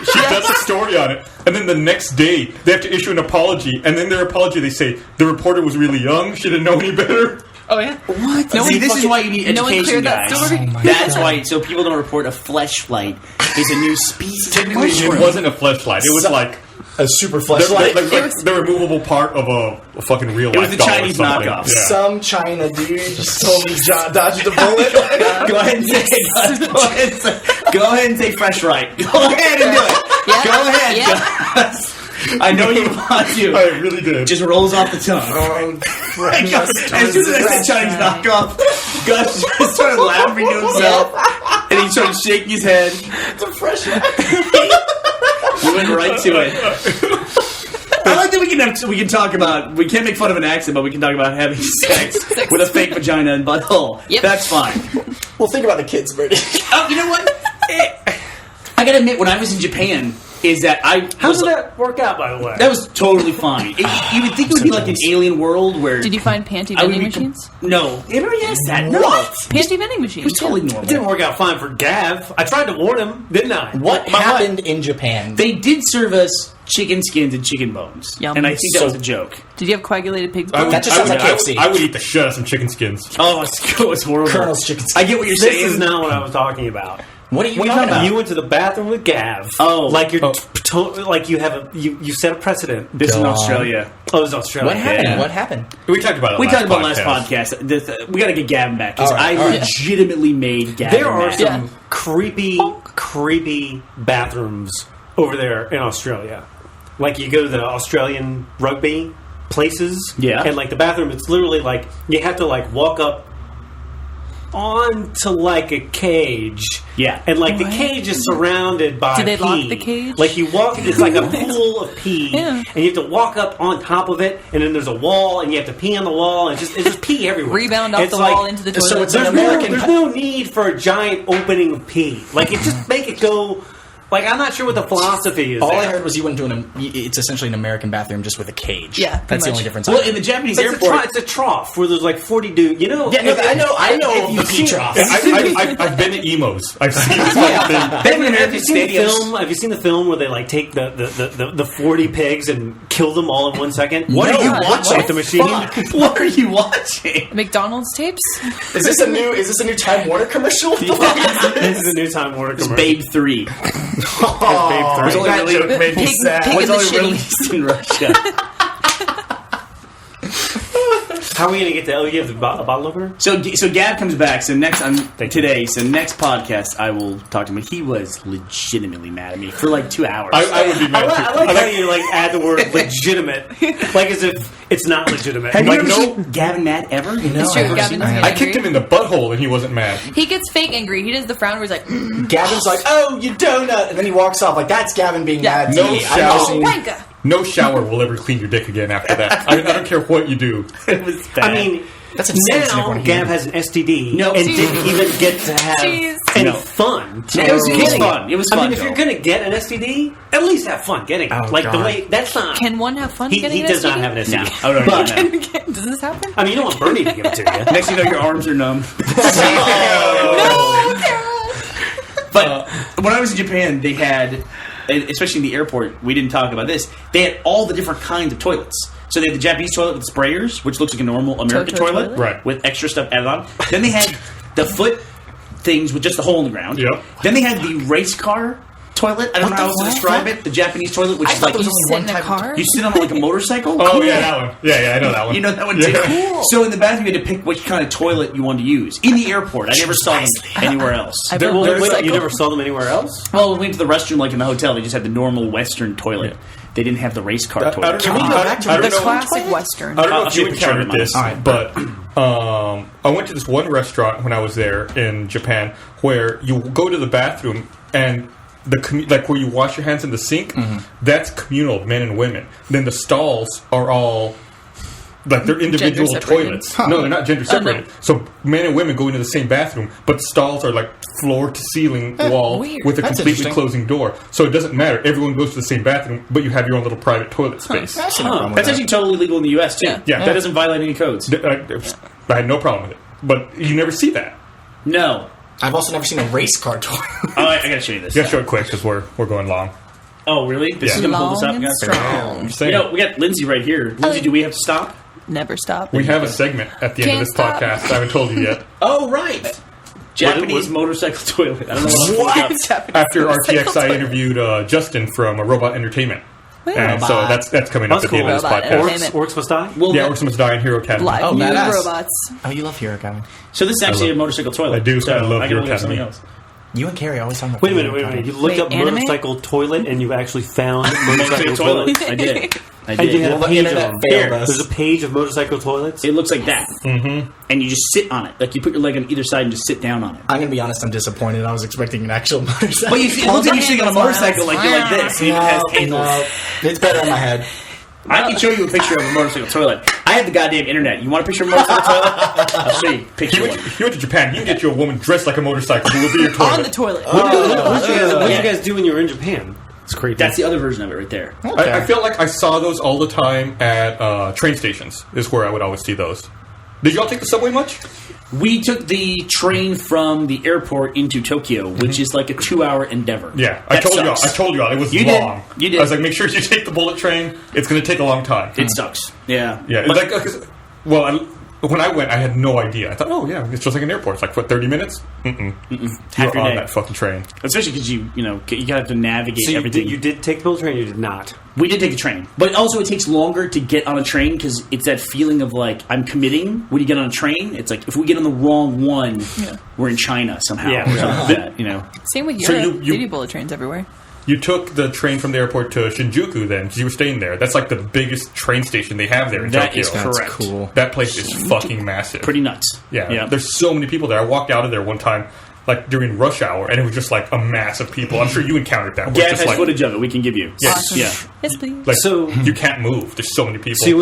She does a story on it, and then the next day they have to issue an apology. And then their apology, they say the reporter was really young. She didn't know any better. Oh yeah. What? No See, one this is fucking- why you need no one education, cleared that guys. story. That's why, so people don't report a fleshlight is a new species of Technically, mushroom. it wasn't a fleshlight. It was like a super they're fleshlight. like the removable part of a fucking real life was the doll or Chinese something. knockoff. Yeah. Some China dude just totally dodged a bullet. Go ahead and say fresh right. Go ahead and do it. Yeah. Go ahead. Yeah. Gus. I know you want to. I really did. Just rolls off the tongue. As soon as I said Chinese knockoff, Gus just started laughing to himself, and he started shaking his head. It's a fresh. We went right to it. I like the Apparently, we can talk about. We can't make fun of an accent, but we can talk about having sex with a fake vagina and butthole. Yep. That's fine. Well, think about the kids, Bertie. Oh, you know what? I gotta admit, when I was in Japan, is that How did that work out, by the way? That was totally fine. You would think it would be like an alien world where. Did you find panty I would vending be machines? No, it already has that. What? Panty vending machines. It was totally yeah. normal. It didn't work out fine for Gav. I tried to warn him, didn't I? What About happened in Japan? They did serve us chicken skins and chicken bones, Yum. and I think that So- was a joke. Did you have coagulated pig's I blood? would, That just I sounds would- like KFC. I would eat the shit out of some chicken skins. Oh, it was horrible. Colonel's chicken. I get what you're This saying. is not what I was talking about. What are you What are you talking talking about? You went to the bathroom with Gav. Oh. like you're Oh. like you have you set a precedent. This is God. Australia. Oh, it's Australia. What happened? Yeah. What happened? We talked about it. We last talked about podcast. last podcast. We got to get Gavin back because All right, I all right. legitimately made Gavin There are mad. some Yeah. creepy bathrooms over there in Australia. Like you go to the Australian rugby places, Yeah. and like the bathroom, it's literally like you have to like walk up onto like a cage, Yeah. and like the What? cage is surrounded by Do they pee. lock the cage? Like you walk, it's like a pool of pee, Yeah. and you have to walk up on top of it, and then there's a wall, and you have to pee on the wall, and it's just pee everywhere. Rebound off It's the like- wall into the toilet. so it's there's an no, American- there's no need for a giant opening of pee. Like, it just make it go. Like, I'm not sure what the philosophy is. All there. I heard was you went into it's essentially an American bathroom just with a cage. Yeah, that's pretty the much. only difference. Well, in the Japanese It's a, airport, it's a trough where there's like 40 dudes. You know? yeah, no, I know If of the you've pee seen- trough. Yeah, I've been to emos. I've seen this fucking thing. Back in Have you American seen the stadiums. film? Have you seen the film where they like take the 40 pigs and kill them all in 1 second? What are you watching? With the machine? What are you watching? McDonald's tapes? Is this a new Time Warner commercial? This is a new Time Warner It's commercial. Babe 3. Oh, Was only that really- joke made me Pig- sad. pig- Was in the only shitty. released in Russia. How are we going to get to? Oh, you have a bottle opener? So Gav comes back. So next today. So next podcast, I will talk to him. He was legitimately mad at me for like 2 hours. I would be I mad like, too. I like how you like add the word legitimate, like as if it's not legitimate. Have you Like ever no, seen Gavin mad ever? No, It's true, I've never Gavin seen doesn't that. get I kicked him in the butthole and he wasn't mad. He gets fake angry. He does the frown where he's like, Gavin's like, "Oh, you donut," and then he walks off. Like that's Gavin being Yeah. mad. To No me. shout. I've never oh, seen- wanker. No shower will ever clean your dick again after that. I don't care what you do. It was bad. I mean, That's insane to now everyone Gav here. has an STD No. and didn't even get to have Jeez. any No. fun. it was fun. It was I fun. mean, if you're going to get an STD, at least have fun getting it. Oh, Like the God. way that's not. Can one have fun he getting does an not STD? have an STD. No. Oh, no, But, no. Does this happen? I mean, you don't want Bernie to give it to you. Next thing you know, your arms are numb. No, Carol. But when I was in Japan, they had, especially in the airport, we didn't talk about this. They had all the different kinds of toilets. So they had the Japanese toilet with sprayers, which looks like a normal American Toto toilet, toilet? Right. with extra stuff added on. Then they had the foot things with just a hole in the ground. Yep. Then they had the race car toilet. I don't know how else to What? describe it. The Japanese toilet, which I is thought like there was You only sit one in a type of- car? you sit on like a motorcycle. Oh Cool. yeah, that one. Yeah, I know that one. You know that one too. Yeah. So in the bathroom, you had to pick which kind of toilet you wanted to use. In the airport, I never saw them anywhere else. I've There- got there- motorcycle. You never saw them anywhere else? Well, we went to the restroom like in the hotel. They just had the normal Western toilet. They didn't have the race car I toilet. don't know. we go back to I the don't know. classic Western. I don't know I'll if show you you a picture of encountered mine. this, All right. but I went to this one restaurant when I was there in Japan where you go to the bathroom and like where you wash your hands in the sink, that's communal, men and women. Then the stalls are all like they're individual separated. toilets. No, they're not gender separated. no. So men and women go into the same bathroom, but stalls are like floor to ceiling wall weird. with a That's completely interesting. closing door. So it doesn't matter. Everyone goes to the same bathroom, but you have your own little private toilet space. That's no problem with That's that. actually totally legal in the U.S. too. Yeah. That doesn't violate any codes. I had no problem with it, but you never see that. No. I've also never seen a race car toilet. Oh, I gotta show you this. You gotta show it quick because we're going long. Oh, really? This is Yeah. gonna pull this Long up, and guys. strong. I'm saying You know, we got Lindsay right here. Lindsay, do we have to stop? Never stop. we have a segment at the end of Can't this stop. podcast. I haven't told you yet. Oh, right. Japanese motorcycle toilet. I don't know what I'm thinking of. After RTX, I interviewed Justin from Robot Entertainment, and so that's coming up That's at the end of this cool. Robot podcast. Entertainment. Orcs must die? Well, Yeah, Orcs Must Die in Hero Academy. Live Oh, new badass. robots. Oh, you love Hero Academy. so this is actually a motorcycle toilet. I do. So I love can Hero look at something Academy. else. You and Carrie always talking about. Wait a Hero minute. Academy. You looked Wait, up anime? motorcycle toilet and you actually found Motorcycle motorcycle toilet. toilet. I did. I And you did. had Well, a the page internet of them. failed us. There's a page of motorcycle toilets. It looks like that. Mm-hmm. And you just sit on it. Like you put your leg on either side and just sit down on it. I'm gonna be honest. I'm disappointed. I was expecting an actual motorcycle. But you see, it looks like you're sitting on a motorcycle like you're like this. And it has handles. No, it's better in my head. I can show you a picture of a motorcycle toilet. I have the goddamn internet. You want a picture of a motorcycle toilet? I'll show you a picture You of went, one. you went to Japan. You can get you a woman dressed like a motorcycle who will be your toilet. On the toilet. What did you guys do when you were in Japan? It's creepy. That's the other version of it right there. I feel like I saw those all the time at train stations. Is where I would always see those. Did y'all take the subway much? We took the train from the airport into Tokyo, which is like a 2-hour endeavor. Yeah, That I sucks. told y'all it was You did. long. You did. I was like, make sure you take the bullet train. It's going to take a long time. It sucks. Yeah. Yeah, it's like, 'cause- well, when I went, I had no idea. I thought, oh yeah, it's just like an airport. It's like, what, 30 minutes? Half You're your on day. that fucking train. Especially because you have to navigate So you everything. did take the bullet train or you did not? We did take the train, but also it takes longer to get on a train because it's that feeling of like I'm committing. When you get on a train, it's like if we get on the wrong one, we're in China somehow. Yeah. Or something like that, Same with So Europe. you- They do bullet trains everywhere. You took the train from the airport to Shinjuku then, because you were staying there. That's like the biggest train station they have there in That Tokyo. is correct. That's cool. That place is fucking massive. Pretty nuts. Yeah, there's so many people there. I walked out of there one time, like during rush hour, and it was just like a mass of people. I'm sure you encountered that. where Gab it's just has like, footage of it. We can give you. Yes. Awesome. Yeah. Yes, please. like So- you can't move. There's so many people. So you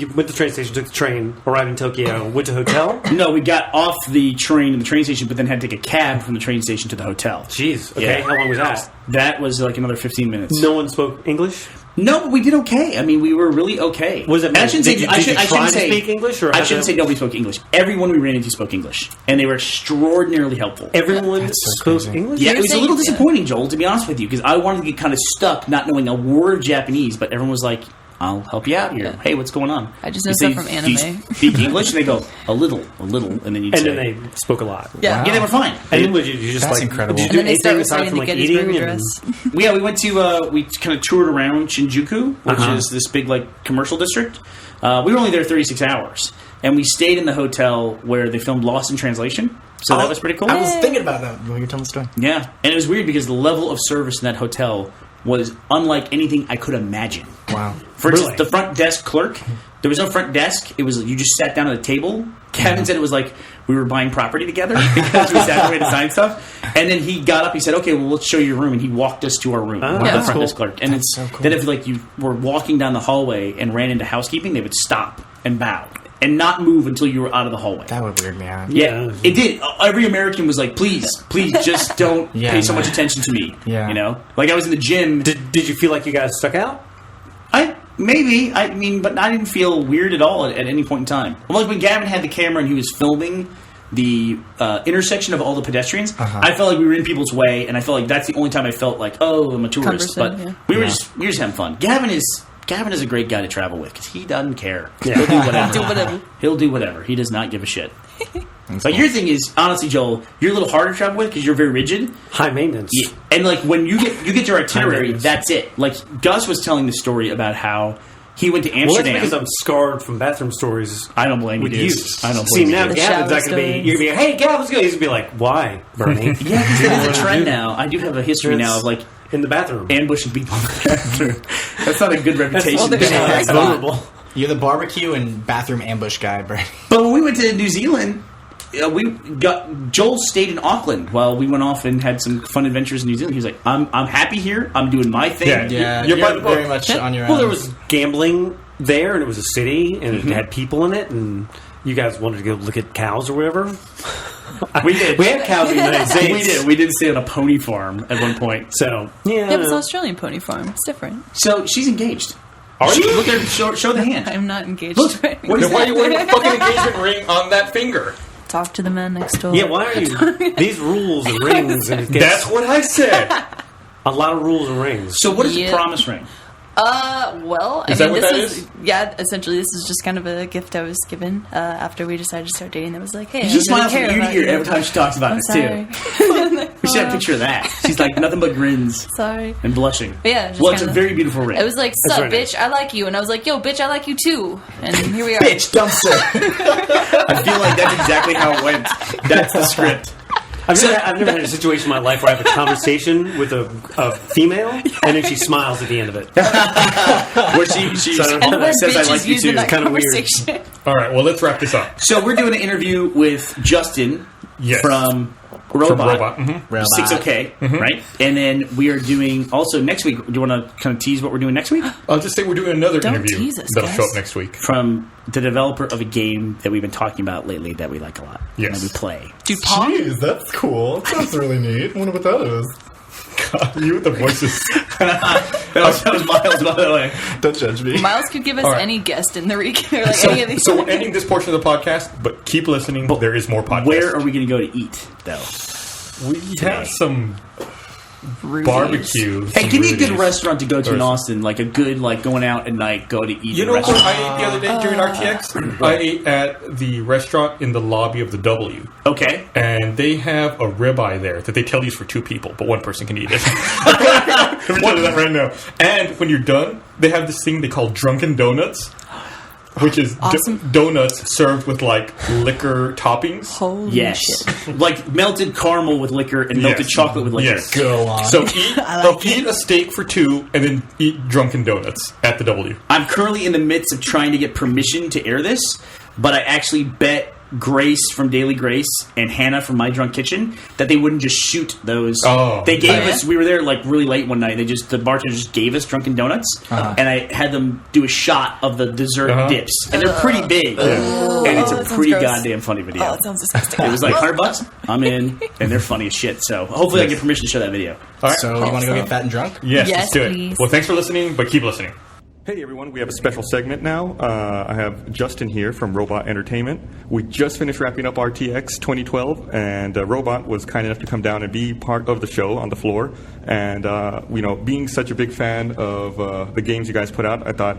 went to the train station, took the train, arrived in Tokyo, went to a hotel? No, we got off the train in the train station, but then had to take a cab from the train station to the hotel. Jeez. Okay. Yeah. How long was that? That was like another 15 minutes. No one spoke English? No, but we did okay. I mean, we were really okay. Was it? And I shouldn't say. Did you I try shouldn't to say speak English, or I how shouldn't did- say nobody spoke English. Everyone we ran into spoke English, and they were extraordinarily helpful. Everyone so spoke crazy. English? Yeah, it was a saying- little disappointing, Joel, to be honest with you, because I wanted to get kind of stuck not knowing a word of Japanese, but everyone was like, I'll help you out here. Yeah. Hey, what's going on? I just You know say, stuff from "Do you anime." speak English? And they go, a little, and then you'd And say, then they spoke a lot. Yeah. yeah, they were fine. And then would you just That's like incredible. Did you And do then they start anything aside reciting from the like Gettysburg eating? Address. Yeah, we went to we kind of toured around Shinjuku, which Uh-huh. is this big like commercial district. We were only there 36 hours, and we stayed in the hotel where they filmed Lost in Translation. So that was pretty cool. I was thinking about that when you were telling the story. Yeah, and it was weird because the level of service in that hotel was unlike anything I could imagine. Wow. For instance, Really? the front desk clerk, there was no front desk. It was you just sat down at a table. Kevin said it was like we were buying property together because we sat there and signed stuff. And then he got up. He said, "Okay, well, let's show you your room." And he walked us to our room. Oh, the that's front cool. desk clerk. And it's so cool. then if like you were walking down the hallway and ran into housekeeping, they would stop and bow and not move until you were out of the hallway. That would weird me out. Yeah, it did. Every American was like, please, just don't Yeah, pay so man. much attention to me. Yeah. You know? Like, I was in the gym. Did you feel like you guys stuck out? Maybe. I mean, but I didn't feel weird at all at any point in time. Well, like when Gavin had the camera and he was filming the intersection of all the pedestrians, I felt like we were in people's way, and I felt like that's the only time I felt like, oh, I'm a tourist. But Cumbersome, yeah. we were just having fun. Gavin is a great guy to travel with because he doesn't care. Yeah. He'll do whatever. Do whatever. He'll do whatever. He does not give a shit. But your thing is, honestly, Joel, you're a little harder to travel with because you're very rigid. High maintenance. Yeah, and like when you get your itinerary, maintenance. that's it. Like Gus was telling the story about how he went to Well, that's Amsterdam. because I'm scarred from bathroom stories I don't blame you, with dude. you. I don't See, blame now you. The Gavin's not shower going to be... stories. You're going to be like, hey, Gav, let's go. He's going to be like, why, Bernie? Yeah, because that is a trend now. I do have a history now of like In the bathroom. ambushing people in the bathroom. That's not a good reputation. Well, to there's have. no- vulnerable. You're the barbecue and bathroom ambush guy, Brady. But when we went to New Zealand, Joel stayed in Auckland while we went off and had some fun adventures in New Zealand. He was like, "I'm happy here. I'm doing my thing." Yeah. Yeah, You're you're, by the book. very much on your own. Well, there was gambling there, and it was a city, and Mm-hmm. it had people in it, and you guys wanted to go look at cows or whatever. We did. We have cows in the United States. We did. We did stay on a pony farm at one point. So, yeah. Yeah, but it's an Australian pony farm. It's different. So she's engaged. Are you? Look at her. Show the hand. I'm not engaged. Look, right what now. is Then why are you wearing a fucking engagement ring on that finger? Talk to the man next door. Yeah, why are you... These rules and rings, and it gets That's what I said. a lot of rules and rings. So what is Yeah. a promise ring? Well, I Is mean, that what this that is, is? yeah, essentially, this is just kind of a gift I was given after we decided to start dating. That was like, hey, She I smiles really from care ear to about ear you. every time she talks about I'm it sorry. too. We should have a picture of that. She's like nothing but grins Sorry. and blushing. But yeah, just well, it's a kinda- very beautiful ring. It was like, That's sup, right. bitch, I like you. And I was like, yo, bitch, I like you too. And here we are. bitch dumpster. I feel like that's exactly how it went. That's the script. I've never had a situation in my life where I have a conversation with a female, and then she smiles at the end of it. Where she So- And the word says, "I bitch like is you used in too." that Kinda weird. conversation. All right, well, let's wrap this up. So we're doing an interview with Justin. Yes. from From Robot. Robot. 6OK, right? And then we are doing also next week. Do you want to kind of tease what we're doing next week? I'll just say we're doing another Don't interview tease us, that'll guys. show up next week. From the developer of a game that we've been talking about lately that we like a lot. Yes. And we play. Dude, Pong? Jeez, that's cool. That sounds really neat. I wonder what that is. God, you with the voices. That was Miles, by the way. Don't judge me. Miles could give us All right. any guest in the week, or like any of these. So we're ending this portion of the podcast, but keep listening. There is more podcasts. Where are we going to go to eat, though? we have some Rudy's. barbecue? Hey, some give me a good Rudy's. restaurant to go to in Or- Austin, like a good, like going out at night, go to eat You at a know what restaurant. I ate the other day during RTX? I ate at the restaurant in the lobby of the W. Okay. And they have a ribeye there that they tell you is for 2 people, but 1 person can eat it. Let me tell you that right now. And when you're done, they have this thing they call Drunken Donuts, which is Awesome. donuts served with like liquor toppings. Holy Yes. shit. Like melted caramel with liquor and melted Yes. chocolate with liquor. Yes. Go on. So eat, like eat a steak for 2 and then eat Drunken Donuts at the W. I'm currently in the midst of trying to get permission to air this, but I actually bet Grace from Daily Grace and Hannah from My Drunk Kitchen that they wouldn't just shoot those. Oh. They gave Oh, yeah? us. We were there like really late one night. The bartender just gave us Drunken Donuts, and I had them do a shot of the dessert dips, and they're pretty big, and it's that a sounds pretty gross. goddamn funny video. Oh, that sounds disgusting. It was like $100. I'm in, and they're funny as shit. So hopefully I get permission to show that video. All right. So you want to go get fat and drunk? Yes, Yes, let's do please. it. Well, thanks for listening, but keep listening. Hey everyone, we have a special segment now. I have Justin here from Robot Entertainment. We just finished wrapping up RTX 2012, and Robot was kind enough to come down and be part of the show on the floor. And being such a big fan of the games you guys put out, I thought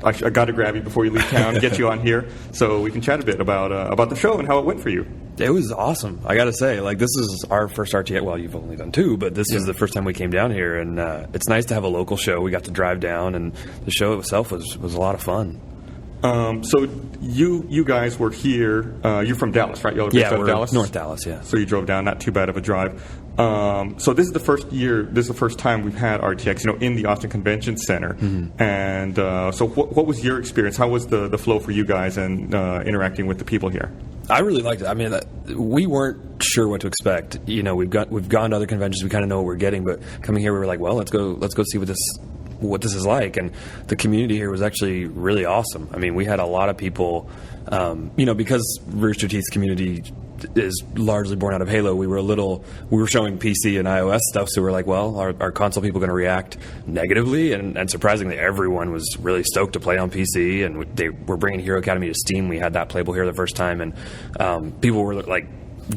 I got to grab you before you leave town, get you on here, so we can chat a bit about the show and how it went for you. It was awesome. I got to say, like, this is our first RTX. Well, you've only done 2, but this is the first time we came down here, and it's nice to have a local show. We got to drive down, and the show itself was a lot of fun. So you guys were here. You're from Dallas, right? Y'all are based out of we're Dallas? North Dallas, yeah. So you drove down, not too bad of a drive. So this is the first year, this is the first time we've had RTX, in the Austin Convention Center. And so what was your experience? How was the flow for you guys and interacting with the people here? I really liked it. I mean, we weren't sure what to expect. We've gone to other conventions. We kind of know what we're getting, but coming here, we were like, well, let's go see what this is like. And the community here was actually really awesome. I mean, we had a lot of people, because Rooster Teeth's community is largely born out of Halo. We were showing PC and iOS stuff, so we're like, well, our console people going to react negatively? And surprisingly, everyone was really stoked to play on PC, and they were bringing Hero Academy to Steam. We had that playable here the first time, and people were like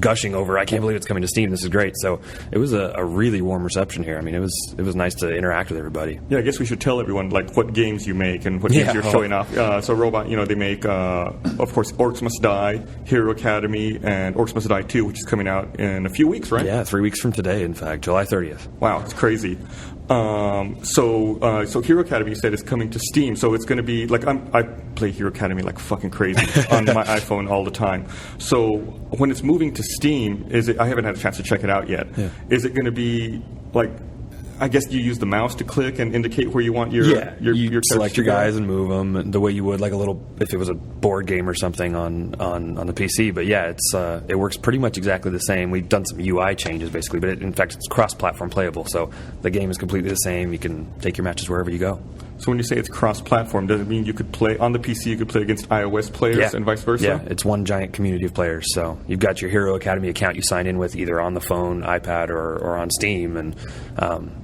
gushing over, I can't believe it's coming to Steam, this is great. So it was a really warm reception here. I mean, it was nice to interact with everybody. Yeah, I guess we should tell everyone what games you make and what games you're showing off. So Robot, they make, of course, Orcs Must Die, Hero Academy, and Orcs Must Die 2, which is coming out in a few weeks, right? Yeah, 3 weeks from today, in fact, July 30th. Wow, it's crazy. So Hero Academy, you said, is coming to Steam. So it's going to be like I play Hero Academy like fucking crazy on my iPhone all the time. So when it's moving to Steam, I haven't had a chance to check it out yet. Yeah. Is it going to be like? I guess you use the mouse to click and indicate where you want your you select your guys go? and move them the way you would like a little if it was a board game or something on the PC. But yeah, it works pretty much exactly the same. We've done some UI changes basically, but in fact it's cross-platform playable, so the game is completely the same. You can take your matches wherever you go. So when you say it's cross-platform, does it mean you could play on the PC? You could play against iOS players and vice versa. Yeah, it's one giant community of players. So you've got your Hero Academy account you sign in with either on the phone, iPad, or on Steam, and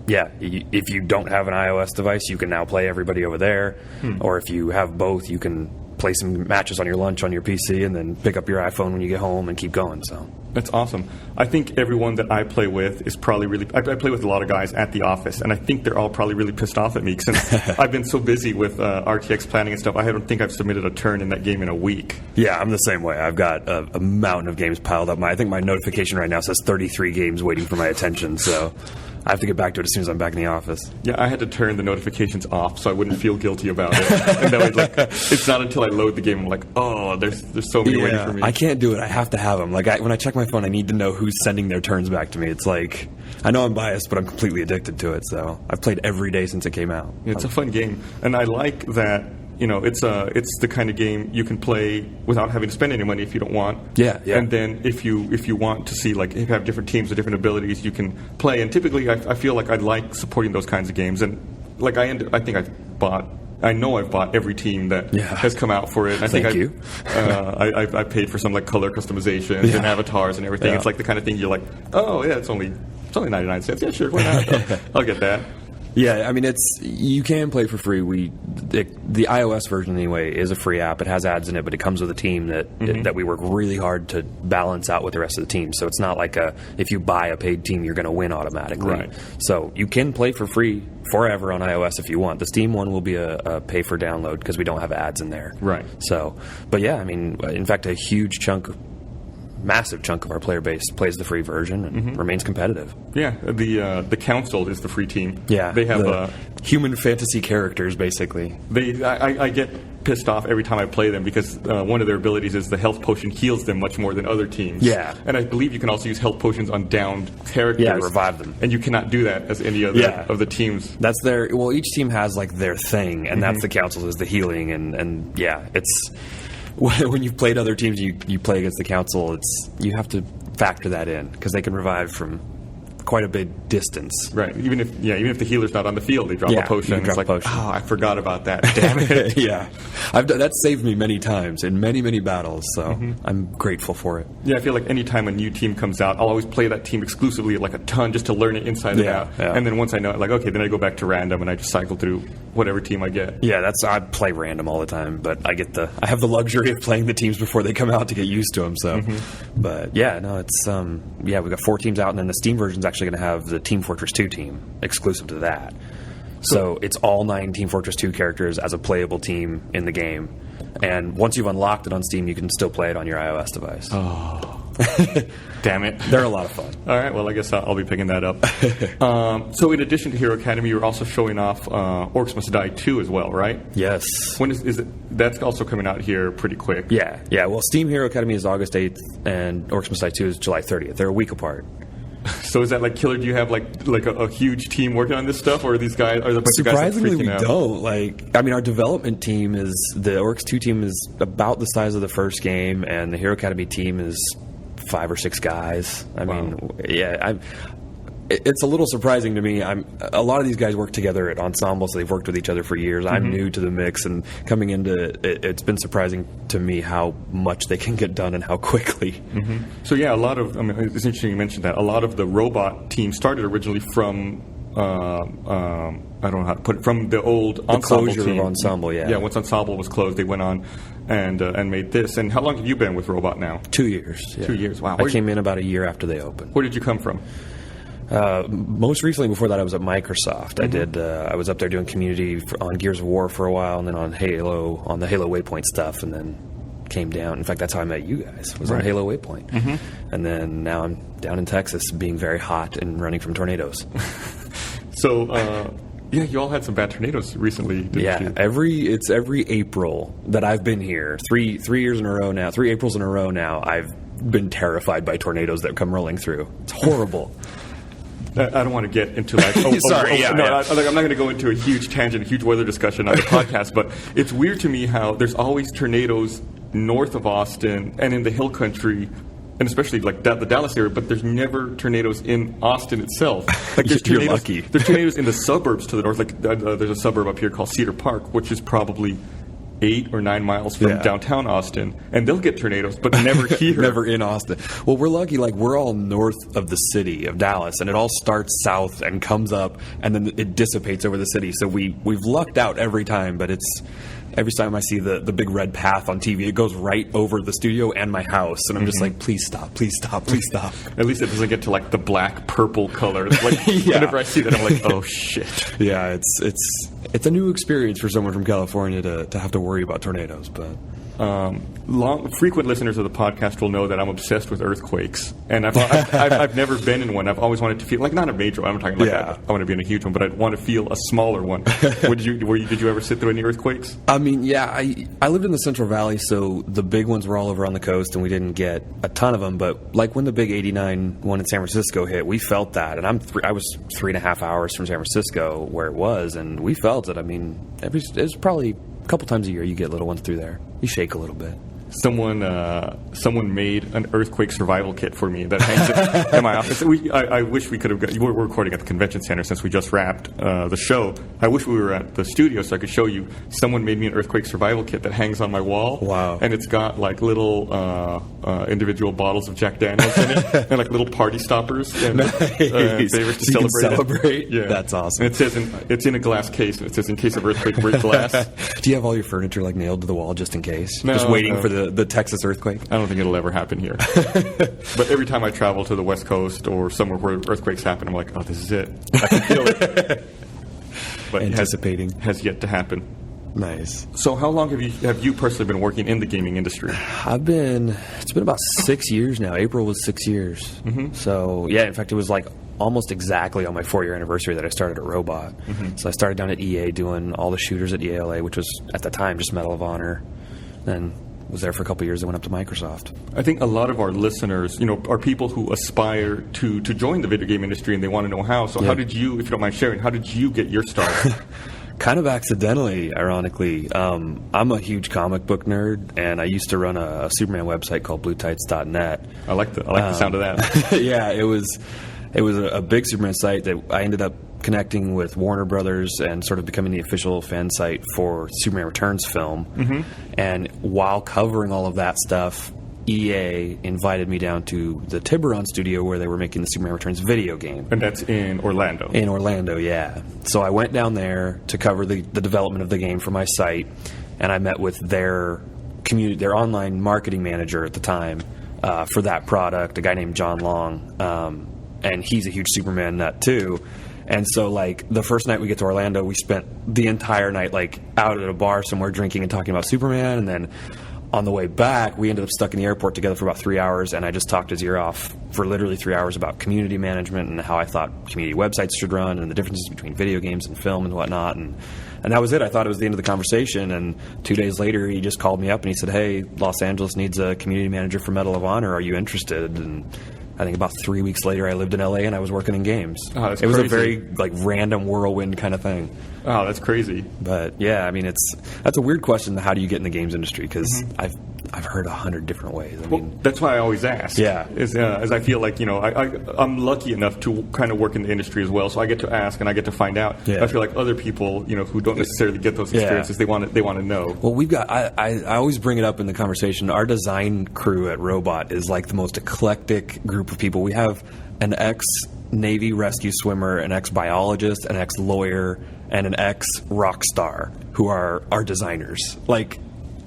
if you don't have an iOS device, you can now play everybody over there. Or if you have both, you can play some matches on your lunch on your PC and then pick up your iPhone when you get home and keep going. So that's awesome. I think everyone that I play with is probably really... I play with a lot of guys at the office, and I think they're all probably really pissed off at me since I've been so busy with RTX planning and stuff. I don't think I've submitted a turn in that game in a week. Yeah, I'm the same way. I've got a mountain of games piled up. I think my notification right now says 33 games waiting for my attention, so I have to get back to it as soon as I'm back in the office. Yeah, I had to turn the notifications off so I wouldn't feel guilty about it. And that was it's not until I load the game I'm like, oh, there's so many waiting for me. I can't do it. I have to have them. Like when I check my phone, I need to know who's sending their turns back to me. It's like I know I'm biased, but I'm completely addicted to it. So I've played every day since it came out. It's a fun game, and I like that. it's the kind of game you can play without having to spend any money if you don't want. Yeah. And then if you want to see, like, if you have different teams with different abilities, you can play. And typically, I feel like I like supporting those kinds of games. And like I know I've bought every team that has come out for it. I think Thank you. I paid for some like color customizations and avatars and everything. Yeah. It's like the kind of thing you're like, oh yeah, it's only 99 cents. Yeah, sure, why not? I'll get that. Yeah, I mean, you can play for free. The iOS version anyway is a free app. It has ads in it, but it comes with a team that we work really hard to balance out with the rest of the team. So it's not like if you buy a paid team, you're going to win automatically. Right. So you can play for free forever on iOS if you want. The Steam one will be a pay for download because we don't have ads in there. Right. So, but yeah, I mean, in fact, a massive chunk of our player base plays the free version and remains competitive. Yeah, the council is the free team. Yeah, they have human fantasy characters basically. I get pissed off every time I play them because one of their abilities is the health potion heals them much more than other teams. Yeah, and I believe you can also use health potions on downed characters. Yeah, revive them, and you cannot do that as any other of the teams. That's each team has like their thing, and that's the council is the healing, and yeah, it's. When you've played other teams, you play against the council. You have to factor that in because they can revive from quite a big distance. Right. Even if the healer's not on the field, they drop a potion. Drop it's like, a potion. I forgot about that. Damn it. Yeah, that's saved me many times in many battles. So I'm grateful for it. Yeah, I feel like any time a new team comes out, I'll always play that team exclusively like a ton just to learn it inside and out. Yeah. And then once I know it, like, okay, then I go back to random and I just cycle through whatever team I get. Yeah, I play random all the time, but I have the luxury of playing the teams before they come out to get used to them. So, but yeah, no, it's we've got 4 teams out, and then the Steam version's actually going to have the Team Fortress 2 team exclusive to that. So it's all 9 Team Fortress 2 characters as a playable team in the game. And once you've unlocked it on Steam, you can still play it on your iOS device. Oh. Damn it. They're a lot of fun. All right, well, I guess I'll be picking that up. So in addition to Hero Academy, you're also showing off Orcs Must Die 2 as well, right? Yes. When is it? That's also coming out here pretty quick. Yeah. Well, Steam Hero Academy is August 8th, and Orcs Must Die 2 is July 30th. They're a week apart. So is that like killer? Do you have like a huge team working on this stuff, or are these guys? Are the bunch surprisingly of guys we freaking out? don't? Like, I mean, our development team the Orcs 2 team is about the size of the first game, and the Hero Academy team is 5 or 6 guys. I mean, yeah, it's a little surprising to me. A lot of these guys work together at Ensemble, so they've worked with each other for years. I'm new to the mix, and coming into it's been surprising to me how much they can get done and how quickly. So yeah, it's interesting you mentioned that. A lot of the robot team started originally from I don't know how to put it, from the old Ensemble closure team. of Ensemble. Yeah, once Ensemble was closed, they went on and made this. And how long have you been with Robot now? 2 years. Yeah. 2 years. Wow. I came in about a year after they opened. Where did you come from? Most recently, before that, I was at Microsoft. I was up there doing community on Gears of War for a while, and then on the Halo Waypoint stuff, and then came down. In fact, that's how I met you guys. Was on Halo Waypoint, and then now I'm down in Texas, being very hot and running from tornadoes. So, yeah, you all had some bad tornadoes recently, didn't you? It's every April that I've been here. 3 years in a row now. 3 Aprils in a row now. I've been terrified by tornadoes that come rolling through. It's horrible. I don't want to get into like. I'm not going to go into a huge tangent, a huge weather discussion on the podcast. But it's weird to me how there's always tornadoes north of Austin and in the Hill Country, and especially like the Dallas area. But there's never tornadoes in Austin itself. Like there's You're tornadoes. lucky. There's tornadoes in the suburbs to the north. Like there's a suburb up here called Cedar Park, which is probably 8 or 9 miles from downtown Austin, and they'll get tornadoes, but never here. Never in Austin. Well, we're lucky, like, we're all north of the city of Dallas, and it all starts south and comes up, and then it dissipates over the city. So we've lucked out every time, but it's every time I see the big red path on TV, it goes right over the studio and my house, and I'm just like, please stop, please stop, please stop. At least it doesn't get to like the black purple color. Like whenever I see that, I'm like, oh shit. Yeah, it's a new experience for someone from California to have to worry about tornadoes, but. Frequent listeners of the podcast will know that I'm obsessed with earthquakes, and I've never been in one. I've always wanted to feel like not a major one. I'm talking like I want to be in a huge one, but I'd want to feel a smaller one. Did you ever sit through any earthquakes? I mean, yeah, I lived in the Central Valley, so the big ones were all over on the coast, and we didn't get a ton of them. But like when the big '89 one in San Francisco hit, we felt that, and I was 3.5 hours from San Francisco where it was, and we felt it. I mean, it was probably couple times a year you get little ones through there. You shake a little bit. Someone made an earthquake survival kit for me that hangs in my office. I wish we could have got. We're recording at the convention center since we just wrapped the show. I wish we were at the studio so I could show you. Someone made me an earthquake survival kit that hangs on my wall. Wow! And it's got like little individual bottles of Jack Daniels in it, and like little party stoppers and favors to So you can celebrate. celebrate? Yeah, That's awesome. And it says it's in a glass case. And it says in case of earthquake, break glass. Do you have all your furniture like nailed to the wall just in case? No, just waiting no. for the Texas earthquake? I don't think it'll ever happen here. But every time I travel to the West Coast or somewhere where earthquakes happen, I'm like, oh, this is it. I can feel it. But Anticipating. it has yet to happen. Nice. So how long have you personally been working in the gaming industry? It's been about 6 years now. April was 6 years. Mm-hmm. So, yeah, in fact, it was like almost exactly on my 4-year anniversary that I started at Robot. Mm-hmm. So I started down at EA doing all the shooters at EALA, which was, at the time, just Medal of Honor. Then was there for a couple of years and went up to Microsoft. I think a lot of our listeners, are people who aspire to join the video game industry and they want to know how. So how did you, if you don't mind sharing, how did you get your start? Kind of accidentally, ironically. I'm a huge comic book nerd, and I used to run a Superman website called BlueTights.net. I like the sound of that. Yeah, it was a big Superman site that I ended up connecting with Warner Brothers and sort of becoming the official fan site for Superman Returns film. Mm-hmm. And while covering all of that stuff, EA invited me down to the Tiburon studio where they were making the Superman Returns video game. And that's in Orlando. In Orlando, yeah. So I went down there to cover the development of the game for my site, and I met with their online marketing manager at the time for that product, a guy named John Long, and he's a huge Superman nut too. And so, like, the first night we get to Orlando, we spent the entire night, like, out at a bar somewhere drinking and talking about Superman, and then on the way back, we ended up stuck in the airport together for about 3 hours, and I just talked his ear off for literally 3 hours about community management and how I thought community websites should run and the differences between video games and film and whatnot. And that was it. I thought it was the end of the conversation, and 2 days later, he just called me up and he said, hey, Los Angeles needs a community manager for Medal of Honor. Are you interested? And I think about 3 weeks later, I lived in LA and I was working in games. Oh, that's it was crazy. a very like random whirlwind kind of thing. Oh, that's crazy. But yeah, I mean, that's a weird question. How do you get in the games industry? Because I've heard 100 different ways. I mean, That's why I always ask. Yeah. As I feel like, I'm lucky enough to kind of work in the industry as well, so I get to ask and I get to find out. Yeah. I feel like other people, who don't necessarily get those experiences, they want to know. Well, we've got. I always bring it up in the conversation. Our design crew at Robot is like the most eclectic group of people. We have an ex-Navy rescue swimmer, an ex-biologist, an ex-lawyer, and an ex-rock star who are our designers. Like,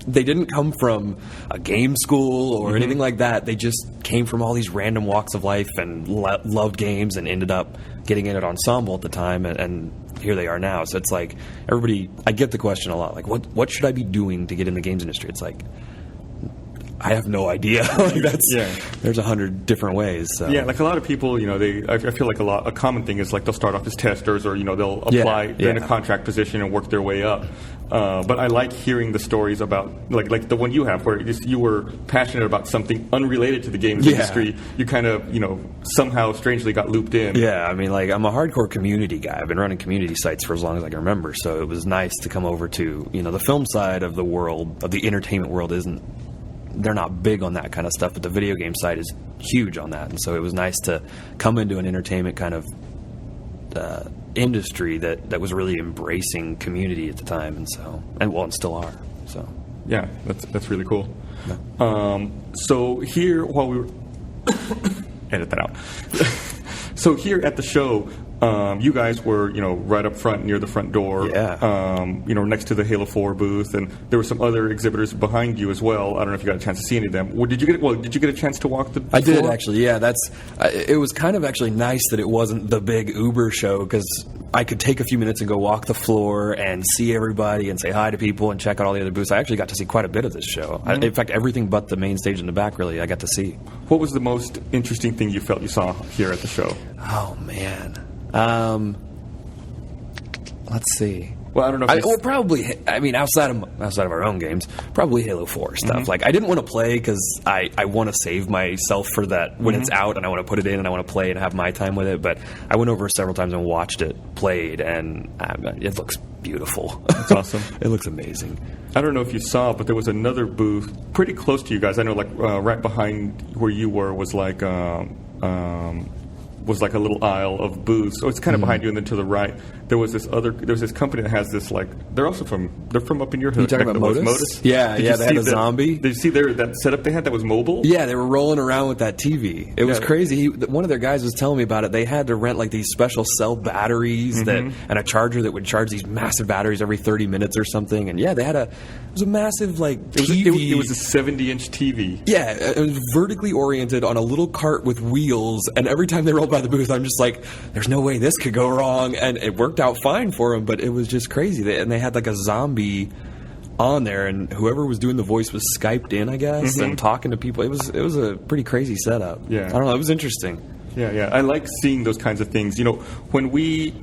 they didn't come from a game school or anything like that. They just came from all these random walks of life and loved games and ended up getting in at Ensemble at the time, and here they are now. So it's like, everybody, I get the question a lot, like, what should I be doing to get in the games industry? It's like, I have no idea. There's 100 different ways. So. Yeah, like a lot of people, I feel like a common thing is like they'll start off as testers or, they'll apply in a contract position and work their way up. But I like hearing the stories about, like the one you have, where you were passionate about something unrelated to the games industry. You kind of, somehow strangely got looped in. Yeah, I mean, like, I'm a hardcore community guy. I've been running community sites for as long as I can remember. So it was nice to come over to, the film side of the world, of the entertainment world they're not big on that kind of stuff, but the video game side is huge on that. And so it was nice to come into an entertainment kind of industry that was really embracing community at the time, and still are. So yeah, that's really cool. Yeah. So here, while we were edit that out. So here at the show, you guys were, right up front near the front door. Yeah. Next to the Halo 4 booth, and there were some other exhibitors behind you as well. I don't know if you got a chance to see any of them. Did you get a chance to walk the floor? I did, actually. Yeah, it was kind of actually nice that it wasn't the big Uber show, because I could take a few minutes and go walk the floor and see everybody and say hi to people and check out all the other booths. I actually got to see quite a bit of this show. Mm-hmm. In fact, everything but the main stage in the back, really, I got to see. What was the most interesting thing you felt you saw here at the show? Oh, man. Let's see. Well, I don't know. If Well, probably. I mean, outside of our own games, probably Halo 4 stuff. Mm-hmm. Like, I didn't want to play because I want to save myself for that when it's out, and I want to put it in, and I want to play and have my time with it. But I went over several times and watched it played, and it looks beautiful. It's awesome. It looks amazing. I don't know if you saw, but there was another booth pretty close to you guys. I know, like right behind where you were was like a little aisle of booths. So it's kind of behind you, and then to the right there was this company that has this, like, they're from up in your hood. You talking about Modus? Yeah, Did you they had see a zombie. Did you see that setup they had that was mobile? Yeah, they were rolling around with that TV. It was Yeah. crazy. One of their guys was telling me about it. They had to rent like these special cell batteries and a charger that would charge these massive batteries every 30 minutes or something. And yeah, it was a massive like TV. It was a 70-inch TV. Yeah, it was vertically oriented on a little cart with wheels, and every time they rolled by the booth, I'm just like, there's no way this could go wrong, and it worked out fine for them, but it was just crazy. And they had like a zombie on there, and whoever was doing the voice was Skyped in, I guess, and talking to people. It was a pretty crazy setup. Yeah. I don't know, it was interesting. Yeah. I like seeing those kinds of things. When we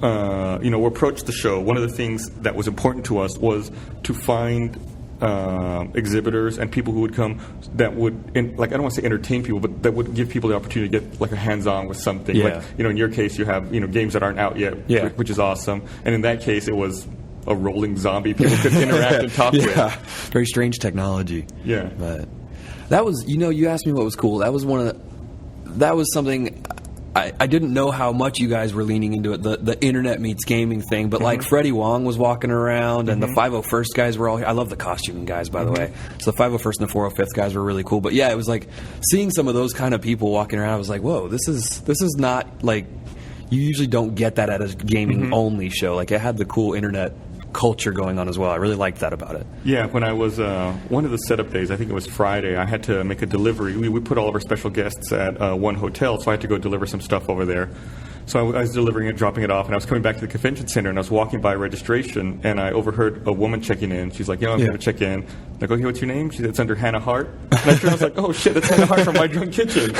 approached the show, one of the things that was important to us was to find exhibitors and people who would come that would, I don't want to say entertain people, but that would give people the opportunity to get like a hands-on with something. Yeah. Like, in your case, you have games that aren't out yet, which is awesome. And in that case, it was a rolling zombie people could interact and talk with. Very strange technology. Yeah. But that was, you asked me what was cool. That was something I didn't know how much you guys were leaning into it, the internet meets gaming thing, but like Freddie Wong was walking around, and the 501st guys were all here. I love the costuming guys, by the way. So the 501st and the 405th guys were really cool. But yeah, it was like seeing some of those kind of people walking around. I was like, whoa, this is not like, you usually don't get that at a gaming only show. Like, it had the cool internet culture going on as well. I really liked that about it. Yeah, when I was one of the setup days, I think it was Friday, I had to make a delivery. We put all of our special guests at one hotel, so I had to go deliver some stuff over there. So I was delivering it, dropping it off, and I was coming back to the convention center, and I was walking by registration, and I overheard a woman checking in. She's like, I'm going to check in. I'm like, okay, what's your name? She said, it's under Hannah Hart. And I turned, I was like, oh shit, that's Hannah Hart from My Drunk Kitchen.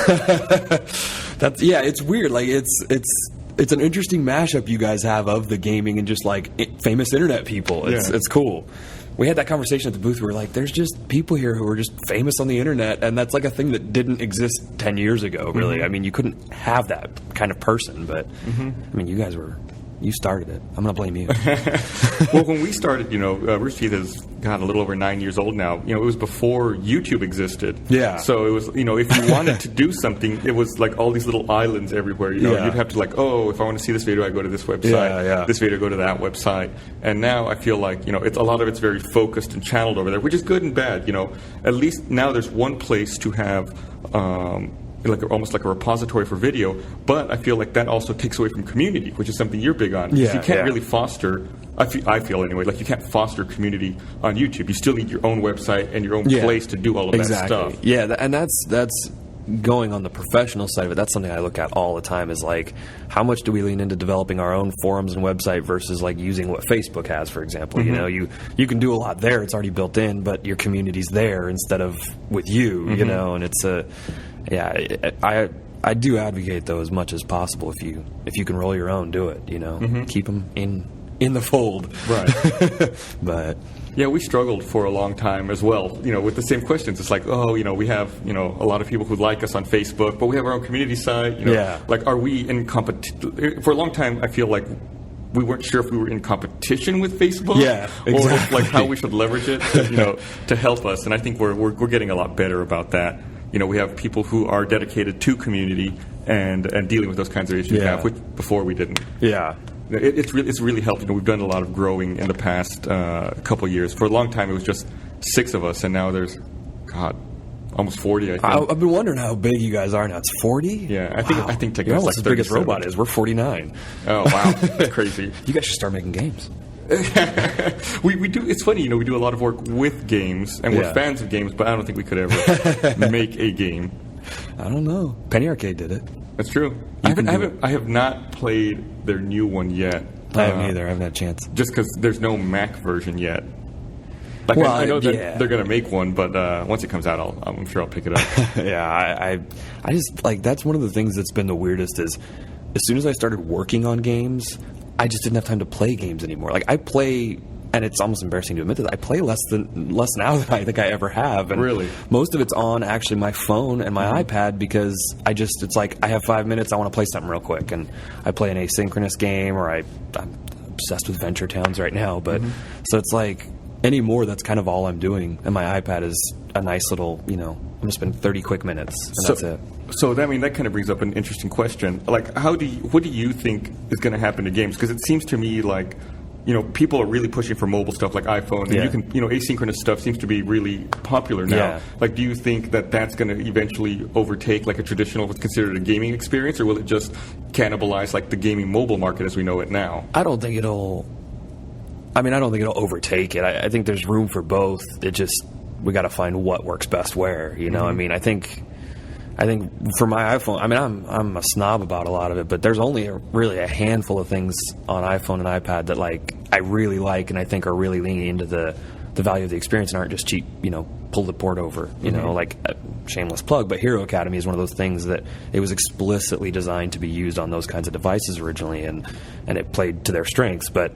It's weird. Like, it's an interesting mashup you guys have of the gaming and just like famous internet people. It's cool. We had that conversation at the booth. We were like, there's just people here who are just famous on the internet, and that's like a thing that didn't exist 10 years ago, really. I mean, you couldn't have that kind of person, but I mean, you started it. I'm going to blame you. Well, when we started, Rooster Teeth is, a little over 9 years old now. It was before YouTube existed. Yeah. So it was, if you wanted to do something, it was like all these little islands everywhere. You'd have to if I want to see this video, I go to this website. Yeah. This video, go to that website. And now I feel like, it's a lot of it's very focused and channeled over there, which is good and bad. At least now there's one place to have almost like a repository for video, but I feel like that also takes away from community, which is something you're big on. Yeah, you can't really foster, I feel anyway, like you can't foster community on YouTube. You still need your own website and your own place to do all of that stuff. Yeah, and that's going on the professional side of it. That's something I look at all the time, is like, how much do we lean into developing our own forums and website versus like using what Facebook has, for example. You can do a lot there, it's already built in, but your community's there instead of with you, and it's I do advocate though as much as possible. If you can roll your own, do it. Keep them in the fold. Right. But yeah, we struggled for a long time as well. With the same questions. It's like, we have a lot of people who like us on Facebook, but we have our own community site. Like, are we in competition? For a long time, I feel like we weren't sure if we were in competition with Facebook, or if, like, how we should leverage it, to help us. And I think we're getting a lot better about that. We have people who are dedicated to community and dealing with those kinds of issues now, which before we didn't. Yeah. It's really helped. We've done a lot of growing in the past couple of years. For a long time, it was just 6 of us, and now there's, almost 40. I think. I've been wondering how big you guys are now. It's 40. Yeah, I think you're almost like as big as Robot is. We're 49. Oh wow, that's crazy. You guys should start making games. we do. It's funny, we do a lot of work with games, and we're fans of games, but I don't think we could ever make a game. I don't know. Penny Arcade did it. That's true. I have not played their new one yet. I haven't either. I haven't had a chance. Just because there's no Mac version yet. Like, well, I know that they're going to make one, but once it comes out, I'm sure I'll pick it up. I just, like, that's one of the things that's been the weirdest is, as soon as I started working on games, I just didn't have time to play games anymore. Like I play, and it's almost embarrassing to admit this, I play less now than I think I ever have. And Really? most of it's on actually my phone and my iPad because it's like I have 5 minutes, I want to play something real quick, and I play an asynchronous game, or I'm obsessed with Venture Towns right now. But so it's like anymore, that's kind of all I'm doing, and my iPad is a nice little, I'm gonna spend 30 quick minutes, and that's it. So that kind of brings up an interesting question. Like, what do you think is going to happen to games? Because it seems to me like, people are really pushing for mobile stuff like iPhone, and Yeah. you can, asynchronous stuff seems to be really popular now. Yeah. Like, do you think that that's going to eventually overtake like a traditional, what's considered a gaming experience, or will it just cannibalize like the gaming mobile market as we know it now? I don't think it'll overtake it. I think there's room for both. We got to find what works best where, I mean, I think for my iPhone, I'm a snob about a lot of it, but there's only really a handful of things on iPhone and iPad that like I really like and I think are really leaning into the value of the experience and aren't just cheap, pull the port over, like a shameless plug, but Hero Academy is one of those things that it was explicitly designed to be used on those kinds of devices originally, and it played to their strengths. But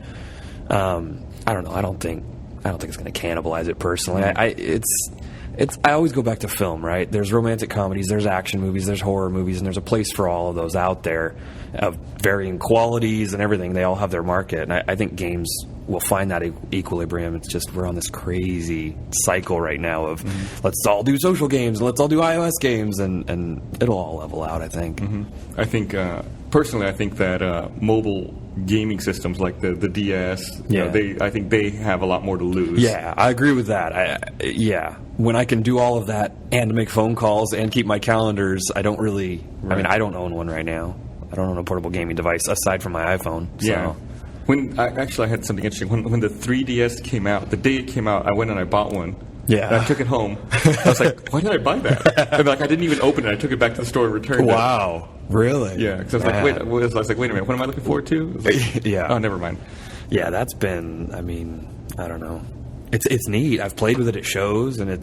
I don't know. I don't think it's going to cannibalize it personally. I always go back to film, right? There's romantic comedies, there's action movies, there's horror movies, and there's a place for all of those out there of varying qualities and everything. They all have their market, and I think games will find that equilibrium. It's just we're on this crazy cycle right now of let's all do social games, let's all do iOS games, and it'll all level out, I think. I think, personally, I think that mobile gaming systems like the DS, I think they have a lot more to lose. Yeah, I agree with that. When I can do all of that and make phone calls and keep my calendars, I don't really. I mean, I don't own one right now. I don't own a portable gaming device aside from my iPhone. So. Yeah. I had something interesting. When the 3DS came out, the day it came out, I went and I bought one. Yeah. And I took it home. I was like, why did I buy that? And I didn't even open it. I took it back to the store and returned it. Wow. Really? Yeah. Because I was like, wait a minute. What am I looking forward to? Like, yeah. Oh, never mind. Yeah, that's been. I don't know. It's neat. I've played with it at shows, and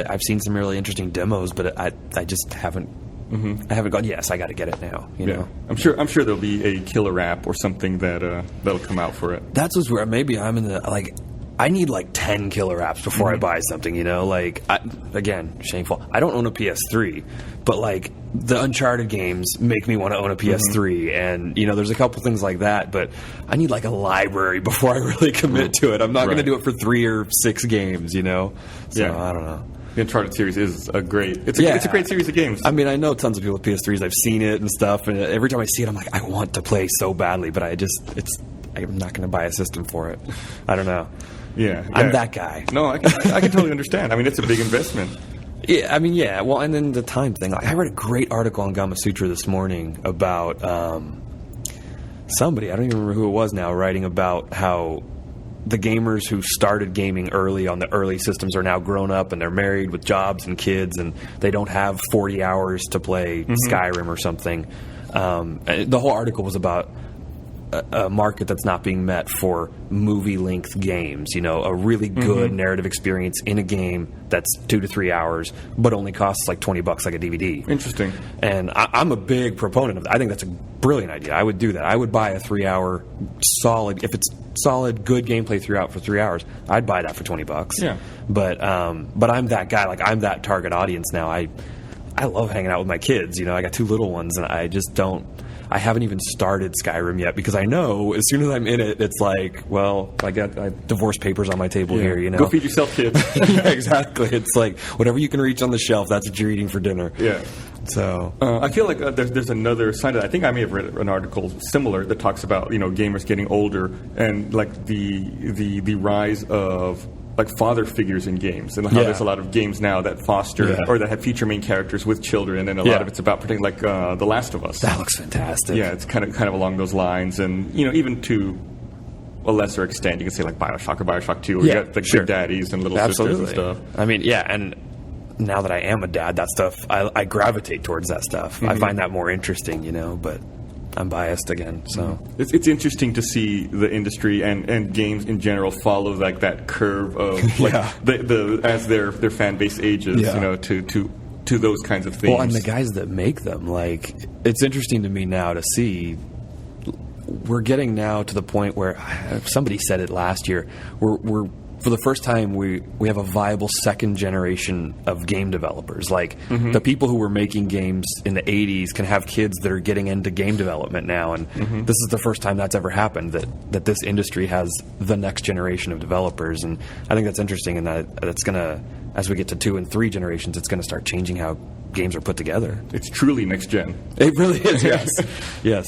I've seen some really interesting demos, but I just haven't. I haven't gone. Yes, I got to get it now. You know. I'm sure there'll be a killer app or something that'll come out for it. That's what's where maybe I'm in the like. I need like 10 killer apps before I buy something, Like, again, shameful. I don't own a PS3, but like the Uncharted games make me want to own a PS3, and there's a couple things like that. But I need like a library before I really commit to it. I'm not going to do it for 3 or 6 games, So I don't know. The Uncharted series is a great. It's a great series of games. I mean, I know tons of people with PS3s. I've seen it and stuff, and every time I see it, I'm like, I want to play so badly, but I'm not going to buy a system for it. I don't know. Yeah, I'm that guy. No, I can totally understand. I mean, it's a big investment. Yeah, I mean, yeah. Well, and then the time thing. Like, I read a great article on Gama Sutra this morning about somebody, I don't even remember who it was now, writing about how the gamers who started gaming early on the early systems are now grown up and they're married with jobs and kids, and they don't have 40 hours to play Skyrim or something. And the whole article was about a market that's not being met for movie-length games. A really good narrative experience in a game that's 2 to 3 hours, but only costs like $20 like a DVD. Interesting. And I'm a big proponent of that. I think that's a brilliant idea. I would do that. I would buy a 3-hour solid, if it's solid, good gameplay throughout for 3 hours, I'd buy that for $20. Yeah. But I'm that guy. Like, I'm that target audience now. I love hanging out with my kids. I got 2 little ones, and I just don't. I haven't even started Skyrim yet because I know as soon as I'm in it, it's like, well, I have divorce papers on my table here. Go feed yourself, kids. Yeah, exactly. It's like whatever you can reach on the shelf, that's what you're eating for dinner. Yeah. So I feel like there's another side of that. I think I may have read an article similar that talks about gamers getting older and like the rise of like father figures in games, and how there's a lot of games now that foster or that have feature main characters with children, and a lot of it's about protecting, like The Last of Us. That looks fantastic. Yeah, it's kind of along those lines, and even to a lesser extent, you can say like BioShock or BioShock 2, where you got like big daddies and little sisters and stuff. I mean, and now that I am a dad, that stuff I gravitate towards that stuff. I find that more interesting, but I'm biased again, so it's interesting to see the industry and games in general follow like that curve of like the as their fan base ages, to those kinds of things. Well, and the guys that make them, like, it's interesting to me now to see we're getting now to the point where somebody said it last year. We're for the first time we have a viable second generation of game developers. Like the people who were making games in the 80s can have kids that are getting into game development now, and this is the first time that's ever happened, that this industry has the next generation of developers. And I think that's interesting, and that's gonna, as we get to 2 and 3 generations, it's gonna start changing how games are put together. It's truly next gen. It really is. Yes. Yes.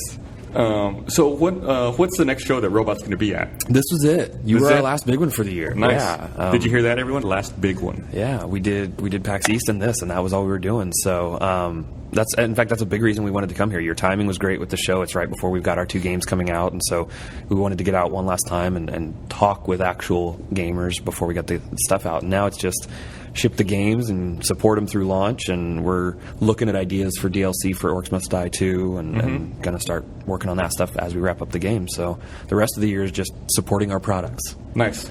So what's the next show that Robot's going to be at? This was it. You This were is our it? last big one for the year. Nice. Yeah. Did you hear that, everyone? Last big one. Yeah, we did PAX East and this, and that was all we were doing. So that's a big reason we wanted to come here. Your timing was great with the show. It's right before we've got our 2 games coming out, and so we wanted to get out one last time and talk with actual gamers before we got the stuff out. And now it's just ship the games and support them through launch, and we're looking at ideas for DLC for Orcs Must Die 2, and going to start working on that stuff as we wrap up the game. So the rest of the year is just supporting our products. Nice.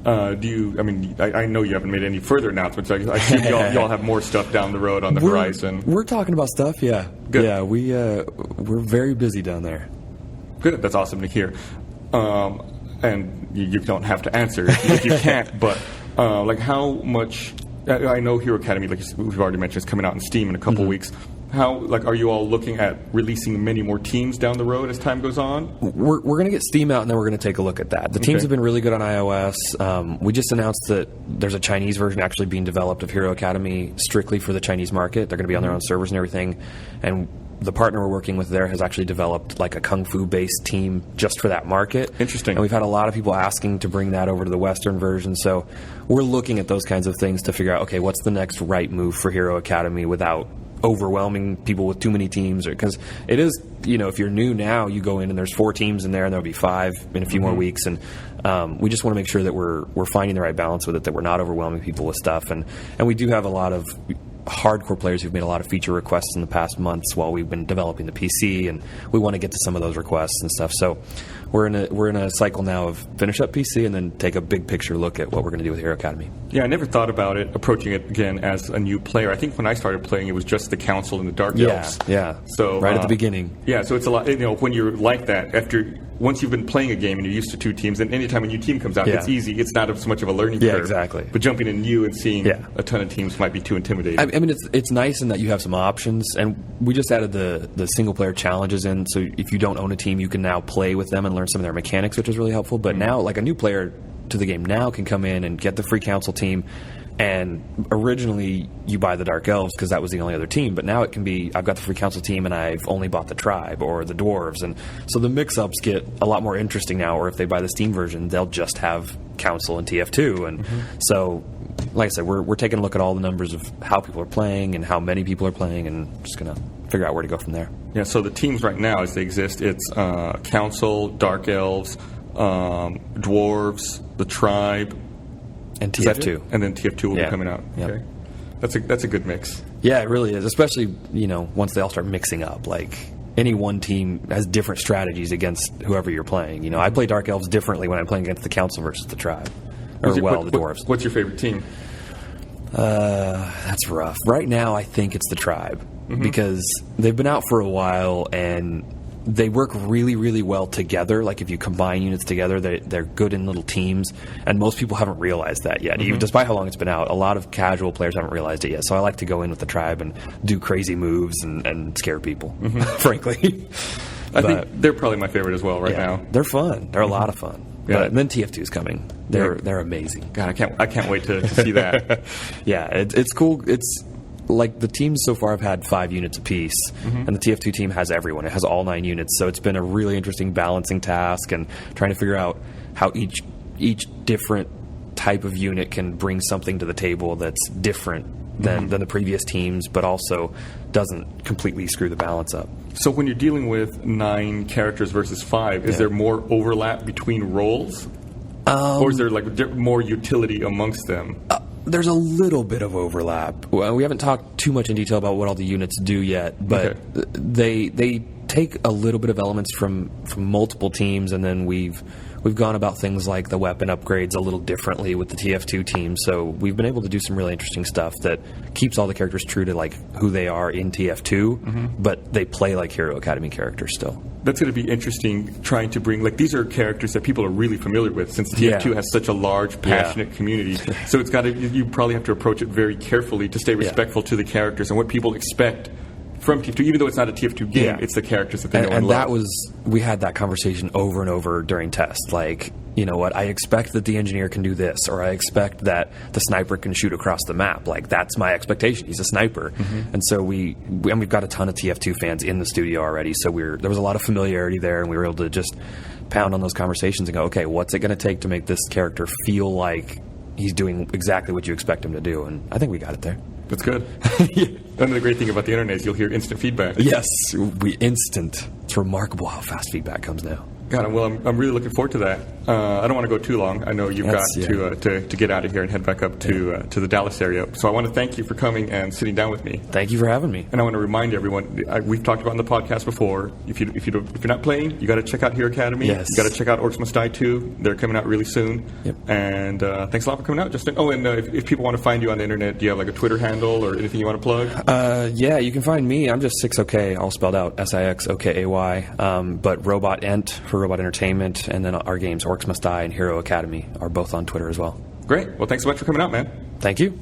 I know you haven't made any further announcements. I assume y'all have more stuff down the road on the horizon. We're talking about stuff, yeah. Good. Yeah, we're very busy down there. Good. That's awesome to hear. And you don't have to answer if you can't, but how much... I know Hero Academy, like we've already mentioned, is coming out in Steam in a couple weeks. How are you all looking at releasing many more teams down the road as time goes on? We're going to get Steam out, and then we're going to take a look at that. The teams have been really good on iOS. We just announced that there's a Chinese version actually being developed of Hero Academy strictly for the Chinese market. They're going to be on their own servers and everything. And the partner we're working with there has actually developed like a Kung Fu-based team just for that market. Interesting. And we've had a lot of people asking to bring that over to the Western version. So we're looking at those kinds of things to figure out, okay, what's the next right move for Hero Academy without overwhelming people with too many teams, because it is, if you're new now, you go in and there's 4 teams in there, and there'll be 5 in a few more weeks, and we just want to make sure that we're finding the right balance with it, that we're not overwhelming people with stuff, and we do have a lot of hardcore players who've made a lot of feature requests in the past months while we've been developing the PC, and we want to get to some of those requests and stuff. So we're in a cycle now of finish up PC and then take a big picture look at what we're going to do with Hero Academy. Yeah, I never thought about approaching it again as a new player. I think when I started playing, it was just the Council and the Dark Elves. Yeah. So right at the beginning. Yeah, so it's a lot. When you're like that, once you've been playing a game and you're used to 2 teams, and anytime a new team comes out, it's easy. It's not so much of a learning curve. Yeah, exactly. But jumping in new and seeing a ton of teams might be too intimidating. I mean, it's nice in that you have some options, and we just added the single player challenges in. So if you don't own a team, you can now play with them and learn some of their mechanics, which is really helpful. But now, like, a new player to the game now can come in and get the free Council team. And originally you buy the Dark Elves because that was the only other team, but now it can be, I've got the free Council team and I've only bought the Tribe or the Dwarves, and so the mix-ups get a lot more interesting now. Or if they buy the Steam version, they'll just have Council and TF2, and so, like I said, we're taking a look at all the numbers of how people are playing and how many people are playing, and just gonna figure out where to go from there. Yeah, so the teams right now as they exist, it's Council, Dark Elves, Dwarves, the Tribe, and TF2, and then TF2 will be coming out. Yep. Okay, that's a good mix. Yeah, it really is. Especially once they all start mixing up. Like, any one team has different strategies against whoever you're playing. I play Dark Elves differently when I'm playing against the Council versus the Tribe, the Dwarves. What's your favorite team? That's rough. Right now, I think it's the Tribe because they've been out for a while and they work really, really well together. Like, if you combine units together, they're good in little teams, and most people haven't realized that yet. Even despite how long it's been out, a lot of casual players haven't realized it yet. So I like to go in with the Tribe and do crazy moves and scare people, frankly. I think they're probably my favorite as well now. They're fun. They're a lot of fun. Yeah. But then TF2 is coming. They're amazing. God, I can't wait to see that. Yeah, it's cool. It's like the teams so far have had 5 units apiece, and the TF2 team has everyone. It has all 9 units, so it's been a really interesting balancing task and trying to figure out how each different type of unit can bring something to the table that's different than the previous teams, but also doesn't completely screw the balance up. So when you're dealing with 9 characters versus 5, is there more overlap between roles? Or is there more utility amongst them? There's a little bit of overlap. Well, we haven't talked too much in detail about what all the units do yet, but they take a little bit of elements from multiple teams, and then we've gone about things like the weapon upgrades a little differently with the TF2 team. So we've been able to do some really interesting stuff that keeps all the characters true to like who they are in TF2, but they play like Hero Academy characters still. That's going to be interesting, trying to bring, like, these are characters that people are really familiar with, since TF2 has such a large, passionate community. So it's got to, you probably have to approach it very carefully to stay respectful to the characters and what people expect from TF2. Even though it's not a TF2 game, it's the characters that they know and love. That was, we had that conversation over and over during tests. Like, you know what, I expect that the engineer can do this, or I expect that the sniper can shoot across the map. Like, that's my expectation. He's a sniper. And so we've got a ton of TF2 fans in the studio already, so there was a lot of familiarity there, and we were able to just pound on those conversations and go, okay, what's it going to take to make this character feel like he's doing exactly what you expect him to do? And I think we got it there. That's good. Another great thing about the internet is you'll hear instant feedback. Yes, instant. It's remarkable how fast feedback comes now. God, well, I'm really looking forward to that. I don't want to go too long. I know you've got to get out of here and head back up to the Dallas area. So I want to thank you for coming and sitting down with me. Thank you for having me. And I want to remind everyone, we've talked about on the podcast before, if you're not playing, you got to check out Hero Academy. Yes. You got to check out Orcs Must Die 2. They're coming out really soon. Yep. And thanks a lot for coming out, Justin. Oh, and if people want to find you on the internet, do you have like a Twitter handle or anything you want to plug? Yeah, you can find me. I'm just SixOK, all spelled out, SIXOKAY. But Robot Ent for Robot Entertainment, and then our games Orcs Must Die and Hero Academy are both on Twitter as well. Great. Well, thanks so much for coming out, man. Thank you.